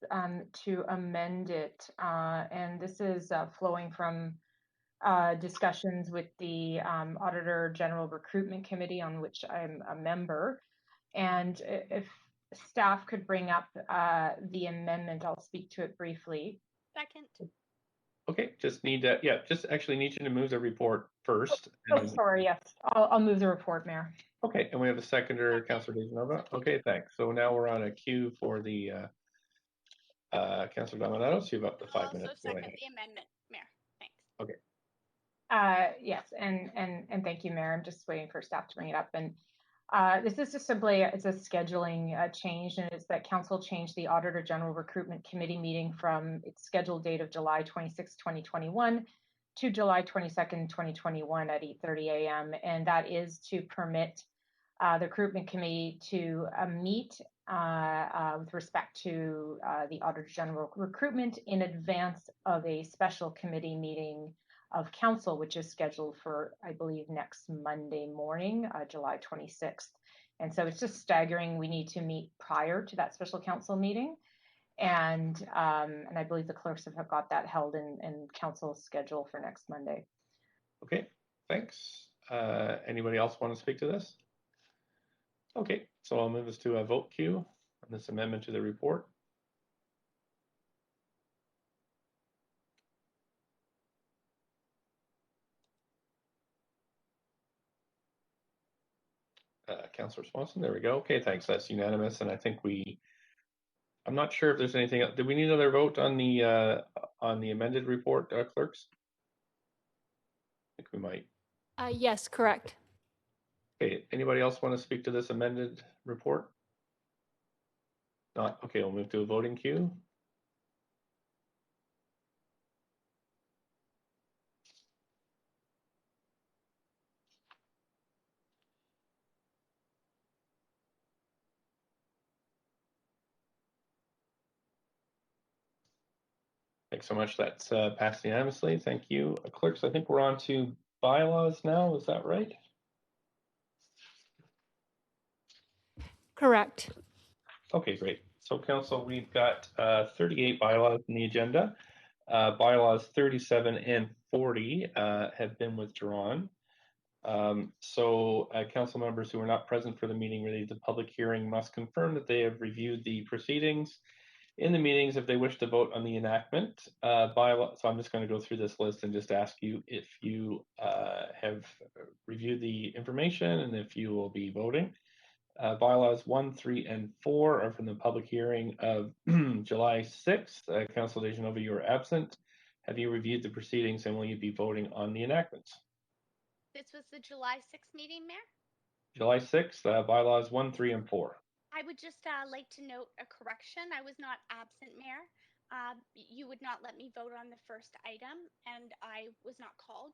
to amend it. And this is flowing from discussions with the Auditor General Recruitment Committee, on which I'm a member. And if staff could bring up the amendment, I'll speak to it briefly. Second. Okay, just need to, just actually need you to move the report first. Sorry, yes, I'll move the report, Mayor. Okay, and we have a seconder, Councillor DeGenova. Okay, thanks. So now we're on a queue for the Councillor Dominato, so you have up to 5 minutes. Also second the amendment, Mayor. Thanks. Okay. Yes, and thank you, Mayor. I'm just waiting for staff to bring it up. And this is just simply, it's a scheduling change, and it's that Council changed the Auditor General Recruitment Committee meeting from its scheduled date of July 26, 2021 to July 22nd, 2021 at 8:30 a.m. And that is to permit the Recruitment Committee to meet with respect to the Auditor General Recruitment in advance of a special committee meeting of Council, which is scheduled for, I believe, next Monday morning, July 26th. And so it's just staggering. We need to meet prior to that special Council meeting. And I believe the clerks have got that held in Council's schedule for next Monday. Okay, thanks. Anybody else want to speak to this? Okay, so I'll move this to a vote queue on this amendment to the report. Councillor Swanson, there we go. Okay, thanks. That's unanimous, and I think I'm not sure if there's anything else. Do we need another vote on the amended report, clerks? I think we might. Yes, correct. Okay, anybody else want to speak to this amended report? Not okay. We'll move to a voting queue. Thanks so much. That's passed unanimously. Thank you, clerks. I think we're on to bylaws now. Is that right? Correct. Okay, great. So council, we've got 38 bylaws in the agenda. Bylaws 37 and 40 have been withdrawn. So council members who are not present for the meeting related to public hearing must confirm that they have reviewed the proceedings in the meetings if they wish to vote on the enactment bylaw. So I'm just going to go through this list and just ask you if you have reviewed the information and if you will be voting. Bylaws 1, 3, and 4 are from the public hearing of July 6th. Council Dejanova, you are absent. Have you reviewed the proceedings and will you be voting on the enactments? This was the July 6th meeting, Mayor? July 6th, bylaws 1, 3, and 4. I would just like to note a correction. I was not absent, Mayor. You would not let me vote on the first item, and I was not called.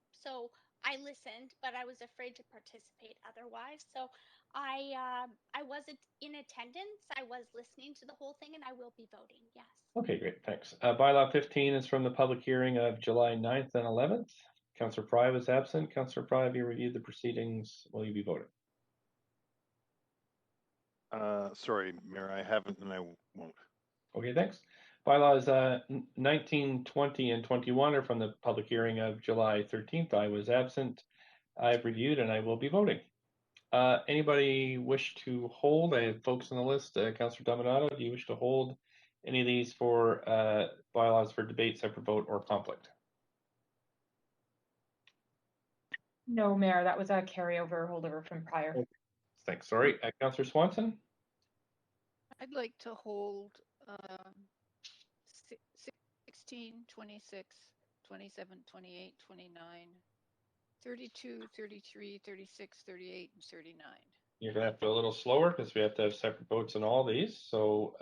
So I listened, but I was afraid to participate otherwise. So I wasn't in attendance. I was listening to the whole thing, and I will be voting, yes. Okay, great, thanks. Bylaw 15 is from the public hearing of July 9th and 11th. Councillor Fry was absent. Councillor Fry, have you reviewed the proceedings? Will you be voting? Sorry, Mayor, I haven't and I won't. Okay, thanks. Bylaws 19, 20, and 21 are from the public hearing of July 13th. I was absent. I've reviewed and I will be voting. Anybody wish to hold? I have folks on the list. Councillor Dominato, do you wish to hold any of these for bylaws for debate, separate vote, or conflict? No, Mayor, that was a carryover holdover from prior. Okay. Thanks. Sorry. Councillor Swanson? I'd like to hold 16, 26, 27, 28, 29, 32, 33, 36, 38, and 39. You're going to have to go a little slower because we have to have separate votes on all these. So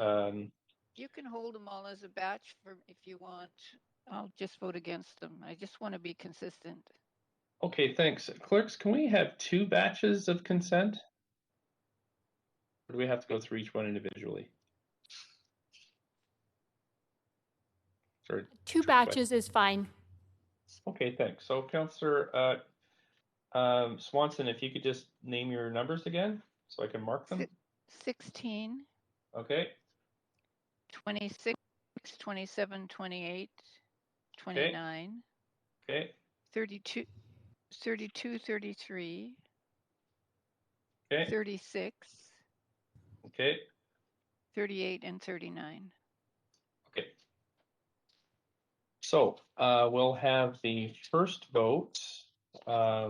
you can hold them all as a batch if you want. I'll just vote against them. I just want to be consistent. Okay, thanks. Clerks, can we have 2 batches of consent? Or do we have to go through each one individually? Sorry. 2 batches is fine. Okay, thanks. So Councillor Swanson, if you could just name your numbers again so I can mark them. 16. Okay. 26, 27, 28, 29. Okay. 32, 33. Okay. 36. Okay. 38 and 39. Okay. So we'll have the first vote. I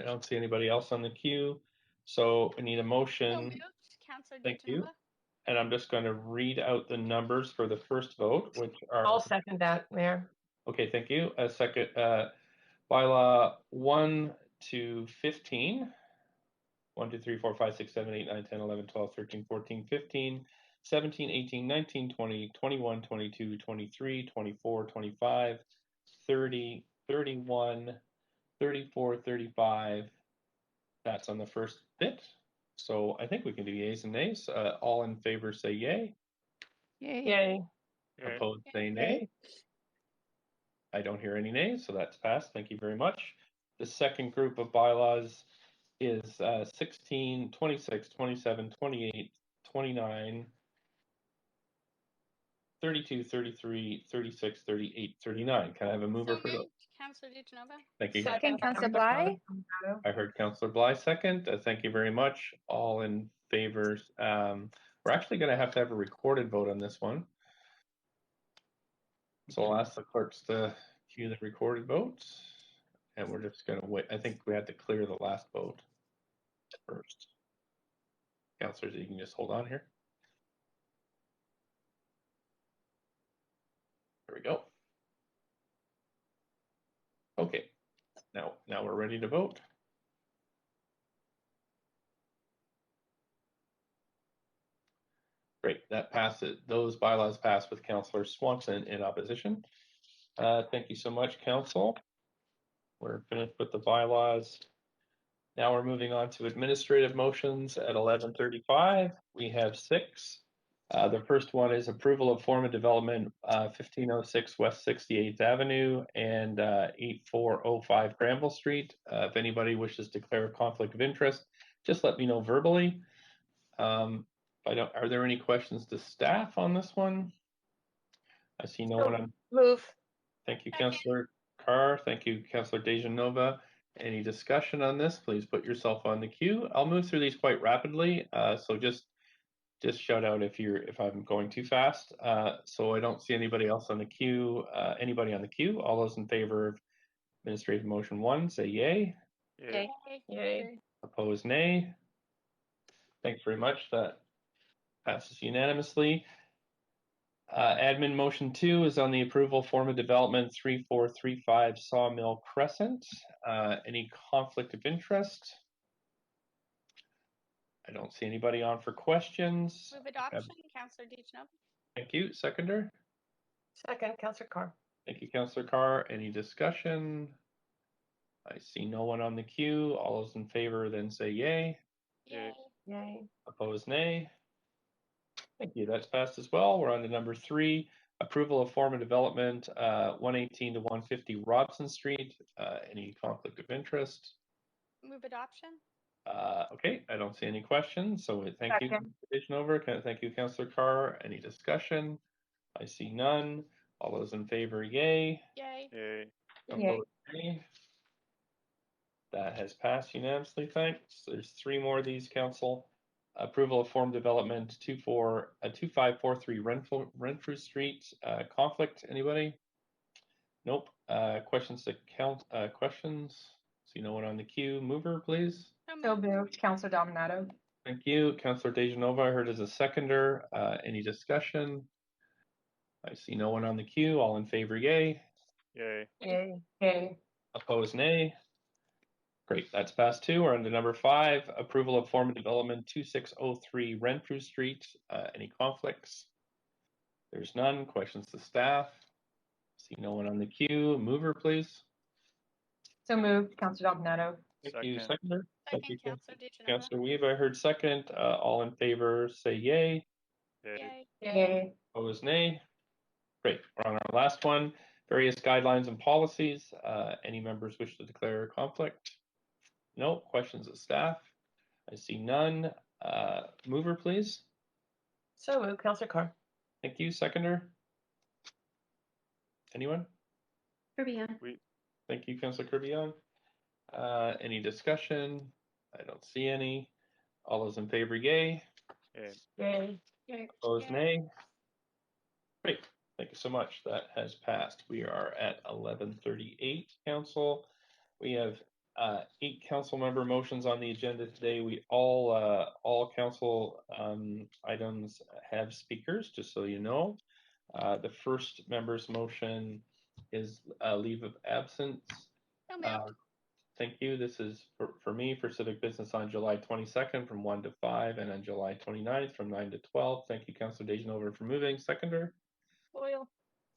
don't see anybody else on the queue. So we need a motion. Thank you. And I'm just going to read out the numbers for the first vote, which are. I'll second that, Mayor. Okay, thank you. A second, bylaw 1 to 15. 1, 2, 3, 4, 5, 6, 7, 8, 9, 10, 11, 12, 13, 14, 15, 17, 18, 19, 20, 21, 22, 23, 24, 25, 30, 31, 34, 35. That's on the first bit. So I think we can do yays and nays. All in favor say yay. Yay. Yay. Opposed say nay. I don't hear any nays, so that's passed. Thank you very much. The second group of bylaws is 16, 26, 27, 28, 29, 32, 33, 36, 38, 39. Can I have a mover for those? Councillor Dejanova. Thank you. Second, Councillor Bly. I heard Councillor Bly second. Thank you very much. All in favor. We're actually going to have a recorded vote on this one. So I'll ask the clerks to cue the recorded votes. And we're just going to wait. I think we had to clear the last vote first. Councillors, you can just hold on here. There we go. Okay, now we're ready to vote. that passes. Those bylaws pass with Councillor Swanson in opposition. Thank you so much, Council. We're finished with the bylaws. Now we're moving on to administrative motions at 11:35. We have 6. The first one is approval of form of development 1506 West 68th Avenue and 8405 Granville Street. If anybody wishes to declare a conflict of interest, just let me know verbally. Are there any questions to staff on this one? I see no one on. Move. Thank you, Councillor Carr. Thank you, Councillor Dejanova. Any discussion on this? Please put yourself on the queue. I'll move through these quite rapidly, so just shout out if I'm going too fast. So I don't see anybody else on the queue. Anybody on the queue? All those in favor of administrative motion 1, say yay. Yay. Yay. Opposed, nay. Thanks very much. That passes unanimously. Admin motion 2 is on the approval form of development 3435 Sawmill Crescent. Any conflict of interest? I don't see anybody on for questions. Move adoption, Councillor Dejanova. Thank you. Seconder? Second, Councillor Carr. Thank you, Councillor Carr. Any discussion? I see no one on the queue. All those in favor then say yay. Yay. Yay. Opposed, nay. Thank you. That's passed as well. We're on to number 3, approval of form of development 118 to 150 Robson Street. Any conflict of interest? Move adoption. Okay, I don't see any questions. So thank you, Councillor. Thank you, Councillor Carr. Any discussion? I see none. All those in favor, yay. Yay. Yay. Opposed, nay. That has passed unanimously. Thanks. There's 3 more of these, Council. Approval of form development 2543 Renfrew Street. Conflict, anybody? Nope. Questions to count? Questions? See no one on the queue. Mover, please. So moved, Councillor Dominato. Thank you. Councillor Dejanova, I heard as a seconder. Any discussion? I see no one on the queue. All in favor, yay. Yay. Yay. Yay. Opposed, nay. Great, that's passed too. We're on to number 5, approval of form of development 2603 Renfrew Street. Any conflicts? There's none. Questions to staff? See no one on the queue. Mover, please. So moved, Councillor Dominato. Thank you, seconder. Thank you, Councillor Dejanova. Councillor Weave. I heard second. All in favor, say yay. Yay. Yay. Opposed, nay. Great. We're on our last one. Various guidelines and policies. Any members wish to declare a conflict? No. Questions of staff? I see none. Mover, please. So moved, Councillor Carr. Thank you. Seconder? Anyone? Kirby-Yung. Thank you, Councillor Kirby-Yung. Any discussion? I don't see any. All those in favor, yay. Yay. Yay. Opposed, nay. Great. Thank you so much. That has passed. We are at 11:38, Council. We have 8 council member motions on the agenda today. We all council items have speakers, just so you know. The first member's motion is leave of absence. Thank you. This is for me for civic business on July 22nd from 1 to 5 and on July 29th from 9 to 12. Thank you, Councillor Dejanova, for moving. Seconder? Boyle.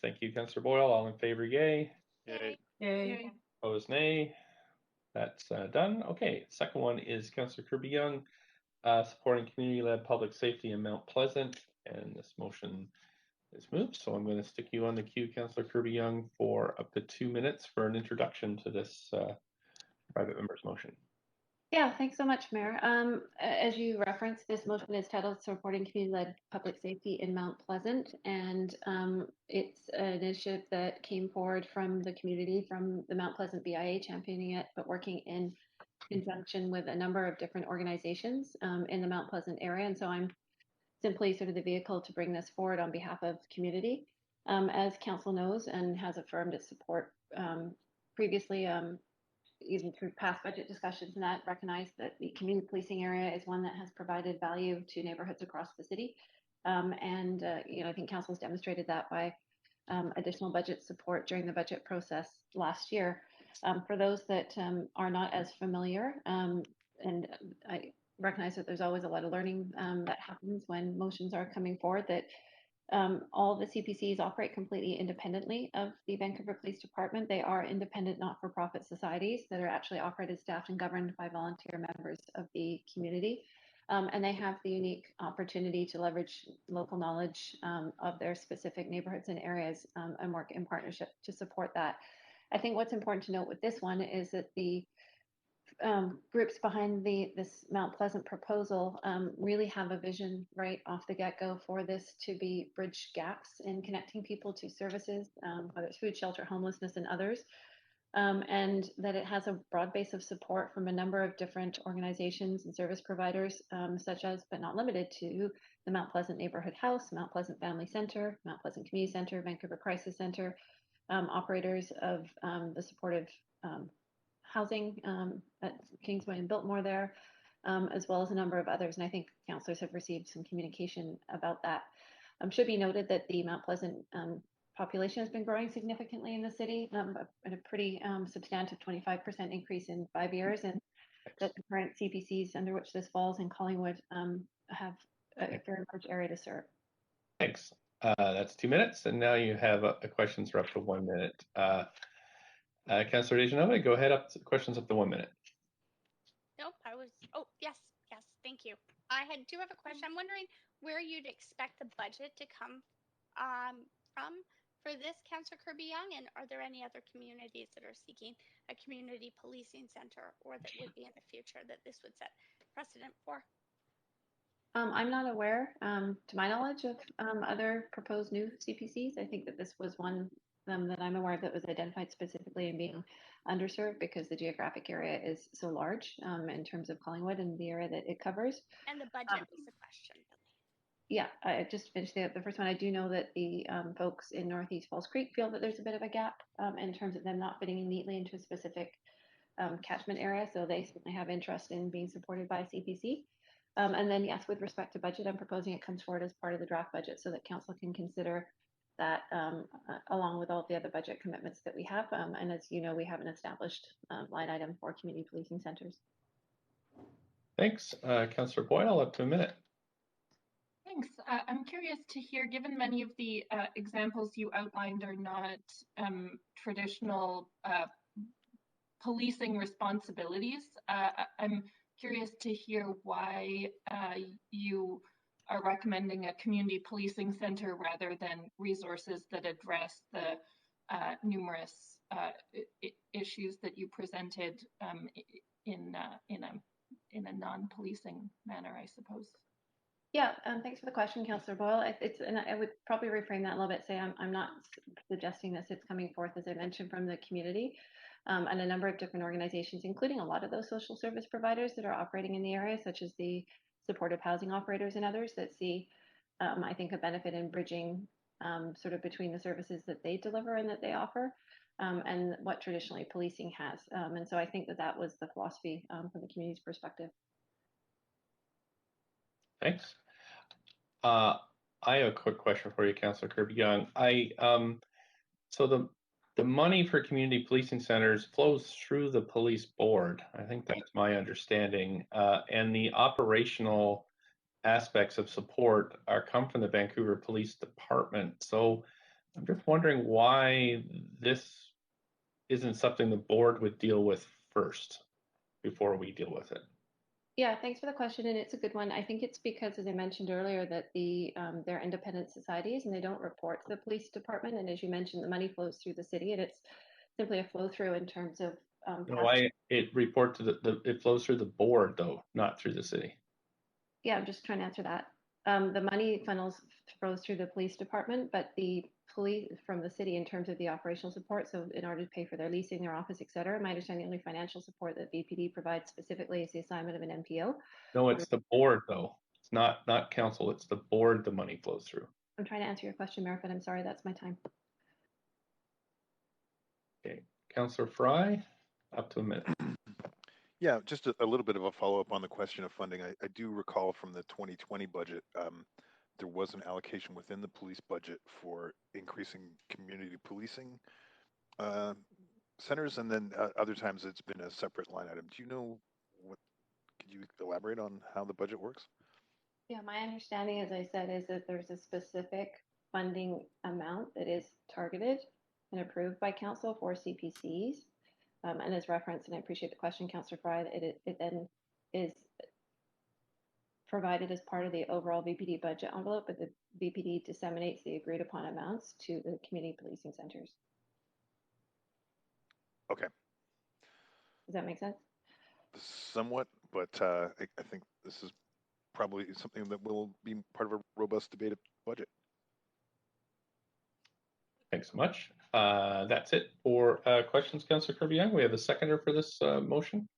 Thank you, Councillor Boyle. All in favor, yay. Yay. Yay. Opposed, nay. That's done. Okay, second one is Councillor Kirby-Yung, supporting community-led public safety in Mount Pleasant, and this motion is moved. So I'm going to stick you on the queue, Councillor Kirby-Yung, for up to 2 minutes for an introduction to this private member's motion. Yeah, thanks so much, Mayor. As you referenced, this motion is titled Supporting Community-Led Public Safety in Mount Pleasant, and it's an initiative that came forward from the community, from the Mount Pleasant BIA championing it, but working in conjunction with a number of different organizations in the Mount Pleasant area. And so I'm simply sort of the vehicle to bring this forward on behalf of the community. As Council knows and has affirmed its support previously, even through past budget discussions, and that recognize that the community policing area is one that has provided value to neighborhoods across the city. I think Council has demonstrated that by additional budget support during the budget process last year. For those that are not as familiar, and recognize that there's always a lot of learning that happens when motions are coming forward, that all the CPCs operate completely independently of the Vancouver Police Department. They are independent not-for-profit societies that are actually operated, staffed, and governed by volunteer members of the community. And they have the unique opportunity to leverage local knowledge of their specific neighborhoods and areas and work in partnership to support that. I think what's important to note with this one is that the groups behind this Mount Pleasant proposal really have a vision right off the get-go for this to be bridge gaps in connecting people to services, whether it's food, shelter, homelessness, and others, and that it has a broad base of support from a number of different organizations and service providers, such as, but not limited to, the Mount Pleasant Neighborhood House, Mount Pleasant Family Center, Mount Pleasant Community Center, Vancouver Crisis Center, operators of the supportive housing at Kingsway and Biltmore there, as well as a number of others. And I think councillors have received some communication about that. Should be noted that the Mount Pleasant population has been growing significantly in the city at a pretty substantive 25% increase in 5 years, and that the current CPCs under which this falls in Collingwood have a very large area to serve. Thanks. That's 2 minutes, and now you have questions for up to 1 minute. Councillor Dejanova, go ahead. Questions up to 1 minute. Nope, oh, yes, thank you. I do have a question. I'm wondering where you'd expect the budget to come from for this, Councillor Kirby-Yung, and are there any other communities that are seeking a community policing center, or that would be in the future that this would set precedent for? I'm not aware, to my knowledge, of other proposed new CPCs. I think that this was one that I'm aware of that was identified specifically in being underserved because the geographic area is so large in terms of Collingwood and the area that it covers. And the budget was the question. Yeah, I just finished the first one. I do know that the folks in Northeast Falls Creek feel that there's a bit of a gap in terms of them not fitting neatly into a specific catchment area. So they certainly have interest in being supported by CPC. And then, yes, with respect to budget, I'm proposing it comes forward as part of the draft budget so that council can consider that along with all of the other budget commitments that we have. And as you know, we have an established line item for community policing centers. Thanks. Councillor Boyle, up to a minute. Thanks. I'm curious to hear, given many of the examples you outlined are not traditional policing responsibilities, I'm curious to hear why you are recommending a community policing center rather than resources that address the numerous issues that you presented in a non-policing manner, I suppose. Yeah, thanks for the question, Councillor Boyle. And I would probably reframe that a little bit, say I'm not suggesting this, it's coming forth, as I mentioned, from the community and a number of different organizations, including a lot of those social service providers that are operating in the area, such as the supportive housing operators and others that see, I think, a benefit in bridging sort of between the services that they deliver and that they offer and what traditionally policing has. And so I think that was the philosophy from the community's perspective. Thanks. I have a quick question for you, Councillor Kirby-Yung. So the money for community policing centers flows through the police board. I think that's my understanding. And the operational aspects of support come from the Vancouver Police Department. So I'm just wondering why this isn't something the board would deal with first before we deal with it. Yeah, thanks for the question, and it's a good one. I think it's because, as I mentioned earlier, that they're independent societies and they don't report to the police department. And as you mentioned, the money flows through the city, and it's simply a flow through in terms of. It flows through the board though, not through the city. Yeah, I'm just trying to answer that. The money flows through the police department, but the police from the city in terms of the operational support. So in order to pay for their leasing, their office, et cetera, my understanding, only financial support that VPD provides specifically is the assignment of an MPO. No, it's the board though. It's not council. It's the board the money flows through. I'm trying to answer your question, Mayor, but I'm sorry, that's my time. Okay, Councillor Fry, up to a minute. Yeah, just a little bit of a follow-up on the question of funding. I do recall from the 2020 budget, there was an allocation within the police budget for increasing community policing centers, and then other times it's been a separate line item. Do you know could you elaborate on how the budget works? Yeah, my understanding, as I said, is that there's a specific funding amount that is targeted and approved by council for CPCs. And as referenced, and I appreciate the question, Councillor Fry, it then is provided as part of the overall VPD budget envelope, but the VPD disseminates the agreed upon amounts to the community policing centers. Okay. Does that make sense? Somewhat, but I think this is probably something that will be part of a robust debated budget. Thanks so much. That's it for questions, Councillor Kirby-Yung. We have a seconder for this motion.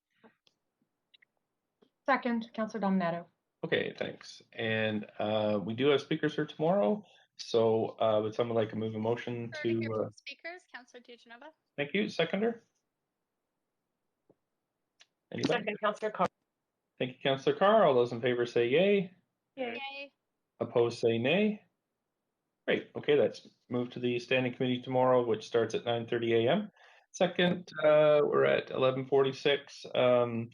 Second, Councillor Dominato. Okay, thanks. And we do have speakers here tomorrow. So would someone like to move a motion to... Speakers, Councillor DiGenova. Thank you. Seconder? Anybody? Second, Councillor Carr. Thank you, Councillor Carr. All those in favor say yay. Yay. Opposed say nay. Great. Okay, that's moved to the standing committee tomorrow, which starts at 9:30 a.m. Second, we're at 11:46.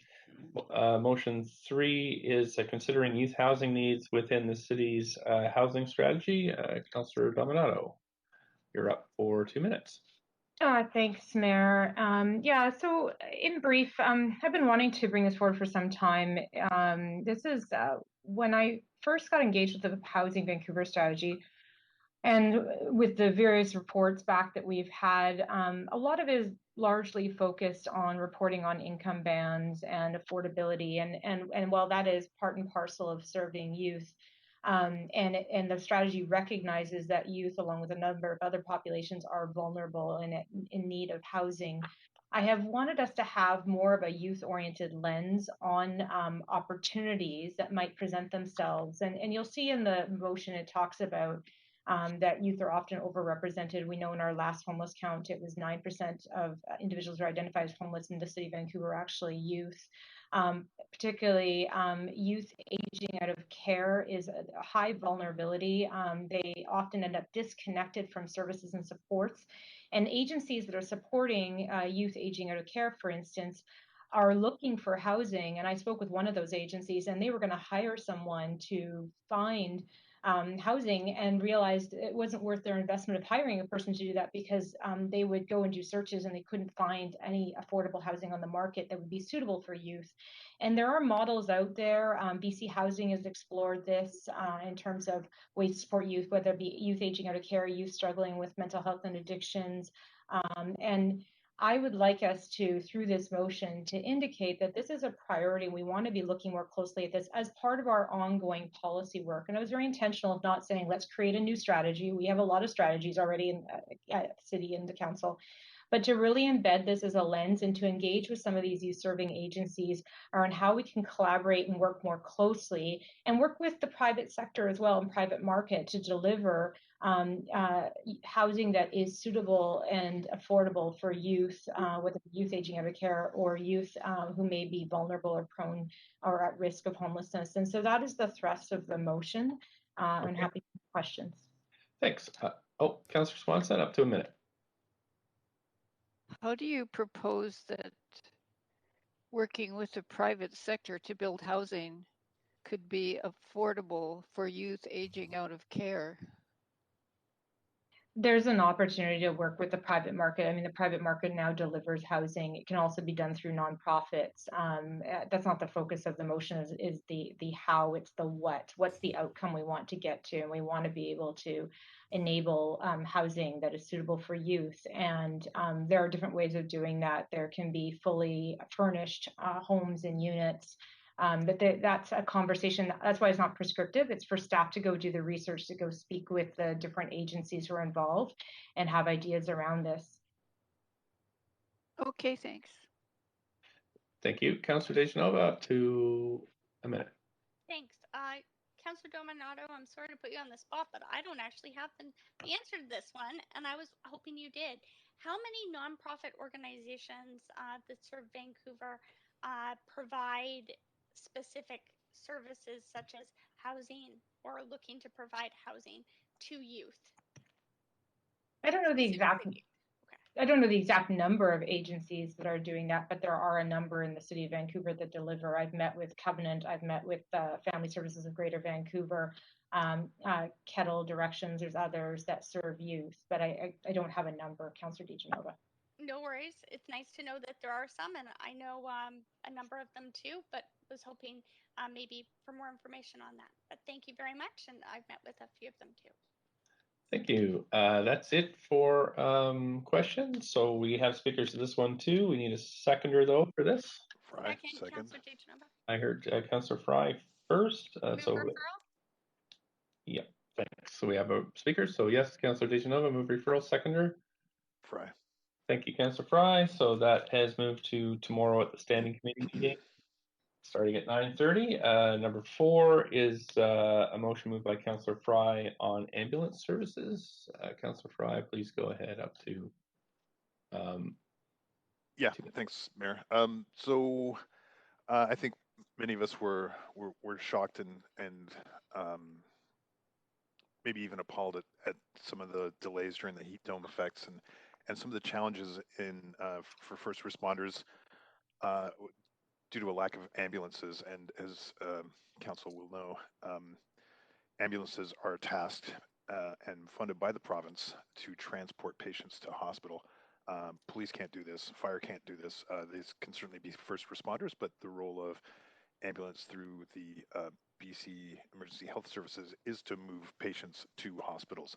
Motion 3 is considering youth housing needs within the city's housing strategy. Councillor Dominato, you're up for 2 minutes. Thanks, Mayor. Yeah, so in brief, I've been wanting to bring this forward for some time. This is when I first got engaged with the Housing Vancouver strategy, and with the various reports back that we've had, a lot of it is largely focused on reporting on income bands and affordability. And while that is part and parcel of serving youth, and the strategy recognizes that youth, along with a number of other populations, are vulnerable and in need of housing, I have wanted us to have more of a youth-oriented lens on opportunities that might present themselves. And you'll see in the motion it talks about that youth are often overrepresented. We know in our last homeless count, it was 9% of individuals who are identified as homeless in the city of Vancouver are actually youth. Particularly youth aging out of care is a high vulnerability. They often end up disconnected from services and supports. And agencies that are supporting youth aging out of care, for instance, are looking for housing. And I spoke with one of those agencies, and they were going to hire someone to find housing, and realized it wasn't worth their investment of hiring a person to do that, because they would go and do searches and they couldn't find any affordable housing on the market that would be suitable for youth. And there are models out there. BC Housing has explored this in terms of ways to support youth, whether it be youth aging out of care, youth struggling with mental health and addictions. And I would like us to, through this motion, to indicate that this is a priority. We want to be looking more closely at this as part of our ongoing policy work. And I was very intentional of not saying, let's create a new strategy. We have a lot of strategies already in the city and the council. But to really embed this as a lens and to engage with some of these youth serving agencies around how we can collaborate and work more closely, and work with the private sector as well and private market to deliver housing that is suitable and affordable for youth, whether youth aging out of care or youth who may be vulnerable or prone or at risk of homelessness. And so that is the thrust of the motion. I'm happy to take questions. Thanks. Councillor Swanson, up to a minute. How do you propose that working with the private sector to build housing could be affordable for youth aging out of care? There's an opportunity to work with the private market. I mean, the private market now delivers housing. It can also be done through nonprofits. That's not the focus of the motion, is the how, it's the what. What's the outcome we want to get to? And we want to be able to enable housing that is suitable for youth. And there are different ways of doing that. There can be fully furnished homes and units. But that's a conversation. That's why it's not prescriptive. It's for staff to go do the research, to go speak with the different agencies who are involved and have ideas around this. Okay, thanks. Thank you. Councillor DeGenova, up to a minute. Thanks. Councillor Dominato, I'm sorry to put you on the spot, but I don't actually have the answer to this one, and I was hoping you did. How many nonprofit organizations that serve Vancouver provide specific services such as housing or looking to provide housing to youth? I don't know the exact. I don't know the exact number of agencies that are doing that, but there are a number in the city of Vancouver that deliver. I've met with Covenant, I've met with Family Services of Greater Vancouver, Kettle Directions, there's others that serve youth, but I don't have a number, Councillor DiGenova. No worries. It's nice to know that there are some, and I know a number of them too, but was hoping maybe for more information on that. But thank you very much, and I've met with a few of them too. Thank you. That's it for questions. So we have speakers to this one too. We need a seconder though for this. Fry, second. Councillor DiGenova. I heard Councillor Fry first. Move referral? Yeah, thanks. So we have a speaker. So yes, Councillor DiGenova, move referral, seconder. Fry. Thank you, Councillor Fry. So that has moved to tomorrow at the standing committee meeting, starting at 9:30. Number 4 is a motion moved by Councillor Fry on ambulance services. Councillor Fry, please go ahead up to. Yeah, thanks, Mayor. So I think many of us were shocked and maybe even appalled at some of the delays during the heat dome effects and some of the challenges in for first responders due to a lack of ambulances. And as council will know, ambulances are tasked and funded by the province to transport patients to hospital. Police can't do this, fire can't do this. These can certainly be first responders, but the role of ambulance through the BC Emergency Health Services is to move patients to hospitals.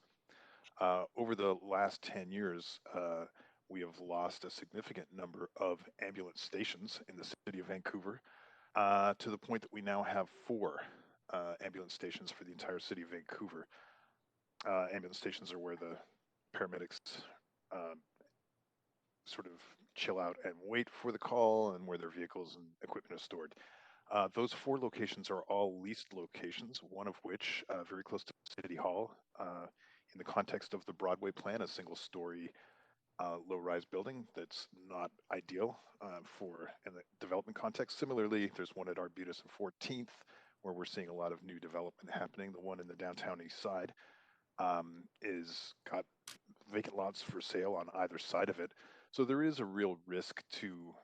Over the last 10 years, we have lost a significant number of ambulance stations in the city of Vancouver, to the point that we now have 4 ambulance stations for the entire city of Vancouver. Ambulance stations are where the paramedics sort of chill out and wait for the call, and where their vehicles and equipment is stored. Those 4 locations are all leased locations, one of which very close to City Hall, in the context of the Broadway plan, a single-story low-rise building that's not ideal for in the development context. Similarly, there's one at Arbutus and 14th, where we're seeing a lot of new development happening. The one in the downtown east side is got vacant lots for sale on either side of it. So there is a real risk to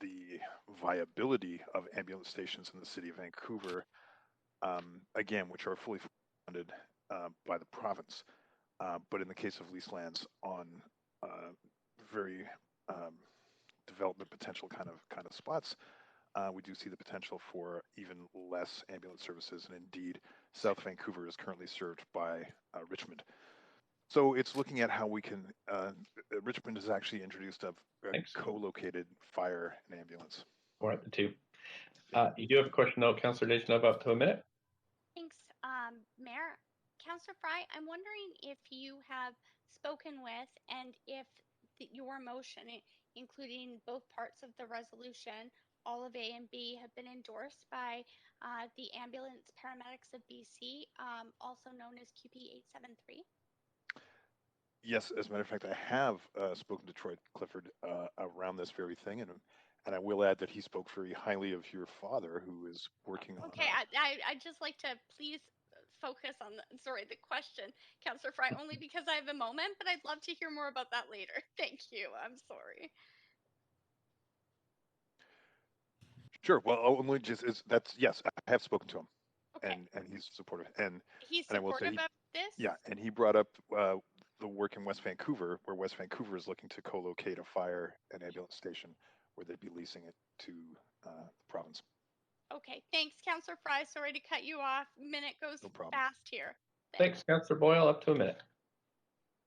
the viability of ambulance stations in the city of Vancouver, again, which are fully funded by the province. But in the case of lease lands on very development potential kind of spots, we do see the potential for even less ambulance services. And indeed, South Vancouver is currently served by Richmond. So it's looking at how we can, Richmond has actually introduced a co-located fire and ambulance. We're at the 2. You do have a question though, Councillor DiGenova, up to a minute. Thanks, Mayor. Councillor Fry, I'm wondering if you have spoken with and if your motion, including both parts of the resolution, all of A and B, have been endorsed by the Ambulance Paramedics of BC, also known as QP 873. Yes, as a matter of fact, I have spoken to Troy Clifford around this very thing, and I will add that he spoke very highly of your father, who is working on. Okay, I'd just like to please focus on the question, Councillor Fry, only because I have a moment, but I'd love to hear more about that later. Thank you. I'm sorry. Sure. Well, only just yes, I have spoken to him, okay. and he's supportive, and he's and I will say supportive of this. Yeah, and he brought up the work in West Vancouver, where West Vancouver is looking to co-locate a fire and ambulance station, where they'd be leasing it to the province. Okay, thanks, Councillor Fry. Sorry to cut you off. Minute goes fast here. Thanks, Councillor Boyle. Up to a minute.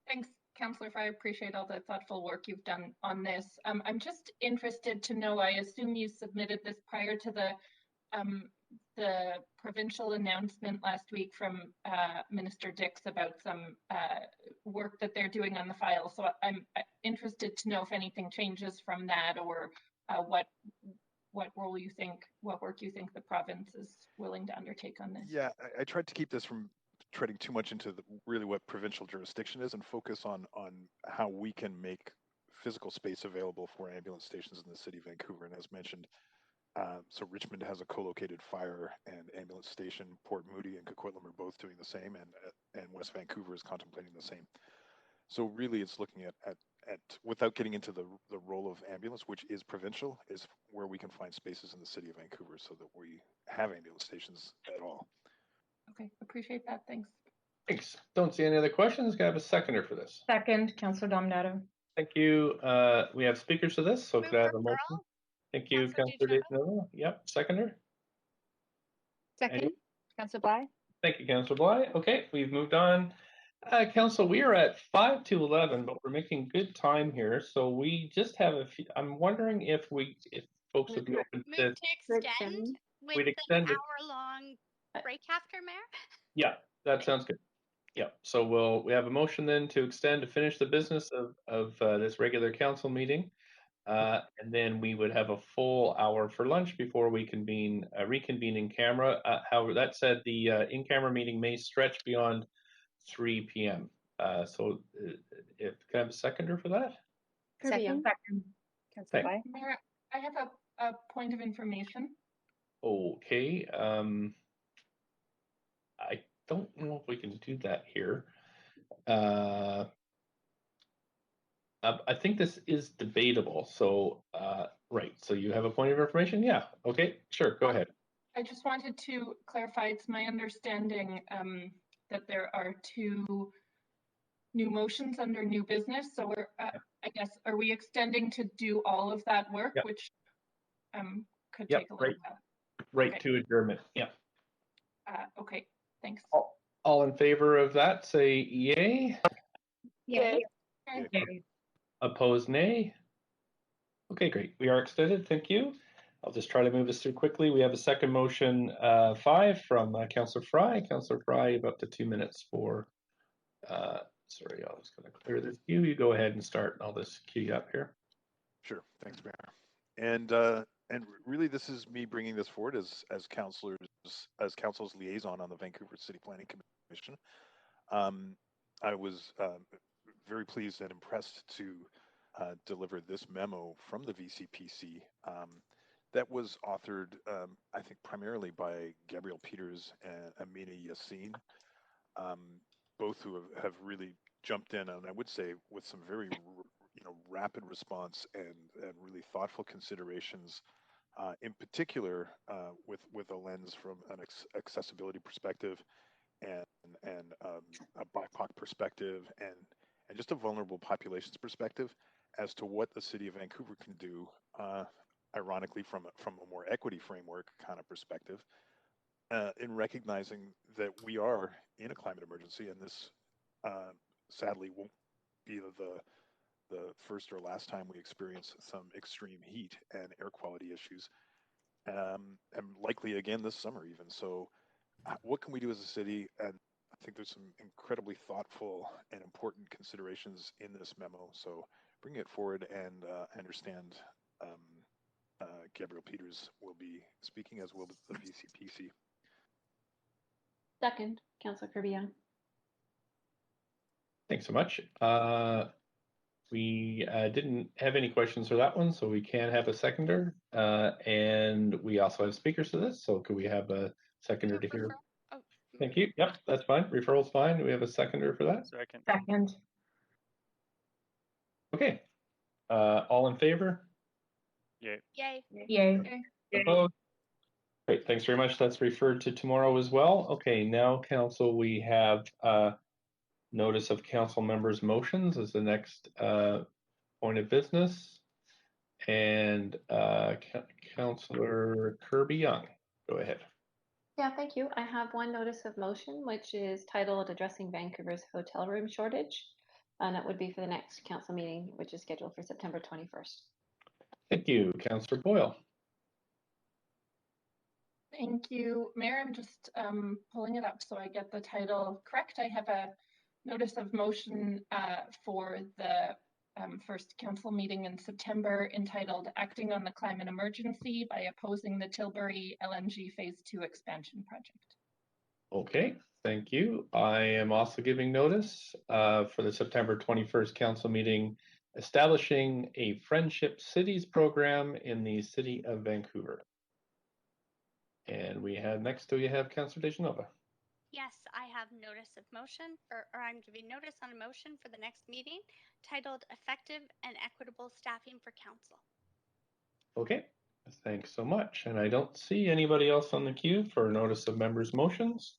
Thanks, Councillor Fry. I appreciate all the thoughtful work you've done on this. I'm just interested to know, I assume you submitted this prior to the provincial announcement last week from Minister Dix about some work that they're doing on the file. So I'm interested to know if anything changes from that, or what role you think, what work you think the province is willing to undertake on this. Yeah, I tried to keep this from treading too much into really what provincial jurisdiction is, and focus on how we can make physical space available for ambulance stations in the city of Vancouver. And as mentioned, so Richmond has a co-located fire and ambulance station. Port Moody and Coquitlam are both doing the same, and West Vancouver is contemplating the same. So really, it's looking at without getting into the role of ambulance, which is provincial, is where we can find spaces in the city of Vancouver so that we have ambulance stations at all. Okay, appreciate that. Thanks. Thanks. Don't see any other questions. Can I have a seconder for this? Second, Councillor Dominato. Thank you. We have speakers for this, so could I have a motion? Thank you, Councillor DeGenova. Yep, seconder. Second, Councillor Bly. Thank you, Councillor Bly. Okay, we've moved on. Council, we are at 5 to 11, but we're making good time here. So we just have a few. I'm wondering if folks would be open to extend with we'd an extend it. hour-long break after, Mayor? Yeah, that sounds good. Yeah, so we have a motion then to extend to finish the business of this regular council meeting. And then we would have a full hour for lunch before we reconvene in camera. However, that said, the in-camera meeting may stretch beyond 3 p.m. So if can I have a seconder for that? Second. Councillor Bly. Mayor, I have a point of information. Okay. I don't know if we can do that here. I think this is debatable. So, right. So you have a point of information? Yeah. Okay. Sure. Go ahead. I just wanted to clarify. It's my understanding that there are 2 new motions under new business. So we're, I guess, are we extending to do all of that work, yep. which could take a little while? Right to adjournment. Yeah. Okay. Thanks. All in favor of that, say yay. Yay. Yay. Opposed, nay. Okay, great. We are extended. Thank you. I'll just try to move this through quickly. We have a second motion 5 from Councillor Fry. Councillor Fry, you have up to 2 minutes for. Sorry, I was going to clear this queue. You go ahead and start. I'll just queue you up here. Sure. Thanks, Mayor. And really, this is me bringing this forward as council's liaison on the Vancouver City Planning Commission. I was very pleased and impressed to deliver this memo from the VCPC that was authored, I think, primarily by Gabrielle Peters and Amina Yassin, both who have really jumped in, and I would say with some very rapid response and really thoughtful considerations, in particular with a lens from an accessibility perspective and a BIPOC perspective and just a vulnerable populations perspective as to what the city of Vancouver can do, ironically from a more equity framework kind of perspective, in recognizing that we are in a climate emergency, and this sadly won't be the first or last time we experience some extreme heat and air quality issues, and likely again this summer even. So what can we do as a city? And I think there's some incredibly thoughtful and important considerations in this memo. So bring it forward, and I understand Gabrielle Peters will be speaking, as will the VCPC. Second, Councillor Kirby-Yung. Thanks so much. We didn't have any questions for that one, so we can have a seconder. And we also have speakers to this, so could we have a seconder to hear? Oh. Thank you. Yep, that's fine. Referral's fine. Do we have a seconder for that? Second. Okay. All in favor? Yay. Yay. Yay. Opposed? Great, thanks very much. That's referred to tomorrow as well. Okay, now council, we have notice of council members' motions as the next point of business. And Councillor Kirby-Yung, go ahead. Yeah, thank you. I have one notice of motion, which is titled Addressing Vancouver's Hotel Room Shortage. And that would be for the next council meeting, which is scheduled for September 21st. Thank you. Councillor Boyle. Thank you, Mayor. I'm just pulling it up so I get the title correct. I have a notice of motion for the first council meeting in September entitled Acting on the Climate Emergency by Opposing the Tilbury LNG Phase 2 Expansion Project. Okay, thank you. I am also giving notice for the September 21st council meeting establishing a Friendship Cities program in the city of Vancouver. And we have next to you have Councillor DeGenova. Yes, I have notice of motion, or I'm giving notice on a motion for the next meeting titled Effective and Equitable Staffing for Council. Okay, thanks so much. And I don't see anybody else on the queue for notice of members' motions.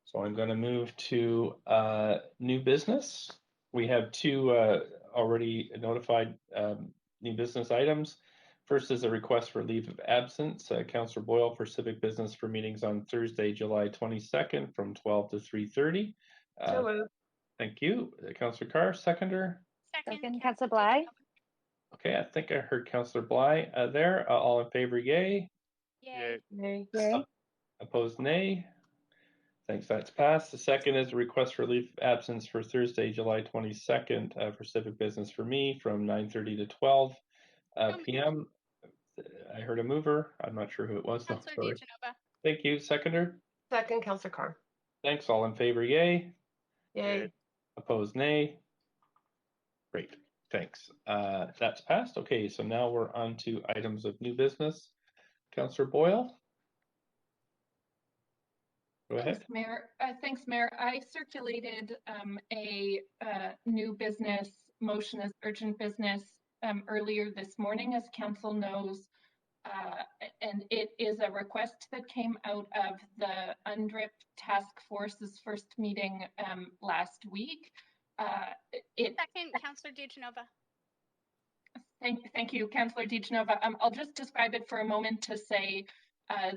So I'm going to move to new business. We have two already notified new business items. First is a request for leave of absence. Councillor Boyle for civic business for meetings on Thursday, July 22nd from 12 to 3:30. So moved. Thank you. Councillor Carr, seconder. Second, Councillor Bly. Okay, I think I heard Councillor Bly there. All in favor, yay. Yay. Yay. Opposed, nay. Thanks, that's passed. The second is a request for leave of absence for Thursday, July 22nd for civic business for me from 9:30 to 12 p.m. I heard a mover. I'm not sure who it was. Councillor Sorry. DiGenova. Thank you. Seconder. Second, Councillor Carr. Thanks. All in favor, yay. Yay. Opposed, nay. Great. Thanks. That's passed. Okay, so now we're on to items of new business. Councillor Boyle. Go ahead. Thanks, Mayor. I circulated a new business motion as urgent business earlier this morning, as Council knows, and it is a request that came out of the UNDRIP task force's first meeting last week. Second, Councillor DiGenova. Thank you, Councillor DiGenova. I'll just describe it for a moment to say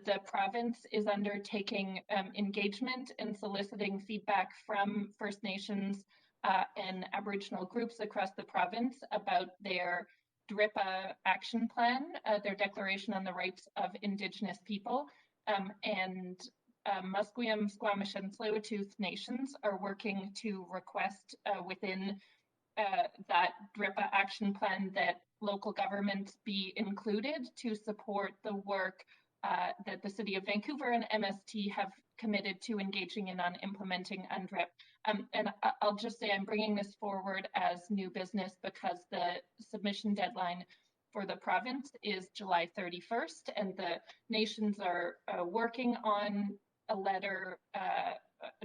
the province is undertaking engagement and soliciting feedback from First Nations and Aboriginal groups across the province about their DRIPA action plan, their Declaration on the Rights of Indigenous People, and Musqueam, Squamish, and Tsleil-Waututh nations are working to request within that DRIPA action plan that local governments be included to support the work that the City of Vancouver and MST have committed to engaging in on implementing UNDRIP. And I'll just say I'm bringing this forward as new business because the submission deadline for the province is July 31st, and the nations are working on a letter,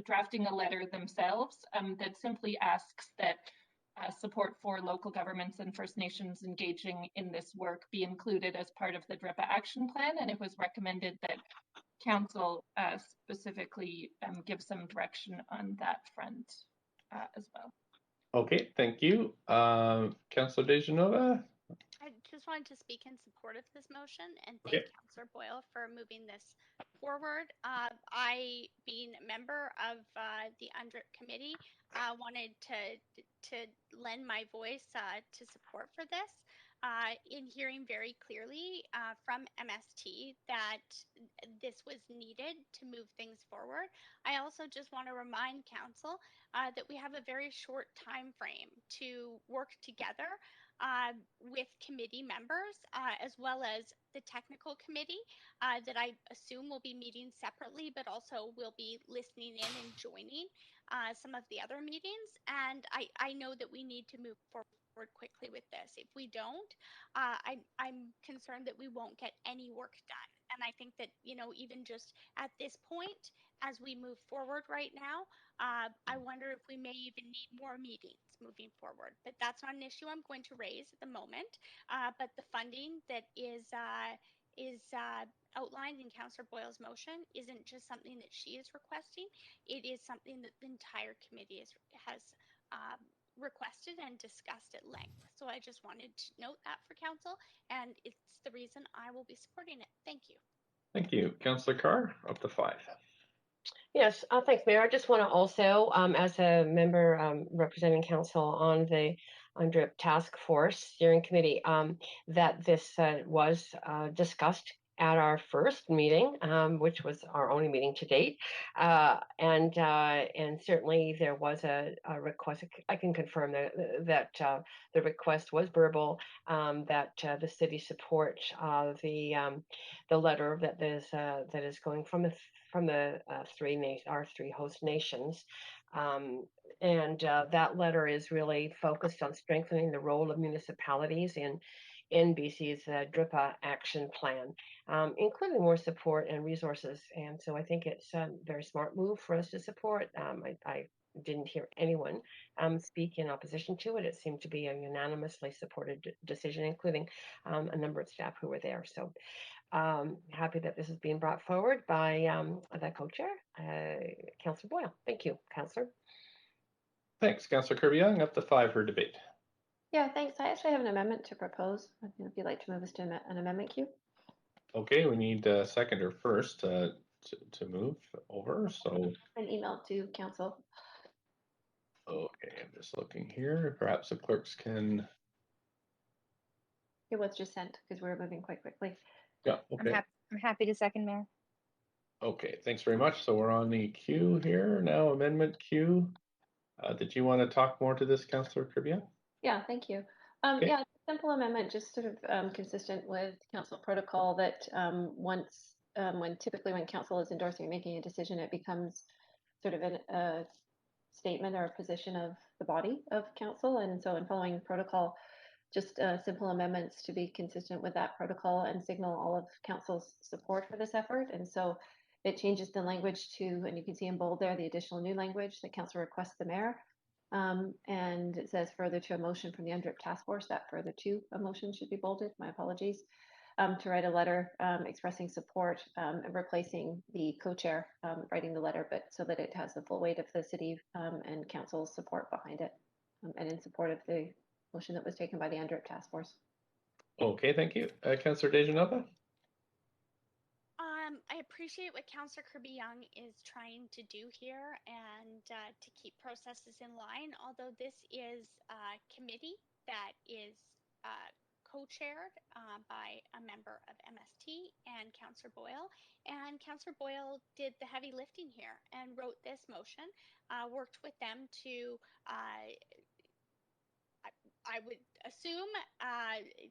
drafting a letter themselves that simply asks that support for local governments and First Nations engaging in this work be included as part of the DRIPA action plan, and it was recommended that Council specifically give some direction on that front as well. Okay, thank you. Councillor DiGenova. I just wanted to speak in support of this motion and Okay. thank Councillor Boyle for moving this forward. I, being a member of the UNDRIP committee, wanted to lend my voice to support for this. In hearing very clearly from MST that this was needed to move things forward. I also just want to remind Council that we have a very short time frame to work together with committee members, as well as the technical committee that I assume will be meeting separately, but also will be listening in and joining some of the other meetings. And I know that we need to move forward quickly with this. If we don't, I'm concerned that we won't get any work done. And I think that, you know, even just at this point, as we move forward right now, I wonder if we may even need more meetings moving forward. But that's not an issue I'm going to raise at the moment. But the funding that is outlined in Councillor Boyle's motion isn't just something that she is requesting. It is something that the entire committee has requested and discussed at length. So I just wanted to note that for Council, and it's the reason I will be supporting it. Thank you. Thank you. Councillor Carr, up to 5. Yes, thanks, Mayor. I just want to also, as a member representing Council on the UNDRIP Task Force Steering Committee, that this was discussed at our first meeting, which was our only meeting to date, and certainly there was a request. I can confirm that the request was verbal, that the city support the letter that is going from the our three host nations. And that letter is really focused on strengthening the role of municipalities in in BC's DRIPA action plan, including more support and resources. And so I think it's a very smart move for us to support. I didn't hear anyone speak in opposition to it. It seemed to be a unanimously supported decision, including a number of staff who were there. So happy that this is being brought forward by the co-chair, Councillor Boyle. Thank you, Councillor. Thanks, Councillor Kirby-Yung. Up to 5 for debate. Yeah, thanks. I actually have an amendment to propose. If you'd like to move us to an amendment queue. Okay, we need a seconder first to move over. So An email to council. okay, I'm just looking here. Perhaps the clerks can. It was just sent because we're moving quite quickly. Yeah. Okay. I'm happy to second, Mayor. Okay, thanks very much. So we're on the queue here now. Amendment queue. Did you want to talk more to this, Councillor Kirby-Yung? Yeah, thank you. Okay. Yeah, simple amendment, just sort of consistent with council protocol that typically when council is endorsing or making a decision, it becomes sort of a statement or a position of the body of council. And so in following protocol, just simple amendments to be consistent with that protocol and signal all of council's support for this effort. And so it changes the language to, and you can see in bold there, the additional new language that council requests the mayor. And it says further to a motion from the UNDRIP task force. That further to a motion should be bolded. My apologies. To write a letter expressing support and replacing the co-chair writing the letter, but so that it has the full weight of the city and council's support behind it, and in support of the motion that was taken by the UNDRIP task force. Okay, thank you. Councillor Dejanova? I appreciate what Councillor Kirby-Yung is trying to do here and to keep processes in line, although this is a committee that is co-chaired by a member of MST and Councillor Boyle. And Councillor Boyle did the heavy lifting here and wrote this motion, worked with them to I would assume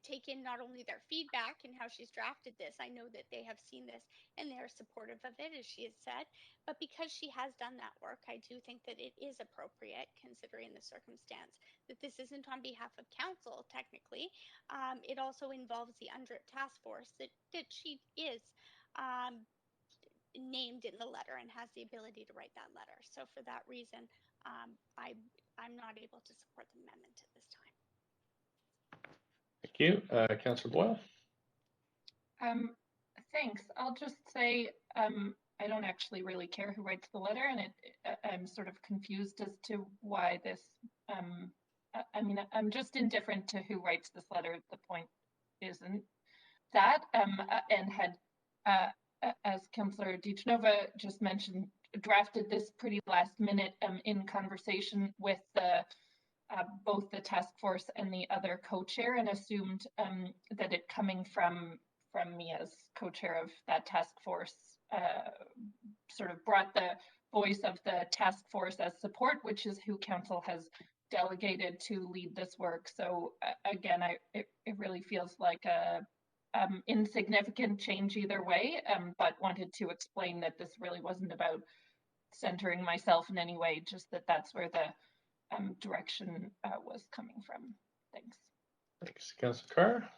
take in not only their feedback and how she's drafted this. I know that they have seen this and they're supportive of it, as she has said. But because she has done that work, I do think that it is appropriate, considering the circumstance, that this isn't on behalf of council, technically. It also involves the UNDRIP task force that she is named in the letter and has the ability to write that letter. So for that reason, I'm not able to support the amendment at this time. Thank you. Councillor Boyle? Thanks. I'll just say I don't actually really care who writes the letter, and I'm sort of confused as to why this. I mean, I'm just indifferent to who writes this letter. The point isn't that, and had, as Councillor Dejanova just mentioned, drafted this pretty last minute in conversation with the both the task force and the other co-chair, and assumed that it coming from me as co-chair of that task force sort of brought the voice of the task force as support, which is who council has delegated to lead this work. So again, it really feels like a insignificant change either way, but wanted to explain that this really wasn't about centering myself in any way, just that that's where the direction was coming from. Thanks. Thanks, Councillor Carr.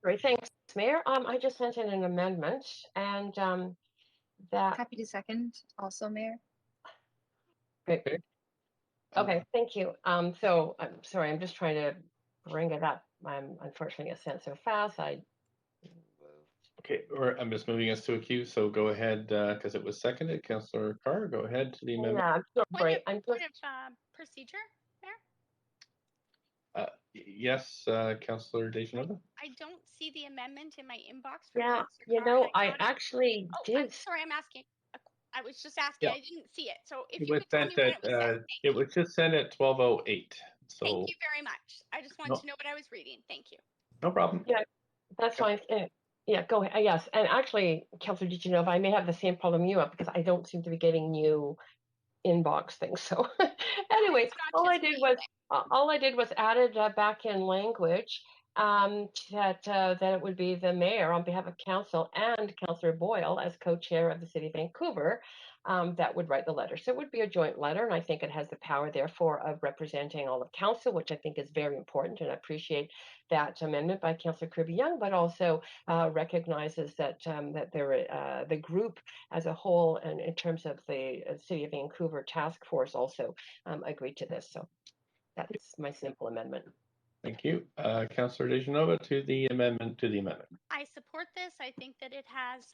Great, thanks, Mayor. I just sent in an amendment, and that. Happy to second, also, Mayor. Great. Okay, thank you. So I'm sorry, I'm just trying to bring it up. I'm unfortunately it sent so fast. Okay, I'm just moving us to a queue, so go ahead, because it was seconded. Councillor Carr, go ahead to the amendment. Yeah, I'm sorry. Point of procedure, Mayor? Yes, Councillor Dejanova? I don't see the amendment in my inbox. Yeah, you know, I actually did. I'm sorry, I'm asking. I was just asking. Yeah. I didn't see it. So if It you was could tell me sent when at, it was sent. it was just sent at 12:08. So Thank you very much. I just wanted to know what I was reading. Thank you. No problem. Yeah, that's fine. Yeah, go ahead. Yes, and actually, Councillor Dejanova, I may have the same problem you have because I don't seem to be getting new inbox things. So anyway, all I did was added back in language that it would be the mayor on behalf of council and Councillor Boyle as co-chair of the City of Vancouver that would write the letter. So it would be a joint letter, and I think it has the power, therefore, of representing all of council, which I think is very important, and I appreciate that amendment by Councillor Kirby-Yung, but also recognizes that the group as a whole, and in terms of the City of Vancouver task force, also agreed to this. So that's my simple amendment. Thank you. Councillor Dejanova to the amendment I support this. I think that it has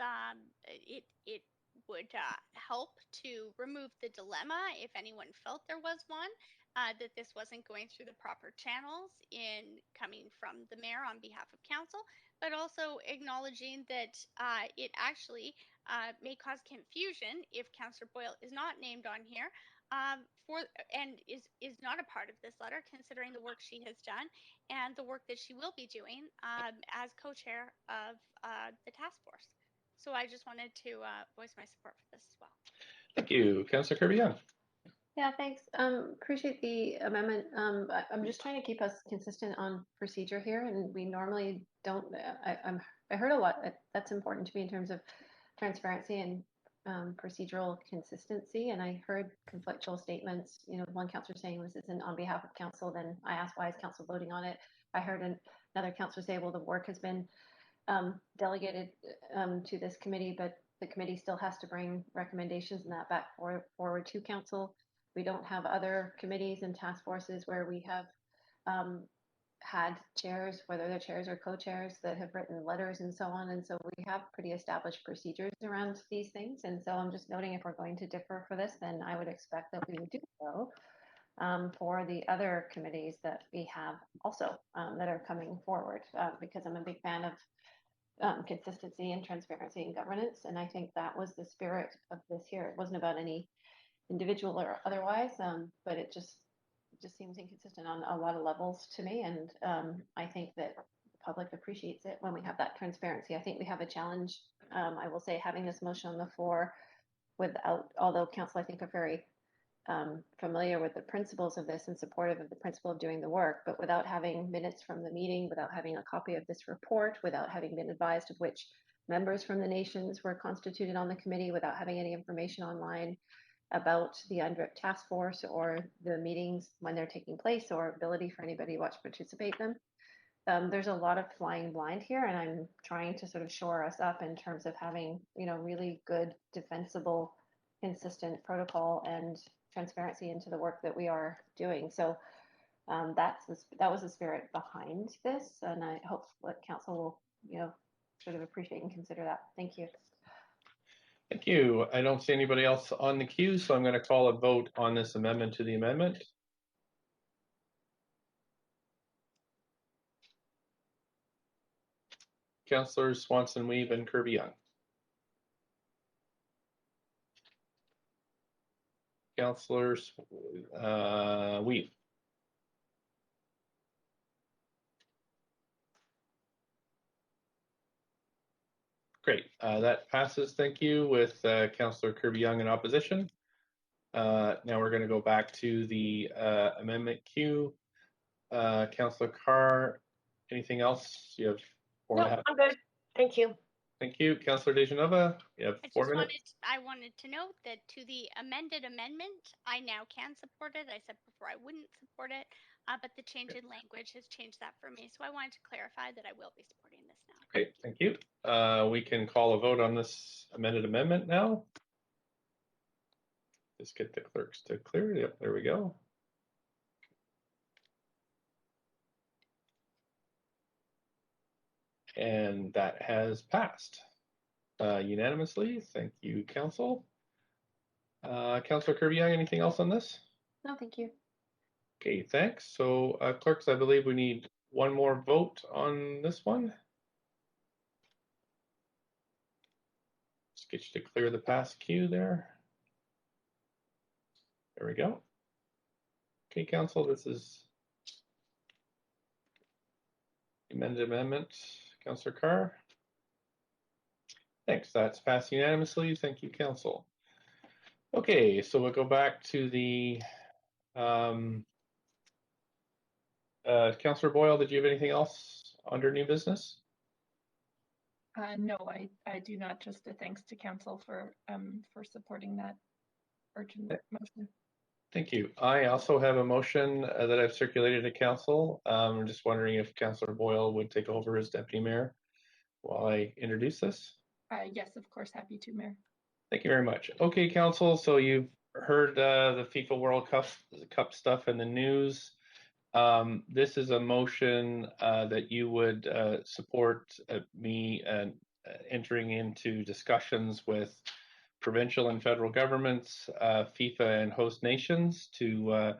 it would help to remove the dilemma if anyone felt there was one, that this wasn't going through the proper channels in coming from the mayor on behalf of council, but also acknowledging that it actually may cause confusion if Councillor Boyle is not named on here and is not a part of this letter, considering the work she has done and the work that she will be doing as co-chair of the task force. So I just wanted to voice my support for this as well. Thank you. Councillor Kirby-Yung. Yeah, thanks. Appreciate the amendment. I'm just trying to keep us consistent on procedure here, and we normally don't. I heard a lot. That's important to me in terms of transparency and procedural consistency. And I heard conflictual statements. You know, one councillor saying this isn't on behalf of council. Then I asked, why is council voting on it? I heard another councillor say, well, the work has been delegated to this committee, but the committee still has to bring recommendations and that back forward to council. We don't have other committees and task forces where we have had chairs, whether they're chairs or co-chairs, that have written letters and so on. And so we have pretty established procedures around these things. And so I'm just noting, if we're going to differ for this, then I would expect that we would do so for the other committees that we have also that are coming forward, because I'm a big fan of consistency and transparency and governance. And I think that was the spirit of this here. It wasn't about any individual or otherwise, but it just seems inconsistent on a lot of levels to me. And I think that the public appreciates it when we have that transparency. I think we have a challenge, I will say, having this motion on the floor without, although council, I think, are very familiar with the principles of this and supportive of the principle of doing the work, but without having minutes from the meeting, without having a copy of this report, without having been advised of which members from the nations were constituted on the committee, without having any information online about the UNDRIP task force or the meetings when they're taking place, or ability for anybody to watch participate in them. There's a lot of flying blind here, and I'm trying to sort of shore us up in terms of having, you know, really good, defensible, consistent protocol and transparency into the work that we are doing. So that was the spirit behind this, and I hope that council will, you know, sort of appreciate and consider that. Thank you. Thank you. I don't see anybody else on the queue, so I'm going to call a vote on this amendment to the amendment. Councillors Swanson, Weave, and Kirby-Yung. Councillors Weave. Great. That passes. Thank you, with Councillor Kirby-Yung in opposition. Now we're going to go back to the amendment queue. Councillor Carr, anything else you have? No, I'm good. Thank you. Thank you. Councillor Dejanova, you have 4 minutes. I wanted to note that to the amended amendment, I now can support it. I said before I wouldn't support it, but the change in language has changed that for me. So I wanted to clarify that I will be supporting this now. Great, thank you. We can call a vote on this amended amendment now. Just get the clerks to clear. Yep, there we go. And that has passed unanimously. Thank you, Council. Councillor Kirby-Yung, anything else on this? No, thank you. Okay, thanks. So, clerks, I believe we need one more vote on this one. Just get you to clear the pass queue there. There we go. Okay, Council, this is amended amendment. Councillor Carr. Thanks, that's passed unanimously. Thank you, Council. Okay, so we'll go back to the Councillor Boyle, did you have anything else under new business? No, I do not. Just a thanks to council for supporting that urgent motion. Thank you. I also have a motion that I've circulated to council. I'm just wondering if Councillor Boyle would take over as deputy mayor while I introduce this. Yes, of course, happy to, Mayor. Thank you very much. Okay, council. So you've heard the FIFA World Cup stuff in the news. This is a motion that you would support me entering into discussions with provincial and federal governments, FIFA and host nations to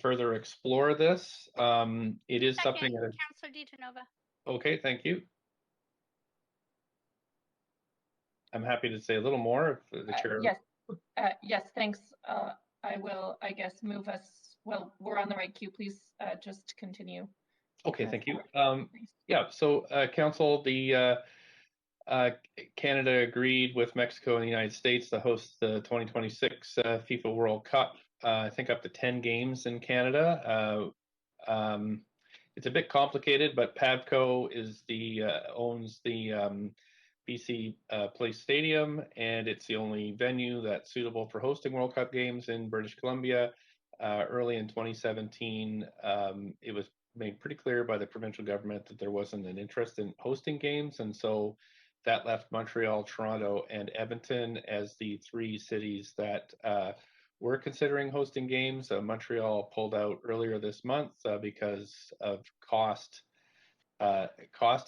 further explore this. It is something that Councillor DiGenova. Okay, thank you. I'm happy to say a little more if the chair. Yes, thanks. I will, I guess, move us. Well, we're on the right queue. Please just continue. Okay, thank you. Yeah, so council, the Canada agreed with Mexico and the United States to host the 2026 FIFA World Cup. I think up to 10 games in Canada. It's a bit complicated, but Pavco is owns the BC Place Stadium, and it's the only venue that's suitable for hosting World Cup games in British Columbia. Early in 2017, it was made pretty clear by the provincial government that there wasn't an interest in hosting games, and so that left Montreal, Toronto, and Edmonton as the three cities that were considering hosting games. Montreal pulled out earlier this month because of cost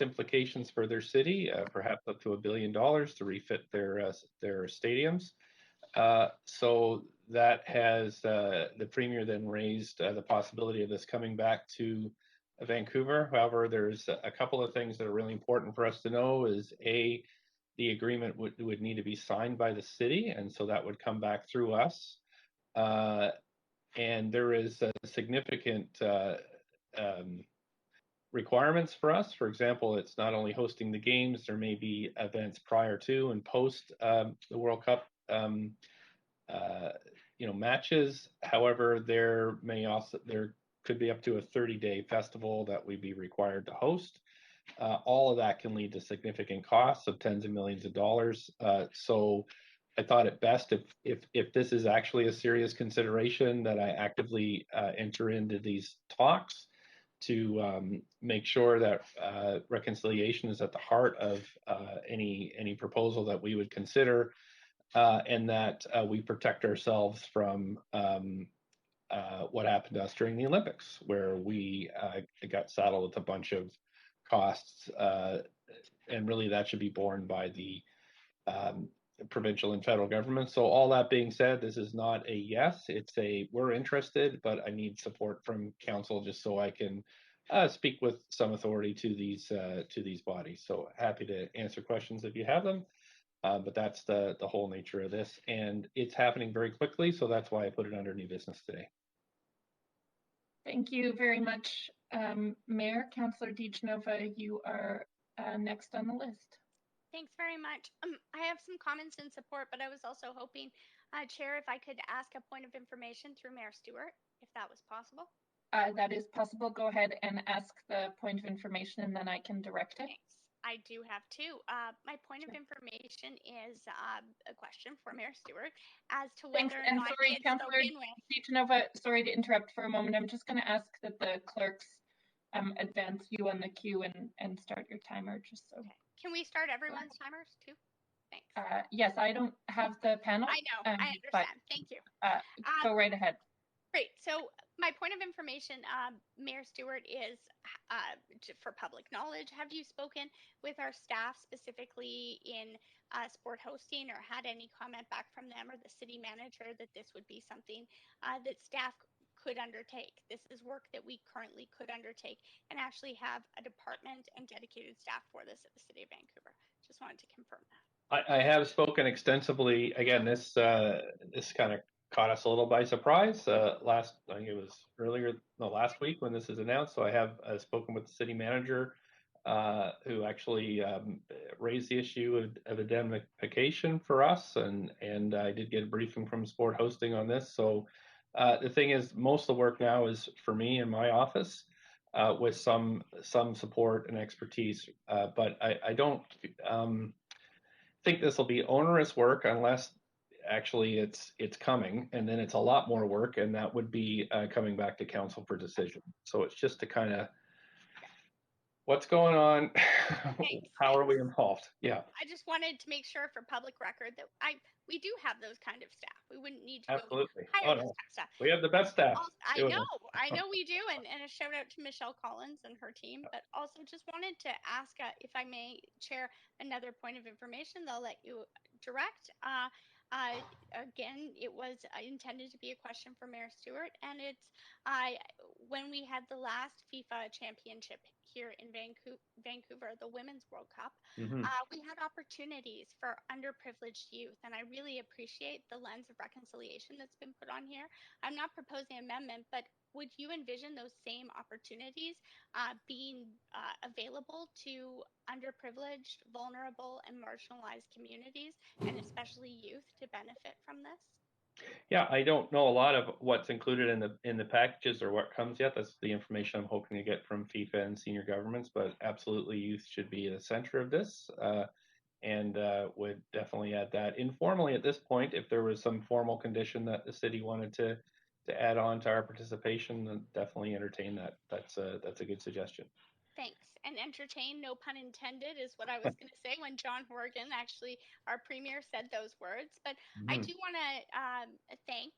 implications for their city, perhaps up to $1 billion to refit their stadiums. So that has the premier then raised the possibility of this coming back to Vancouver. However, there's a couple of things that are really important for us to know. Is A, the agreement would need to be signed by the city, and so that would come back through us. And there is a significant requirements for us. For example, it's not only hosting the games, there may be events prior to and post the World Cup matches. However, there could be up to a 30-day festival that we'd be required to host. All of that can lead to significant costs of tens of millions of dollars. So I thought it best if this is actually a serious consideration that I actively enter into these talks to make sure that reconciliation is at the heart of any proposal that we would consider, and that we protect ourselves from what happened to us during the Olympics, where we got saddled with a bunch of costs, and really that should be borne by the provincial and federal government. So all that being said, this is not a yes, it's a we're interested, but I need support from council just so I can speak with some authority to these bodies. So happy to answer questions if you have them, but that's the whole nature of this, and it's happening very quickly, so that's why I put it under new business today. Thank you very much, Mayor. Councillor DiGenova, you are next on the list. Thanks very much. I have some comments in support, but I was also hoping, Chair, if I could ask a point of information through Mayor Stewart, if that was possible. That is possible. Go ahead and ask the point of information, and then I can direct it. Thanks. I do have two. My point of information is a question for Mayor Stewart as to whether or not sorry, Councillor DiGenova, sorry to interrupt for a moment. I'm just going to ask that the clerks advance you on the queue and start your timer, just so. Okay. Can we start everyone's timers too? Thanks. Yes, I don't have the panel. I know, I understand. Thank you. Go right ahead. Great. So my point of information, Mayor Stewart, is for public knowledge. Have you spoken with our staff specifically in sport hosting, or had any comment back from them or the city manager that this would be something that staff could undertake? This is work that we currently could undertake and actually have a department and dedicated staff for this at the City of Vancouver. Just wanted to confirm that. I have spoken extensively. Again, this kind of caught us a little by surprise. I think it was last week when this is announced. So I have spoken with the city manager, who actually raised the issue of indemnification for us, and I did get a briefing from Sport Hosting on this. So the thing is, most of the work now is for me in my office. with some support and expertise. But I don't think this will be onerous work unless actually it's coming, and then it's a lot more work, and that would be coming back to council for decision. So it's just to kind of what's going on, how are we involved? Yeah. I just wanted to make sure for public record that we do have those kind of staff. We wouldn't need to Absolutely. go hire Oh, this no. kind of staff. We have the best staff. I know we do, and a shout out to Michelle Collins and her team. But also just wanted to ask if I may, Chair, another point of information. They'll let you direct. Again, it was intended to be a question for Mayor Stewart, and it's when we had the last FIFA championship here in Vancouver, the Women's World Cup, we had opportunities for underprivileged youth, and I really appreciate the lens of reconciliation that's been put on here. I'm not proposing an amendment, but would you envision those same opportunities being available to underprivileged, vulnerable, and marginalized communities, and especially youth, to benefit from this? Yeah, I don't know a lot of what's included in the packages or what comes yet. That's the information I'm hoping to get from FIFA and senior governments, but absolutely youth should be the center of this, and would definitely add that informally at this point. If there was some formal condition that the city wanted to add on to our participation, then definitely entertain that. That's a good suggestion. Thanks. And entertain, no pun intended, is what I was going to say when John Horgan, actually our premier, said those words. But I do want to thank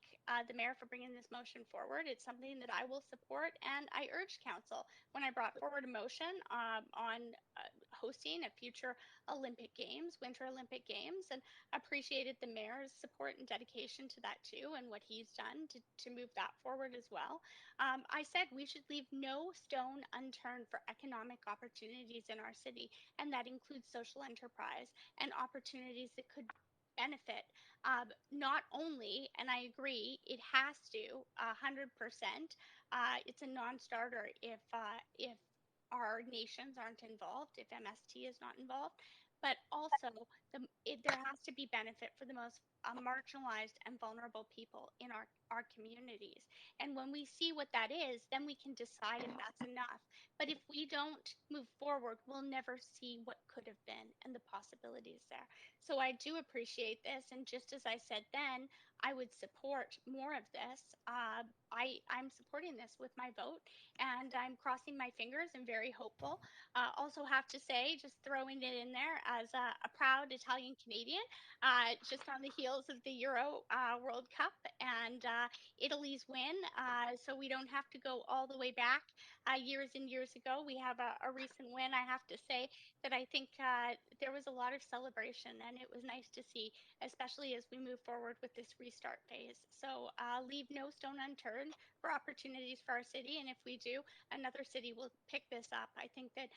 the mayor for bringing this motion forward. It's something that I will support, and I urged council when I brought forward a motion on hosting a future Olympic Games, Winter Olympic Games, and appreciated the mayor's support and dedication to that too, and what he's done to move that forward as well. I said we should leave no stone unturned for economic opportunities in our city, and that includes social enterprise and opportunities that could benefit not only, and I agree, it has to 100%. It's a non-starter if our nations aren't involved, if MST is not involved. But also, there has to be benefit for the most marginalized and vulnerable people in our communities. And when we see what that is, then we can decide if that's enough. But if we don't move forward, we'll never see what could have been and the possibilities there. So I do appreciate this. And just as I said then, I would support more of this. I'm supporting this with my vote, and I'm crossing my fingers and very hopeful. Also have to say, just throwing it in there as a proud Italian Canadian, just on the heels of the Euro World Cup and Italy's win, so we don't have to go all the way back years and years ago. We have a recent win. I have to say that I think there was a lot of celebration, and it was nice to see, especially as we move forward with this restart phase. So leave no stone unturned for opportunities for our city, and if we do, another city will pick this up. I think that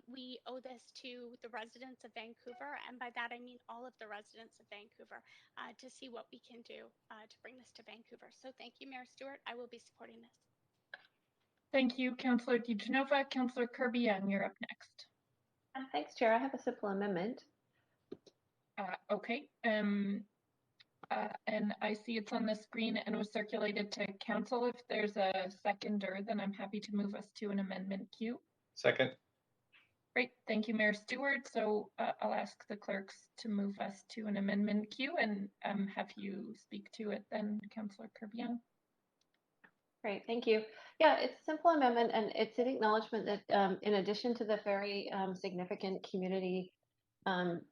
we owe this to the residents of Vancouver, and by that I mean all of the residents of Vancouver, to see what we can do to bring this to Vancouver. So thank you, Mayor Stewart. I will be supporting this. Thank you, Councillor DiGenova. Councillor Kirby-Yung, you're up next. Thanks, Chair. I have a simple amendment. Okay. And I see it's on the screen and was circulated to council. If there's a seconder, then I'm happy to move us to an amendment queue. Second. Great. Thank you, Mayor Stewart. So I'll ask the clerks to move us to an amendment queue and have you speak to it then, Councillor Kirby-Yung. Great, thank you. Yeah, it's a simple amendment, and it's an acknowledgement that in addition to the very significant community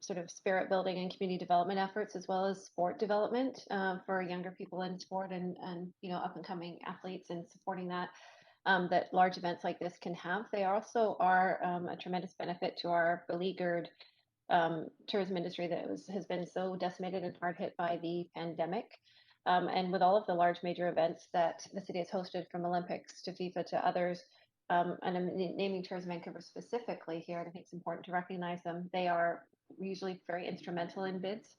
sort of spirit building and community development efforts, as well as sport development for younger people in sport and up and coming athletes and supporting that, that large events like this can have, they also are a tremendous benefit to our beleaguered tourism industry that has been so decimated and hard hit by the pandemic. And with all of the large major events that the city has hosted, from Olympics to FIFA to others, and I'm naming Tourism Vancouver specifically here, and I think it's important to recognize them. They are usually very instrumental in bids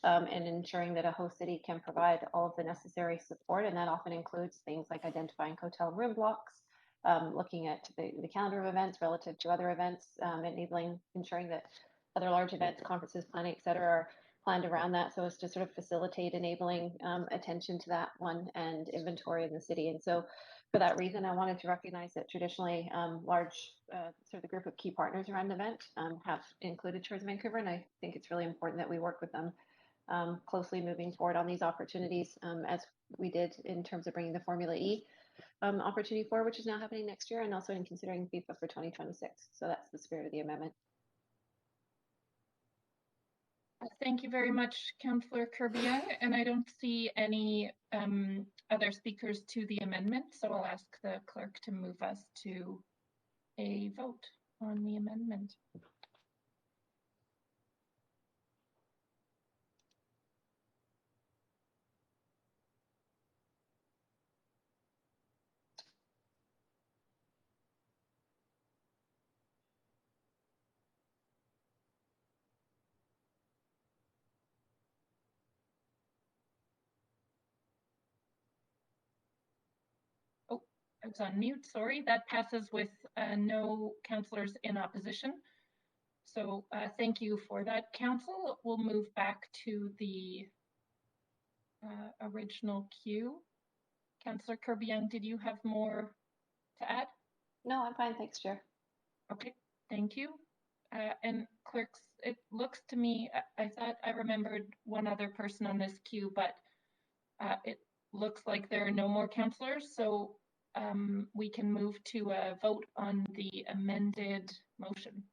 and ensuring that a host city can provide all of the necessary support, and that often includes things like identifying hotel room blocks, looking at the calendar of events relative to other events, ensuring that other large events, conferences, planning, et cetera, planned around that so as to sort of facilitate enabling attention to that one and inventory in the city. And so for that reason, I wanted to recognize that traditionally large sort of the group of key partners around the event have included Tourism Vancouver, and I think it's really important that we work with them closely moving forward on these opportunities as we did in terms of bringing the Formula E opportunity forward, which is now happening next year, and also in considering FIFA for 2026. So that's the spirit of the amendment. Thank you very much, Councillor Kirby-Yung, and I don't see any other speakers to the amendment, so I'll ask the clerk to move us to a vote on the amendment. I was on mute, sorry. That passes with no councillors in opposition. So thank you for that, Council. We'll move back to the original queue. Councillor Kirby-Yung, did you have more to add? No, I'm fine, thanks, Chair. Okay, thank you. And clerks, it looks to me, I thought I remembered one other person on this queue, but it looks like there are no more councillors, so we can move to a vote on the amended motion.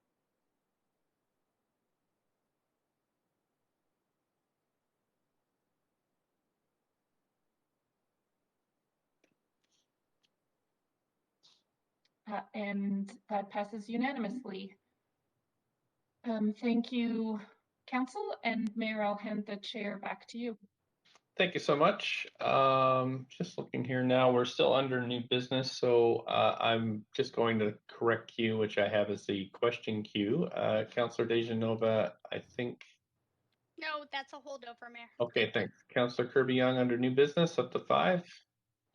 And that passes unanimously. Thank you, Council, and Mayor, I'll hand the chair back to you. Thank you so much. Just looking here now, we're still under new business, so I'm just going to correct queue, which I have as the question queue. Councillor Dejanova, I think. No, that's a holdover, Mayor. Okay, thanks. Councillor Kirby-Yung under new business, up to 5.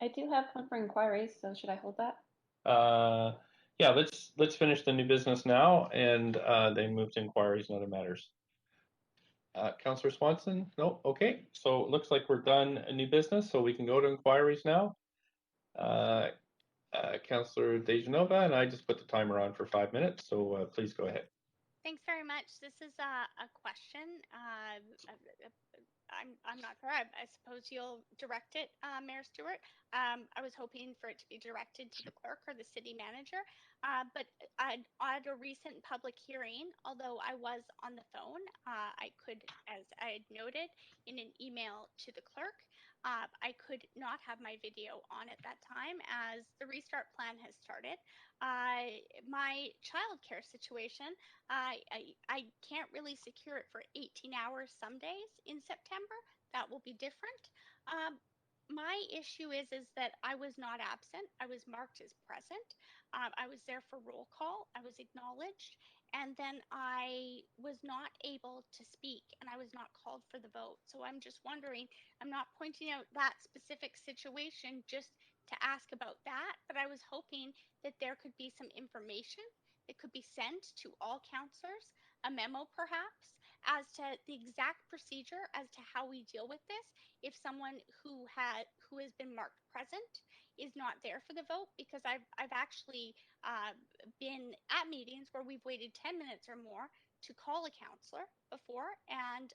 I do have one for inquiries, so should I hold that? Yeah, let's finish the new business now and then move to inquiries and other matters. Councillor Swanson? No, okay. So it looks like we're done new business, so we can go to inquiries now. Councillor Dejanova, and I just put the timer on for 5 minutes, so please go ahead. Thanks very much. This is a question. I'm not sure. I suppose you'll direct it, Mayor Stewart. I was hoping for it to be directed to the clerk or the city manager, but at a recent public hearing, although I was on the phone, I could, as I had noted in an email to the clerk, I could not have my video on at that time as the restart plan has started. My childcare situation, I can't really secure it for 18 hours some days in September. That will be different. My issue is that I was not absent. I was marked as present. I was there for roll call. I was acknowledged. And then I was not able to speak and I was not called for the vote. So I'm just wondering, I'm not pointing out that specific situation just to ask about that, but I was hoping that there could be some information that could be sent to all councillors, a memo perhaps, as to the exact procedure as to how we deal with this if someone who has been marked present is not there for the vote, because I've actually been at meetings where we've waited 10 minutes or more to call a councillor before, and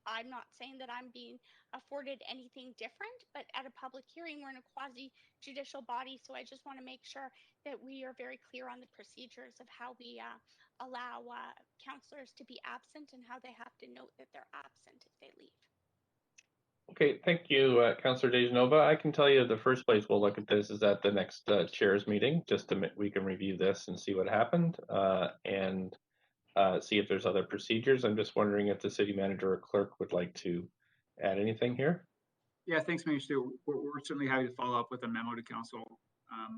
I'm not saying that I'm being afforded anything different, but at a public hearing, we're in a quasi-judicial body, so I just want to make sure that we are very clear on the procedures of how we allow councillors to be absent and how they have to note that they're absent if they leave. Okay, thank you, Councillor Dejanova. I can tell you the first place we'll look at this is at the next chairs meeting, just to we can review this and see what happened and see if there's other procedures. I'm just wondering if the city manager or clerk would like to add anything here. Yeah, thanks, Mayor Stewart. We're certainly happy to follow up with a memo to council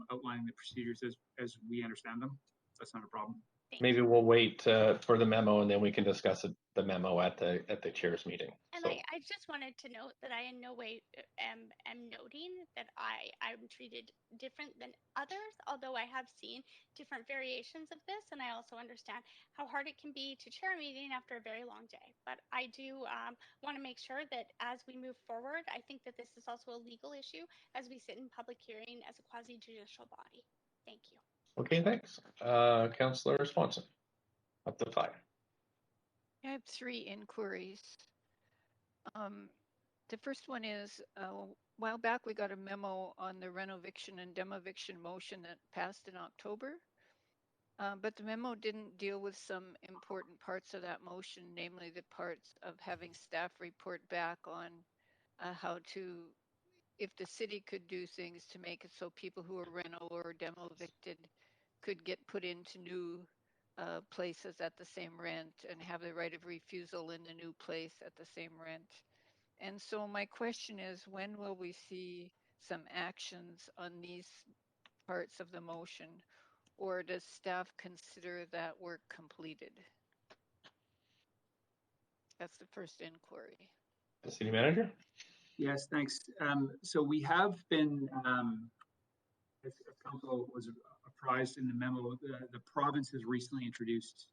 outlining the procedures as we understand them. That's not a problem. Maybe we'll wait for the memo and then we can discuss the memo at the chairs meeting. And so. I just wanted to note that I in no way am noting that I'm treated different than others, although I have seen different variations of this, and I also understand how hard it can be to chair a meeting after a very long day. But I do want to make sure that as we move forward, I think that this is also a legal issue as we sit in public hearing as a quasi-judicial body. Thank you. Okay, thanks. Councillor Swanson, up to 5. I have 3 inquiries. The first one is, a while back we got a memo on the renoviction and demoviction motion that passed in October, but the memo didn't deal with some important parts of that motion, namely the parts of having staff report back on how to, if the city could do things to make it so people who are reno or demo evicted could get put into new places at the same rent and have the right of refusal in the new place at the same rent. And so my question is, when will we see some actions on these parts of the motion, or does staff consider that work completed? That's the first inquiry. The city manager? Yes, thanks. So we have been, as council was apprised in the memo, the province has recently introduced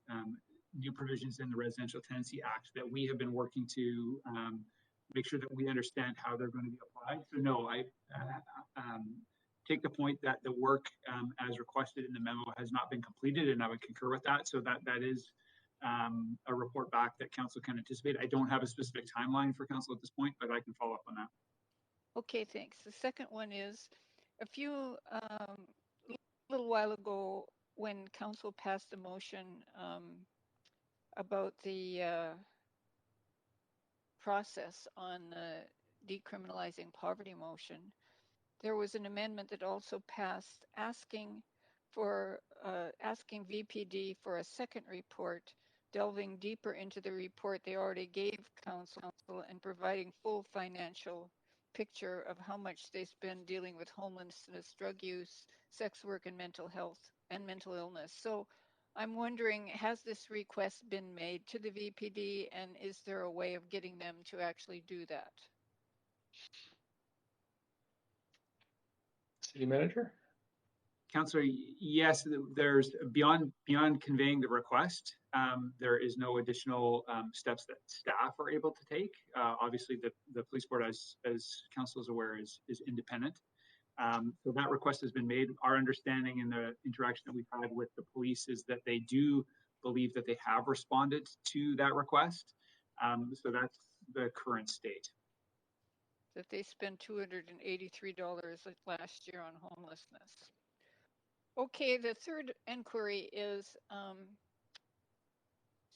new provisions in the Residential Tenancy Act that we have been working to make sure that we understand how they're going to be applied. So no, I take the point that the work as requested in the memo has not been completed, and I would concur with that. So that is a report back that council can anticipate. I don't have a specific timeline for council at this point, but I can follow up on that. Okay, thanks. The second one is, a little while ago, when council passed a motion about the process on decriminalizing poverty motion, there was an amendment that also passed asking VPD for a second report, delving deeper into the report they already gave council and providing full financial picture of how much they spend dealing with homelessness, drug use, sex work, and mental health and mental illness. So I'm wondering, has this request been made to the VPD, and is there a way of getting them to actually do that? City manager? Councillor, yes, there's beyond conveying the request, there is no additional steps that staff are able to take. Obviously, the police board, as council is aware, is independent. So that request has been made. Our understanding in the interaction that we've had with the police is that they do believe that they have responded to that request. So that's the current state. That they spent $283 last year on homelessness. Okay, the third inquiry is,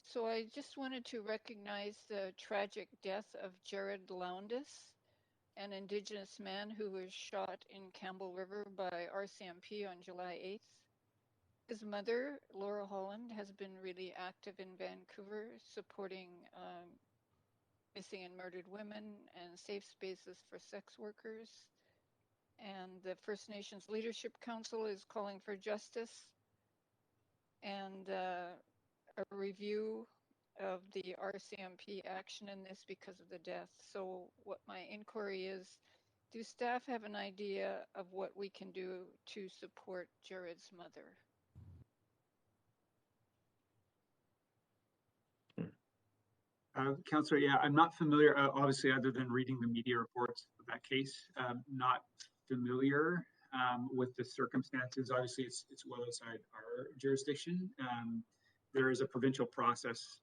so I just wanted to recognize the tragic death of Jared Lowndes, an Indigenous man who was shot in Campbell River by RCMP on July 8th. His mother, Laura Holland, has been really active in Vancouver, supporting missing and murdered women and safe spaces for sex workers. And the First Nations Leadership Council is calling for justice and a review of the RCMP action in this because of the death. So what my inquiry is, do staff have an idea of what we can do to support Jared's mother? Councillor, yeah, I'm not familiar, obviously, other than reading the media reports of that case, not familiar with the circumstances. Obviously, it's well outside our jurisdiction. There is a provincial process,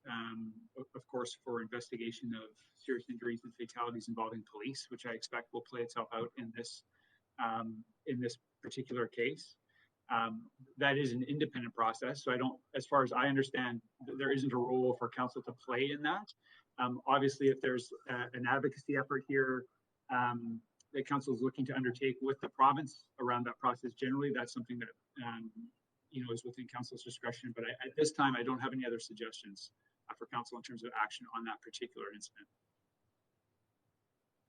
of course, for investigation of serious injuries and fatalities involving police, which I expect will play itself out in this particular case. That is an independent process, so I don't, as far as I understand, there isn't a role for council to play in that. Obviously, if there's an advocacy effort here that council is looking to undertake with the province around that process generally, that's something that is within council's discretion. But at this time, I don't have any other suggestions for council in terms of action on that particular incident.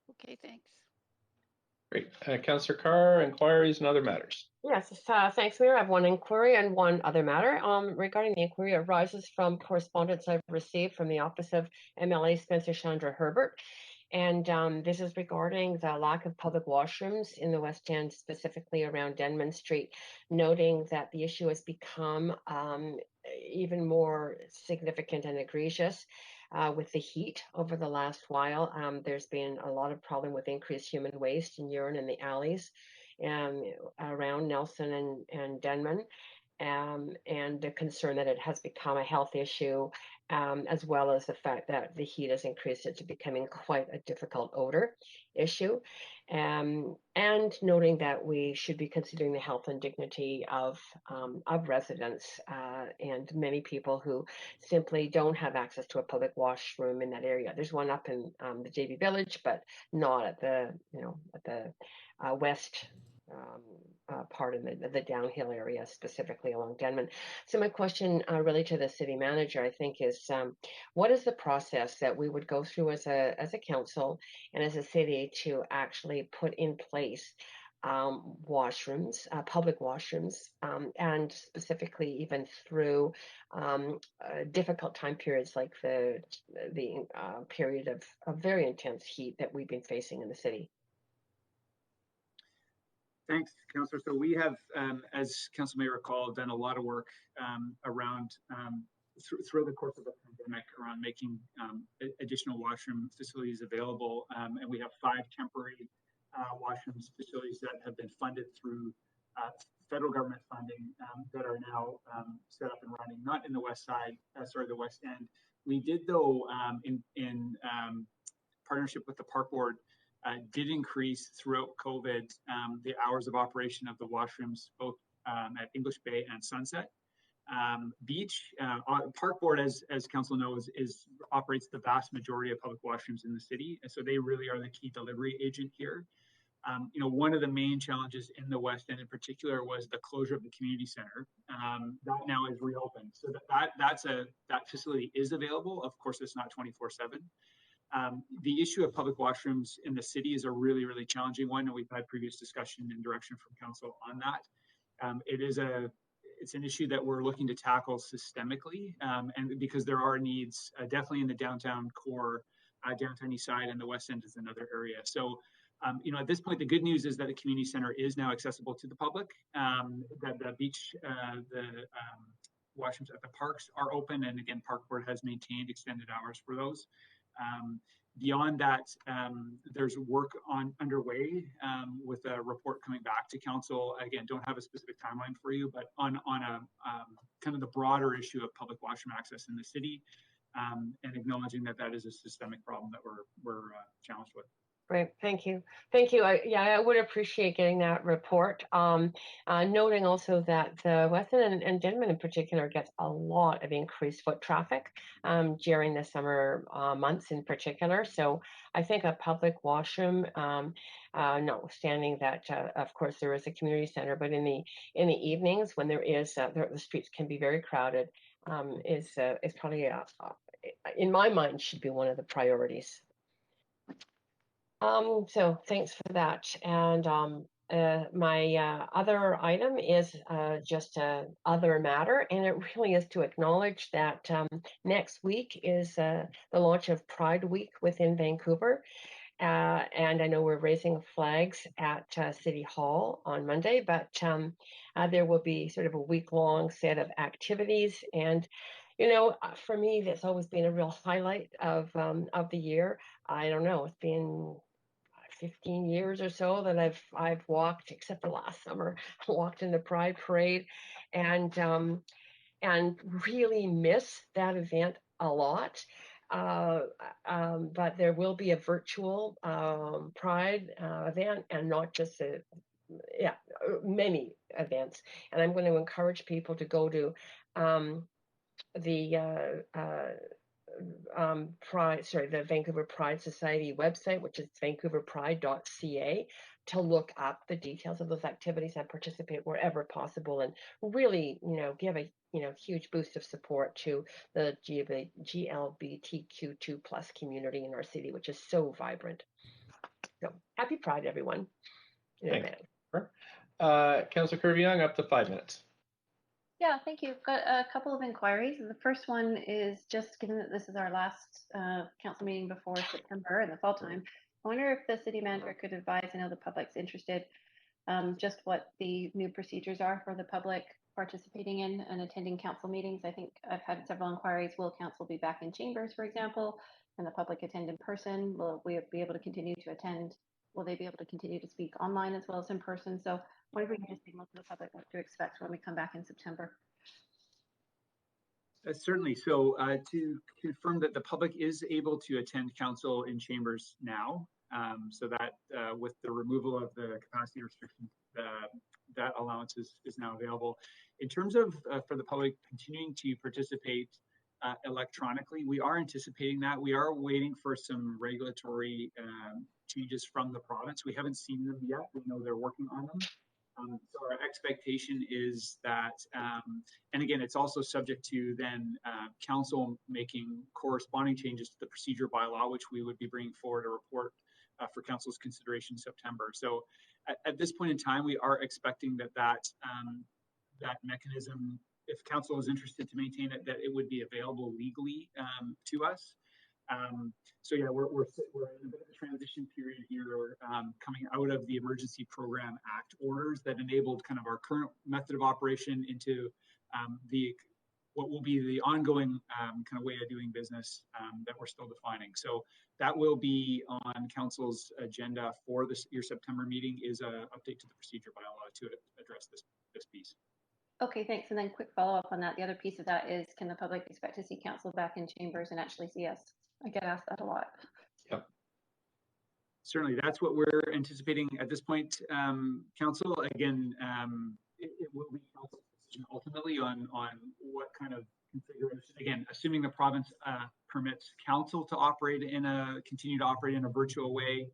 Okay, thanks. Great. Councillor Carr, inquiries and other matters. Yes, thanks, Mayor. I have one inquiry and one other matter. Regarding the inquiry, arises from correspondence I've received from the office of MLA Spencer Chandra Herbert. And this is regarding the lack of public washrooms in the West End, specifically around Denman Street, noting that the issue has become even more significant and egregious with the heat over the last while. There's been a lot of problem with increased human waste and urine in the alleys around Nelson and Denman. And the concern that it has become a health issue, as well as the fact that the heat has increased it to becoming quite a difficult odor issue, and noting that we should be considering the health and dignity of residents and many people who simply don't have access to a public washroom in that area. There's one up in the JB Village, but not at the west part of the downhill area, specifically along Denman. So my question really to the city manager, I think, is what is the process that we would go through as a council and as a city to actually put in place washrooms, public washrooms, and specifically even through difficult time periods like the period of very intense heat that we've been facing in the city? Thanks, Councillor. So we have, as Council may recall, done a lot of work around through the course of the pandemic around making additional washroom facilities available. And we have 5 temporary washroom facilities that have been funded through federal government funding that are now set up and running, not in the West End. We did, though, in partnership with the Park Board, did increase throughout COVID the hours of operation of the washrooms, both at English Bay and Sunset Beach. Park Board, as Council knows, operates the vast majority of public washrooms in the city, and so they really are the key delivery agent here. One of the main challenges in the West End in particular was the closure of the community center. That now is reopened, so that facility is available. Of course, it's not 24/7. The issue of public washrooms in the city is a really, really challenging one, and we've had previous discussion and direction from council on that. It's an issue that we're looking to tackle systemically, and because there are needs definitely in the downtown core, downtown east side, and the West End is another area. So, at this point, the good news is that the community center is now accessible to the public. That the beach, the washrooms at the parks are open, and again, Park Board has maintained extended hours for those. Beyond that, there's work underway with a report coming back to council. Again, don't have a specific timeline for you, but on a kind of the broader issue of public washroom access in the city, and acknowledging that is a systemic problem that we're challenged with. Great, thank you. Thank you. I would appreciate getting that report. Noting also that the West End and Denman in particular gets a lot of increased foot traffic during the summer months in particular. So I think a public washroom, notwithstanding that, of course, there is a community center, but in the evenings when there is, the streets can be very crowded, is probably, in my mind, should be one of the priorities. So thanks for that. And my other item is just other matter, and it really is to acknowledge that next week is the launch of Pride Week within Vancouver. And I know we're raising flags at City Hall on Monday, but there will be sort of a week-long set of activities. And for me, that's always been a real highlight of the year. I don't know, it's been 15 years or so that I've walked, except the last summer, walked in the Pride Parade, and really miss that event a lot. But there will be a virtual Pride event, and not just many events. And I'm going to encourage people to go to the Vancouver Pride Society website, which is vancouverpride.ca, to look up the details of those activities and participate wherever possible, and really, give a huge boost of support to the GLBTQ2+ community in our city, which is so vibrant. So happy Pride, everyone. Thanks. Councillor Kirby-Yung, up to 5 minutes. Yeah, thank you. Got a couple of inquiries. The first one is just given that this is our last council meeting before September in the fall time, I wonder if the city manager could advise, I know the public's interested, just what the new procedures are for the public participating in and attending council meetings. I think I've had several inquiries. Will council be back in chambers, for example, and the public attend in person? Will we be able to continue to attend? Will they be able to continue to speak online as well as in person? So I wonder if we can just signal to the public what to expect when we come back in September. Certainly. So to confirm that the public is able to attend council in chambers now, so that with the removal of the capacity restriction, that allowance is now available. In terms of for the public continuing to participate electronically, we are anticipating that. We are waiting for some regulatory changes from the province. We haven't seen them yet. We know they're working on them. So our expectation is that, and again, it's also subject to then council making corresponding changes to the procedure bylaw, which we would be bringing forward a report for council's consideration in September. So at this point in time, we are expecting that mechanism, if council is interested to maintain it, that it would be available legally to us. So yeah, we're in a bit of a transition period here, coming out of the Emergency Program Act orders that enabled kind of our current method of operation into what will be the ongoing kind of way of doing business that we're still defining. So that will be on council's agenda for your September meeting, is a update to the procedure bylaw to address this piece. Okay, thanks. And then quick follow-up on that. The other piece of that is, can the public expect to see council back in chambers and actually see us? I get asked that a lot. Yep. Certainly, that's what we're anticipating at this point. Council, again, it will be council's decision ultimately on what kind of configuration. Again, assuming the province permits council to continue to operate in a virtual way,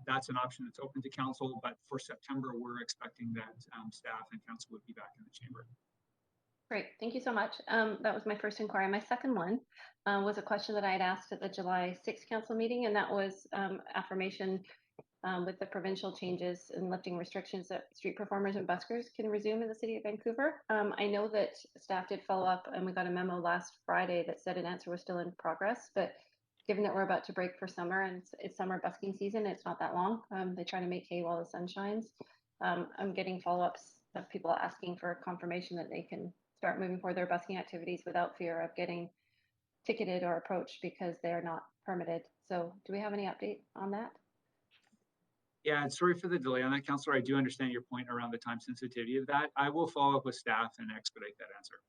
that's an option that's open to council. But for September, we're expecting that staff and council would be back in the chamber. Great, thank you so much. That was my first inquiry. My second one was a question that I had asked at the July 6th council meeting, and that was affirmation with the provincial changes and lifting restrictions that street performers and buskers can resume in the city of Vancouver. I know that staff did follow up, and we got a memo last Friday that said an answer was still in progress, but given that we're about to break for summer and it's summer busking season, it's not that long. They try to make hay while the sun shines. I'm getting follow-ups of people asking for confirmation that they can start moving forward their busking activities without fear of getting ticketed or approached because they're not permitted. So do we have any update on that? Yeah, and sorry for the delay on that, Councillor. I do understand your point around the time sensitivity of that. I will follow up with staff and expedite that answer.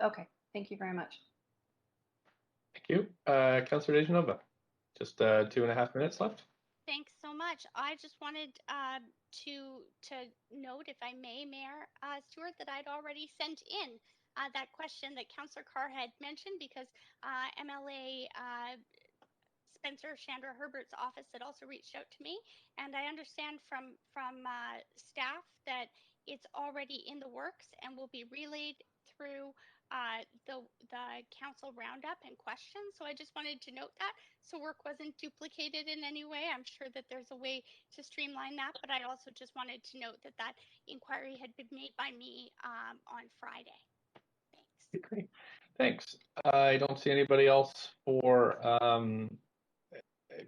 Okay, thank you very much. Thank you. Councillor Dejanova, just 2.5 minutes left. Thanks so much. I just wanted to note, if I may, Mayor Stewart, that I'd already sent in that question that Councillor Carr had mentioned, because MLA Spencer Chandra Herbert's office had also reached out to me, and I understand from staff that it's already in the works and will be relayed through the council roundup and questions. So I just wanted to note that, so work wasn't duplicated in any way. I'm sure that there's a way to streamline that, but I also just wanted to note that that inquiry had been made by me on Friday. Thanks. Great, thanks. I don't see anybody else for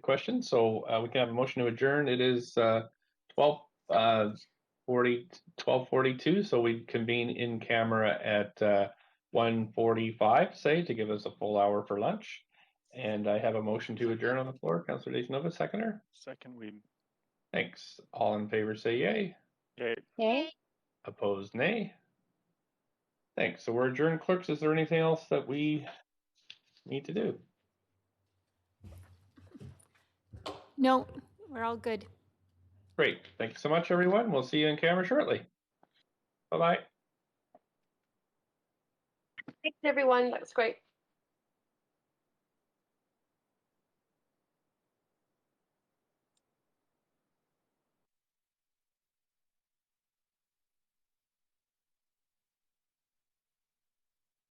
questions, so we can have a motion to adjourn. It is 12:42, so we convene in camera at 1:45, say, to give us a full hour for lunch. And I have a motion to adjourn on the floor. Councillor Dejanova, seconder. Second, Weed. Thanks. All in favor say yay. Yay. Yay. Opposed, nay. Thanks. So we're adjourned. Clerks, is there anything else that we need to do? No, we're all good. Great. Thank you so much, everyone. We'll see you in camera shortly. Bye-bye. Thanks, everyone. That was great.